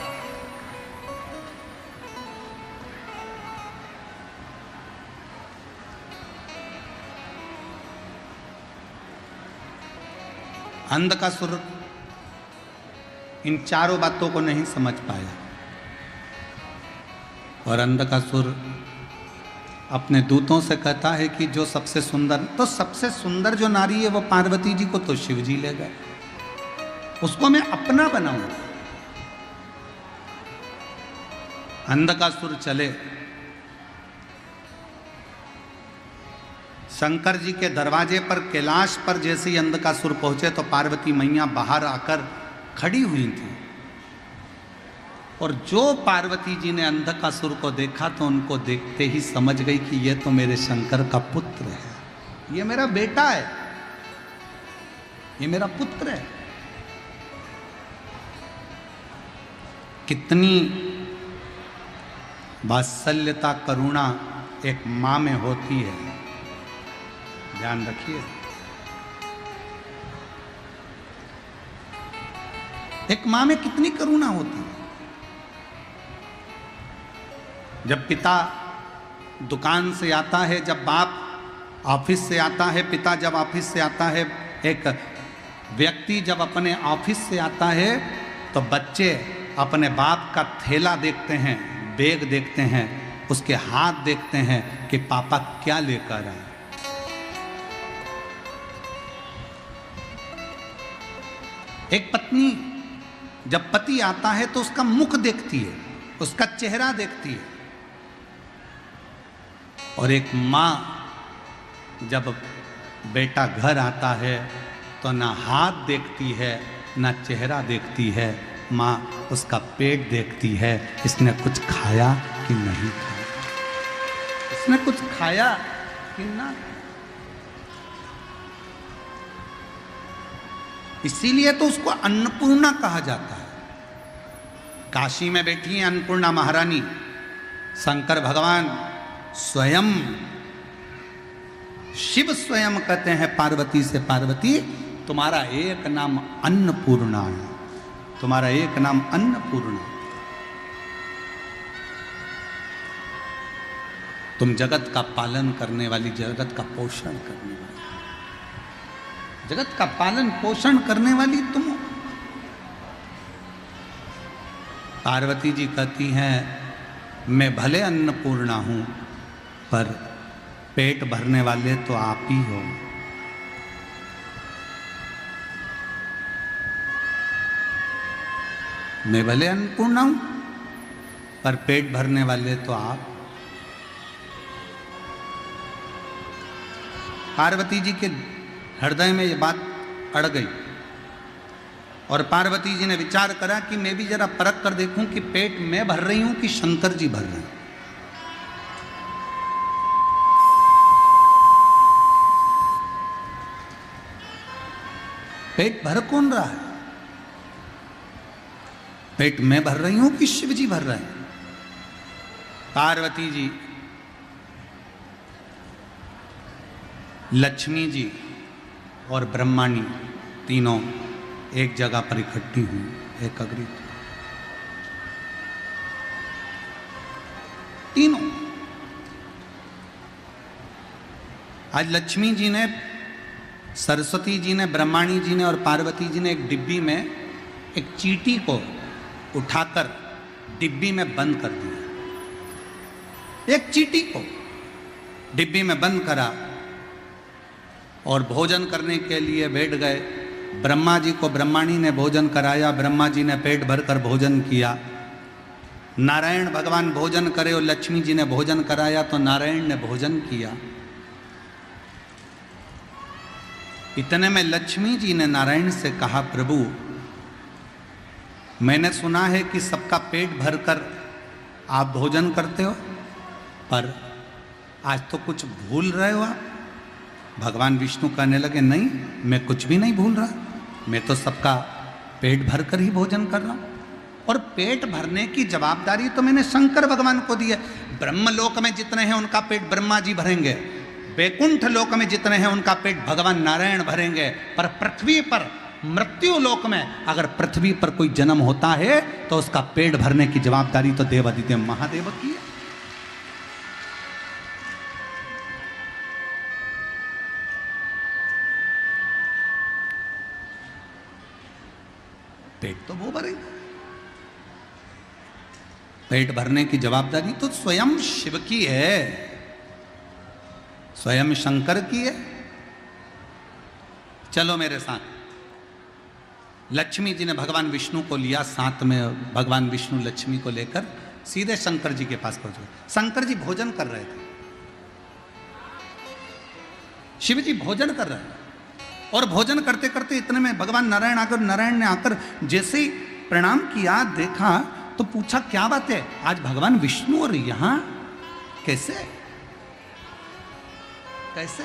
[SPEAKER 1] अंधकासुर इन चारों बातों को नहीं समझ पाया और अंधकासुर अपने दूतों से कहता है कि जो सबसे सुंदर, तो सबसे सुंदर जो नारी है वो पार्वती जी को तो शिव जी ले गए, उसको मैं अपना बनाऊंगा। अंधकासुर चले शंकर जी के दरवाजे पर, कैलाश पर जैसे ही अंधकासुर पहुंचे तो पार्वती मैया बाहर आकर खड़ी हुई थी और जो पार्वती जी ने अंधकासुर को देखा तो उनको देखते ही समझ गई कि ये तो मेरे शंकर का पुत्र है, ये मेरा बेटा है, ये मेरा पुत्र है। कितनी वात्सल्यता, करुणा एक मां में होती है, ध्यान रखिए। एक मां में कितनी करुणा होती है। जब पिता दुकान से आता है, जब बाप ऑफिस से आता है, पिता जब ऑफिस से आता है, एक व्यक्ति जब अपने ऑफिस से आता है तो बच्चे अपने बाप का थैला देखते हैं, बैग देखते हैं, उसके हाथ देखते हैं कि पापा क्या लेकर आए। एक पत्नी जब पति आता है तो उसका मुख देखती है, उसका चेहरा देखती है, और एक मां जब बेटा घर आता है तो ना हाथ देखती है ना चेहरा देखती है, मां उसका पेट देखती है, इसने कुछ खाया कि नहीं खाया, इसने कुछ खाया कि ना। इसीलिए तो उसको अन्नपूर्णा कहा जाता है। काशी में बैठी है अन्नपूर्णा महारानी, शंकर भगवान स्वयं, शिव स्वयं कहते हैं पार्वती से, पार्वती तुम्हारा एक नाम अन्नपूर्णा है, तुम्हारा एक नाम अन्नपूर्णा। तुम जगत का पालन करने वाली, जगत का पोषण करने वाली, जगत का पालन पोषण करने वाली तुम। पार्वती जी कहती हैं मैं भले अन्नपूर्णा हूं पर पेट भरने वाले तो आप ही हो। मैं भले अन्नपूर्णा हूं पर पेट भरने वाले तो आप। पार्वती जी के हृदय में ये बात अड़ गई और पार्वती जी ने विचार करा कि मैं भी जरा परख कर देखूं कि पेट मैं भर रही हूं कि शंकर जी भर रहे हैं। पेट भर कौन रहा है? पेट मैं भर रही हूं कि शिव जी भर रहे हैं? पार्वती जी, लक्ष्मी जी और ब्रह्माणी तीनों एक जगह पर इकट्ठी हुई, एकत्रित तीनों। आज लक्ष्मी जी ने, सरस्वती जी ने, ब्रह्माणी जी ने और पार्वती जी ने एक डिब्बी में एक चींटी को उठाकर डिब्बी में बंद कर दिया। एक चींटी को डिब्बी में बंद करा और भोजन करने के लिए बैठ गए। ब्रह्मा जी को ब्रह्माणी ने भोजन कराया, ब्रह्मा जी ने पेट भरकर भोजन किया। नारायण भगवान भोजन करे और लक्ष्मी जी ने भोजन कराया तो नारायण ने भोजन किया। इतने में लक्ष्मी जी ने नारायण से कहा, प्रभु मैंने सुना है कि सबका पेट भरकर आप भोजन करते हो, पर आज तो कुछ भूल रहे हो आप। भगवान विष्णु कहने लगे, नहीं मैं कुछ भी नहीं भूल रहा, मैं तो सबका पेट भरकर ही भोजन कर रहा हूं। और पेट भरने की जवाबदारी तो मैंने शंकर भगवान को दी है। ब्रह्मलोक में जितने हैं उनका पेट ब्रह्मा जी भरेंगे, वैकुंठ लोक में जितने हैं उनका पेट भगवान नारायण भरेंगे, पर पृथ्वी पर मृत्यु लोक में अगर पृथ्वी पर कोई जन्म होता है तो उसका पेट भरने की जवाबदारी तो देवादिदेव महादेव की है। पेट तो वो भरेगा, पेट भरने की जवाबदारी तो स्वयं शिव की है, स्वयं शंकर की है। चलो मेरे साथ। लक्ष्मी जी ने भगवान विष्णु को लिया साथ में, भगवान विष्णु लक्ष्मी को लेकर सीधे शंकर जी के पास पहुंच गए। शंकर जी भोजन कर रहे थे, शिव जी भोजन कर रहे थे, और भोजन करते करते इतने में भगवान नारायण आकर, नारायण ने आकर जैसे ही प्रणाम किया, देखा तो पूछा क्या बात है, आज भगवान विष्णु और यहां कैसे कैसे?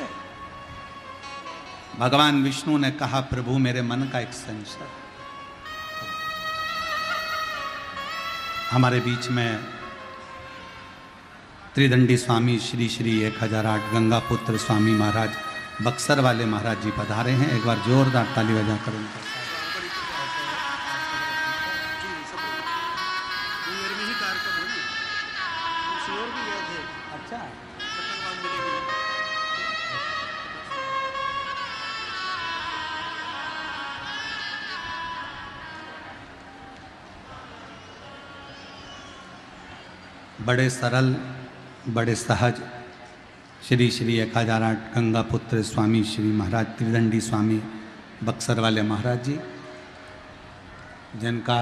[SPEAKER 1] भगवान विष्णु ने कहा, प्रभु मेरे मन का एक संशय, हमारे बीच में त्रिदंडी स्वामी श्री श्री 1008 गंगा पुत्र स्वामी महाराज बक्सर वाले महाराज जी पधारे हैं। एक बार जोरदार ताली बजाकर उनका बड़े सरल, बड़े सहज श्री श्री 1008 गंगा पुत्र स्वामी श्री महाराज त्रिदंडी स्वामी बक्सर वाले महाराज जी, जिनका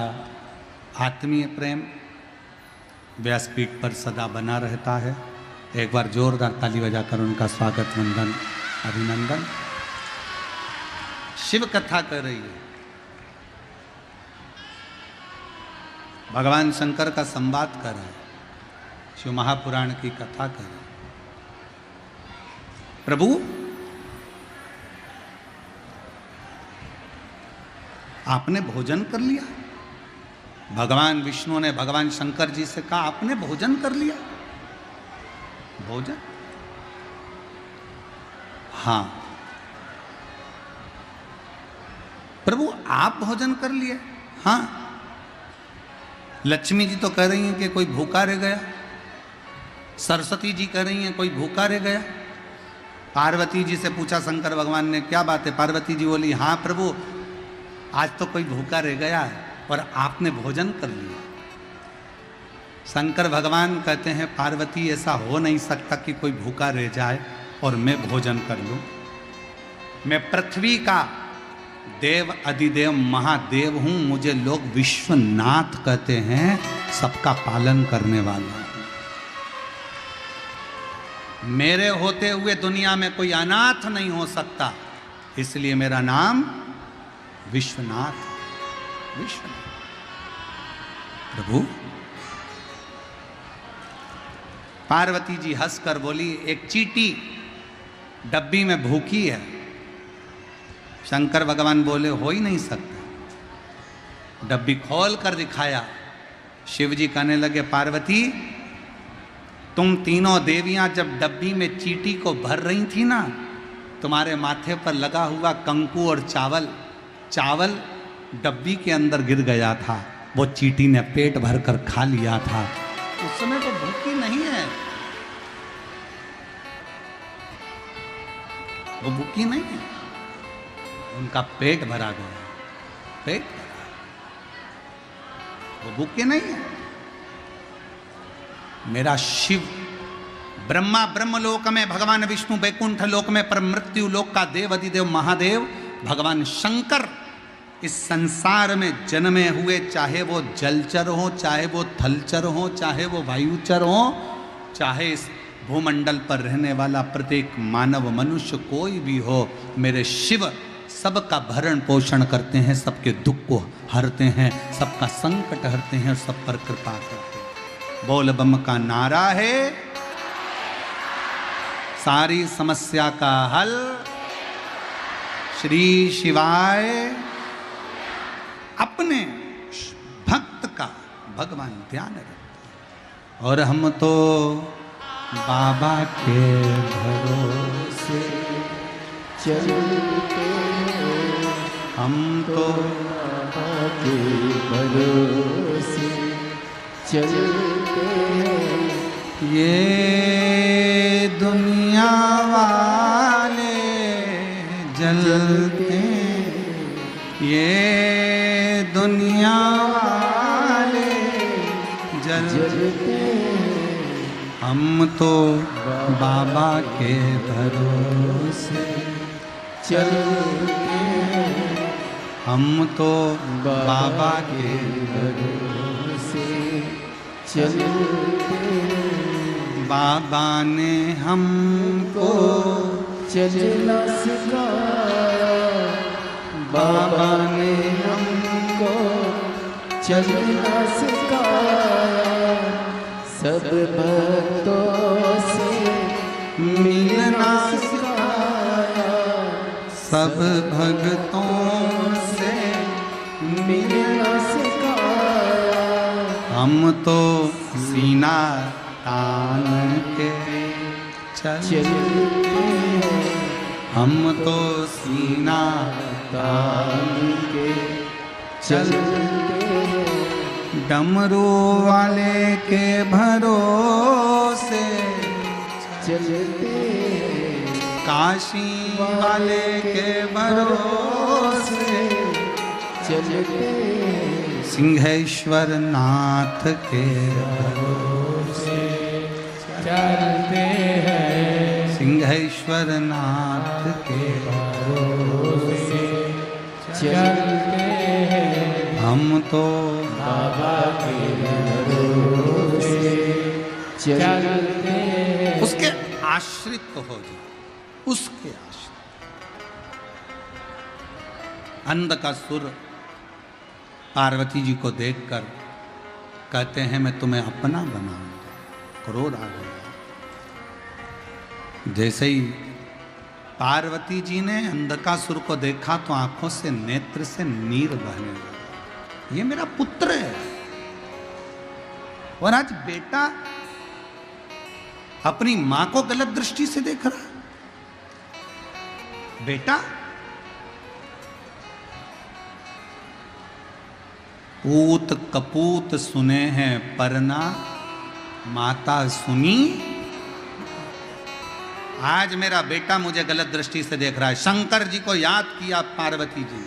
[SPEAKER 1] आत्मीय प्रेम व्यासपीठ पर सदा बना रहता है। एक बार जोरदार ताली बजाकर उनका स्वागत, वंदन, अभिनंदन। शिव कथा कर रही है, भगवान शंकर का संवाद कर रहा है, शिव महापुराण की कथा कर रहा है। प्रभु आपने भोजन कर लिया? भगवान विष्णु ने भगवान शंकर जी से कहा, आपने भोजन कर लिया? भोजन? हां। प्रभु आप भोजन कर लिए? हां। लक्ष्मी जी तो कह रही हैं कि कोई भूखा रह गया, सरस्वती जी कह रही हैं कोई भूखा रह गया। पार्वती जी से पूछा शंकर भगवान ने, क्या बात है? पार्वती जी बोली, हाँ प्रभु आज तो कोई भूखा रह गया और आपने भोजन कर लिया। शंकर भगवान कहते हैं, पार्वती ऐसा हो नहीं सकता कि कोई भूखा रह जाए और मैं भोजन कर लूं। मैं पृथ्वी का देव, अधिदेव, महादेव हूं, मुझे लोग विश्वनाथ कहते हैं, सबका पालन करने वाला हूं। मेरे होते हुए दुनिया में कोई अनाथ नहीं हो सकता, इसलिए मेरा नाम विश्वनाथ। विश्वनाथ प्रभु। पार्वती जी हंसकर बोली, एक चींटी डब्बी में भूखी है। शंकर भगवान बोले, हो ही नहीं सकता। डब्बी खोल कर दिखाया। शिव जी कहने लगे, पार्वती तुम तीनों देवियां जब डब्बी में चींटी को भर रही थी ना, तुम्हारे माथे पर लगा हुआ कंकु और चावल, चावल डब्बी के अंदर गिर गया था, वो चींटी ने पेट भर कर खा लिया था। उस समय तो भूखी नहीं है, वो भूखी नहीं है, उनका पेट भरा गया, पेट भरा, वो भूखे नहीं है। मेरा शिव ब्रह्मा ब्रह्मलोक में, भगवान विष्णु वैकुंठ लोक में, पर मृत्यु लोक का देव अधिदेव महादेव भगवान शंकर इस संसार में जन्मे हुए, चाहे वो जलचर हो, चाहे वो थलचर हो, चाहे वो वायुचर हो, चाहे इस भूमंडल पर रहने वाला प्रत्येक मानव मनुष्य कोई भी हो, मेरे शिव सबका भरण पोषण करते हैं, सबके दुख को हरते हैं, सबका संकट हरते हैं और सब पर कृपा करते हैं। बोल बम का नारा है, सारी समस्या का हल श्री शिवाय। अपने भक्त का भगवान ध्यान रखते, और हम तो बाबा के भरोसे
[SPEAKER 2] चलते हैं,
[SPEAKER 1] हम तो
[SPEAKER 2] बाबा के भरोसे चलते हैं।
[SPEAKER 1] ये दुनिया वाले जलते हैं, ये दुनिया वाले जलते हैं, हम तो बाबा के भरोसे
[SPEAKER 2] चलते हैं,
[SPEAKER 1] हम तो बाबा के
[SPEAKER 2] भरोसे चलते हैं।
[SPEAKER 1] बाबा ने हमको
[SPEAKER 2] चलना सिखाया, बाबा ने हमको चलना सिखाया, सब भक्तों से मिलना सिखाया,
[SPEAKER 1] सब भक्तों से
[SPEAKER 2] मिलना सिखाया।
[SPEAKER 1] हम तो सीना तान के चलते हैं, हम तो सीना तान के चलते हैं, डमरू वाले के भरोसे
[SPEAKER 2] चलते हैं,
[SPEAKER 1] काशी वाले के भरोसे
[SPEAKER 2] चलते हैं,
[SPEAKER 1] सिंहेश्वर नाथ के भरोसे
[SPEAKER 3] चलते हैं,
[SPEAKER 1] सिंहेश्वर नाथ के भरोसे
[SPEAKER 3] चलते हैं,
[SPEAKER 1] हम तो
[SPEAKER 3] बाबा के भरोसे चलते हैं।
[SPEAKER 1] उसके आश्रित तो हो जाए, उसके आश्रित। अंधकासुर पार्वती जी को देखकर कहते हैं मैं तुम्हें अपना बनाऊंगा, क्रोध आ गया। जैसे ही पार्वती जी ने अंधकासुर को देखा तो आंखों से नेत्र से नीर बहने लगा, ये मेरा पुत्र है। और आज बेटा अपनी मां को गलत दृष्टि से देख रहा। बेटा पूत कपूत सुने हैं परना, माता सुनी। आज मेरा बेटा मुझे गलत दृष्टि से देख रहा है। शंकर जी को याद किया पार्वती जी,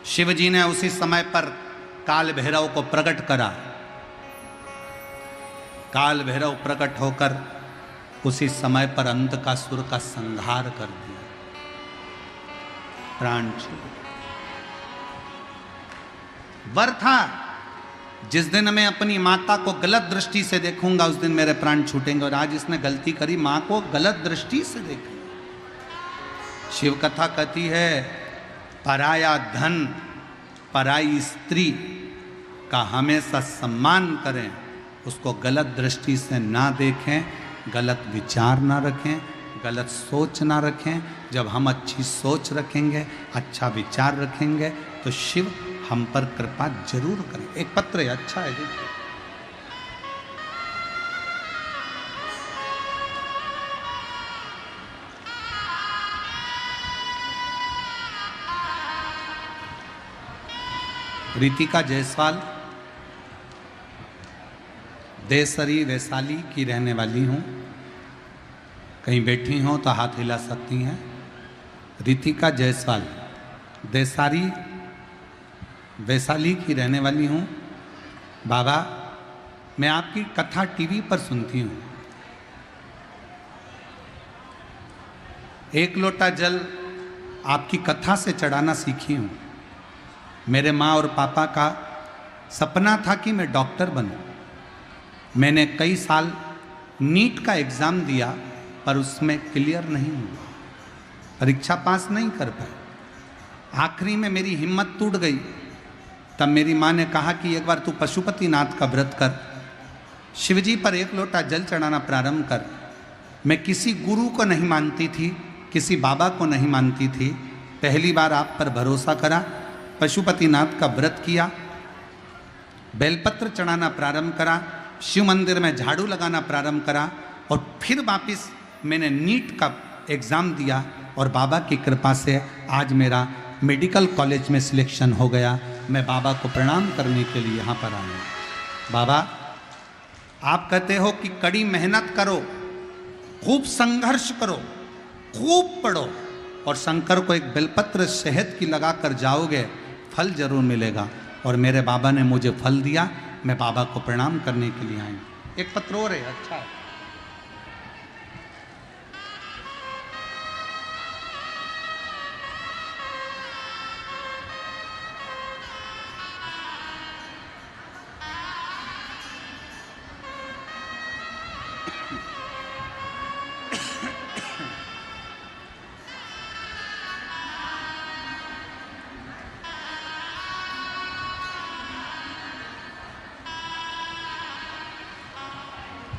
[SPEAKER 1] शिव जी ने उसी समय पर काल भैरव को प्रकट करा। काल भैरव प्रकट होकर उसी समय पर अंधकासुर का संहार कर दिया, प्राण छूट। वर था जिस दिन मैं अपनी माता को गलत दृष्टि से देखूंगा उस दिन मेरे प्राण छूटेंगे। और आज इसने गलती करी, मां को गलत दृष्टि से देखा। शिव कथा कहती है पराया धन पराई स्त्री का हमेशा सम्मान करें, उसको गलत दृष्टि से ना देखें, गलत विचार ना रखें, गलत सोच ना रखें। जब हम अच्छी सोच रखेंगे, अच्छा विचार रखेंगे तो शिव हम पर कृपा जरूर करें। एक पत्र है, अच्छा है जी। रितिका जायसवाल देसरी वैशाली की रहने वाली हूँ। कहीं बैठी हों तो हाथ हिला सकती हैं। रितिका जायसवाल देसारी वैशाली की रहने वाली हूँ। बाबा मैं आपकी कथा टीवी पर सुनती हूँ। एक लोटा जल आपकी कथा से चढ़ाना सीखी हूँ। मेरे माँ और पापा का सपना था कि मैं डॉक्टर बनूं। मैंने कई साल नीट का एग्ज़ाम दिया पर उसमें क्लियर नहीं हुआ, परीक्षा पास नहीं कर पाए। आखिरी में मेरी हिम्मत टूट गई। तब मेरी माँ ने कहा कि एक बार तू पशुपतिनाथ का व्रत कर, शिवजी पर 1 लोटा जल चढ़ाना प्रारंभ कर। मैं किसी गुरु को नहीं मानती थी, किसी बाबा को नहीं मानती थी। पहली बार आप पर भरोसा करा, पशुपतिनाथ का व्रत किया, बेलपत्र चढ़ाना प्रारंभ करा, शिव मंदिर में झाड़ू लगाना प्रारंभ करा और फिर वापस मैंने नीट का एग्ज़ाम दिया और बाबा की कृपा से आज मेरा मेडिकल कॉलेज में सिलेक्शन हो गया। मैं बाबा को प्रणाम करने के लिए यहाँ पर आया। बाबा, आप कहते हो कि कड़ी मेहनत करो, खूब संघर्ष करो, खूब पढ़ो और शंकर को एक बेलपत्र शहद की लगा कर जाओगे, फल जरूर मिलेगा। और मेरे बाबा ने मुझे फल दिया। मैं बाबा को प्रणाम करने के लिए आई। एक पत्र और है, अच्छा है।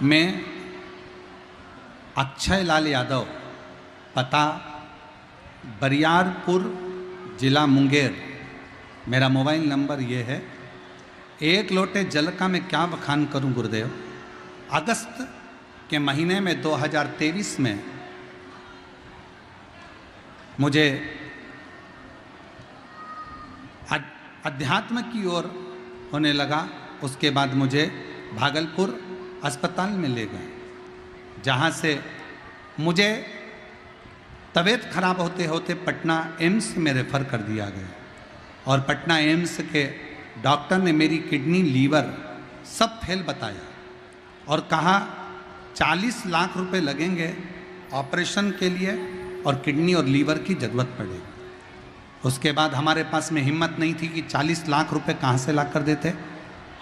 [SPEAKER 1] मैं अक्षय लाल यादव, पता बरियारपुर, जिला मुंगेर, मेरा मोबाइल नंबर ये है। 1 लोटे जल का मैं क्या बखान करूं गुरुदेव। अगस्त के महीने में 2023 में मुझे अध्यात्म की ओर होने लगा। उसके बाद मुझे भागलपुर अस्पताल में ले गए, जहाँ से मुझे तबीयत खराब होते होते पटना एम्स में रेफ़र कर दिया गया। और पटना एम्स के डॉक्टर ने मेरी किडनी, लीवर सब फेल बताया और कहा 40 लाख रुपए लगेंगे ऑपरेशन के लिए और किडनी और लीवर की ज़रूरत पड़ेगी। उसके बाद हमारे पास में हिम्मत नहीं थी कि 40 लाख रुपए कहाँ से ला कर देते।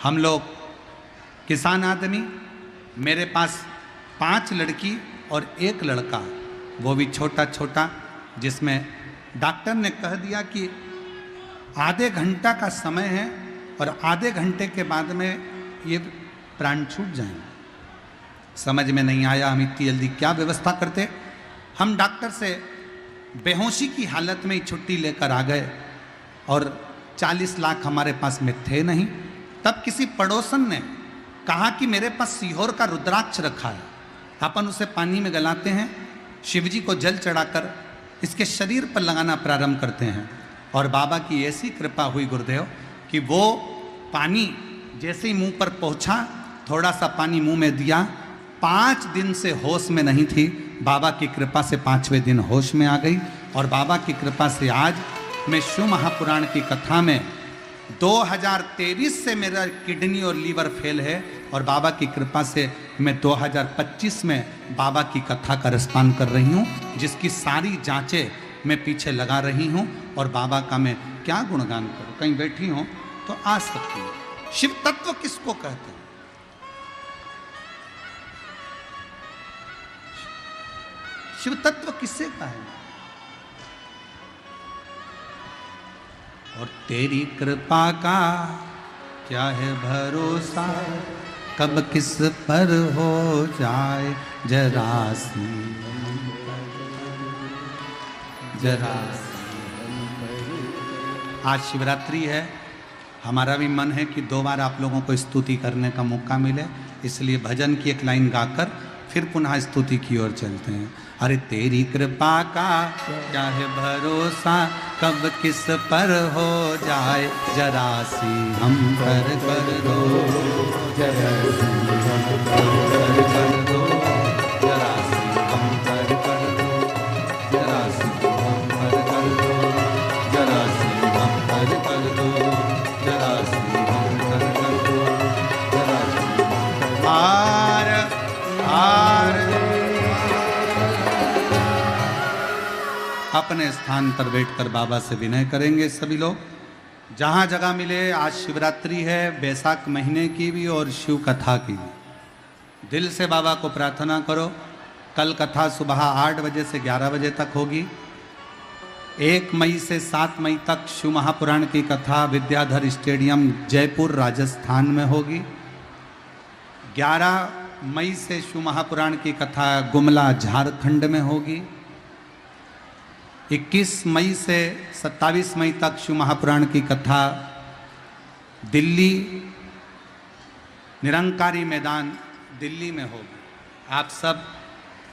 [SPEAKER 1] हम लोग किसान आदमी, मेरे पास 5 लड़की और 1 लड़का, वो भी छोटा छोटा, जिसमें डॉक्टर ने कह दिया कि आधे घंटा का समय है और आधे घंटे के बाद में ये प्राण छूट जाएंगे। समझ में नहीं आया हम इतनी जल्दी क्या व्यवस्था करते। हम डॉक्टर से बेहोशी की हालत में ही छुट्टी लेकर आ गए और 40 लाख हमारे पास में थे नहीं। तब किसी पड़ोसन ने कहा कि मेरे पास सीहोर का रुद्राक्ष रखा है, अपन उसे पानी में गलाते हैं, शिवजी को जल चढ़ाकर इसके शरीर पर लगाना प्रारंभ करते हैं। और बाबा की ऐसी कृपा हुई गुरुदेव कि वो पानी जैसे ही मुंह पर पहुंचा, थोड़ा सा पानी मुंह में दिया, 5 दिन से होश में नहीं थी। बाबा की कृपा से 5वें दिन होश में आ गई। और बाबा की कृपा से आज मैं शिव महापुराण की कथा में 2023 से मेरा किडनी और लीवर फेल है और बाबा की कृपा से मैं 2025 में बाबा की कथा का रसपान कर रही हूँ, जिसकी सारी जांचें मैं पीछे लगा रही हूँ। और बाबा का मैं क्या गुणगान करूँ। कहीं बैठी हूँ तो आ सकती हूँ। शिव तत्व किसको कहते हैं? शिव तत्व किससे कहें? और तेरी कृपा का क्या है भरोसा, कब किस पर हो जाए जरा सी जरा सी। आज शिवरात्रि है, हमारा भी मन है कि 2 बार आप लोगों को स्तुति करने का मौका मिले, इसलिए भजन की एक लाइन गाकर फिर पुनः स्तुति की ओर चलते हैं। अरे तेरी कृपा का क्या है भरोसा, कब किस पर हो जाए जरा सी हम पर कर दो, जरा सी हम पर कर दो, जरा सी हम पर कर दो, जरा सी हम पर कर दो, जरा सी हम पर कर दो, जरा सी हम पर कर दो, जरा सी आर आर। अपने स्थान पर बैठकर बाबा से विनय करेंगे सभी लोग। जहाँ जगह मिले, आज शिवरात्रि है, बैसाख महीने की भी और शिव कथा की भी। दिल से बाबा को प्रार्थना करो। कल कथा सुबह 8 बजे से 11 बजे तक होगी। 1 मई से 7 मई तक शिव महापुराण की कथा विद्याधर स्टेडियम जयपुर राजस्थान में होगी। 11 मई से शिव महापुराण की कथा गुमला झारखंड में होगी। 21 मई से 27 मई तक शिव महापुराण की कथा दिल्ली निरंकारी मैदान दिल्ली में होगी। आप सब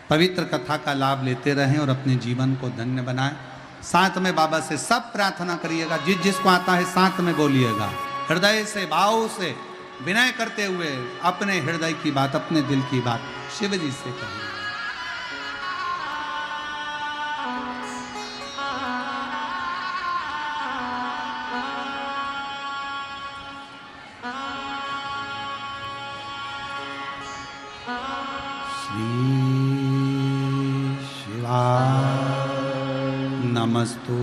[SPEAKER 1] पवित्र कथा का लाभ लेते रहें और अपने जीवन को धन्य बनाएं। साथ में बाबा से सब प्रार्थना करिएगा, जिसको आता है साथ में बोलिएगा, हृदय से भाव से विनय करते हुए अपने हृदय की बात, अपने दिल की बात शिव जी से कहिए। श्री शिवाय नमस्तु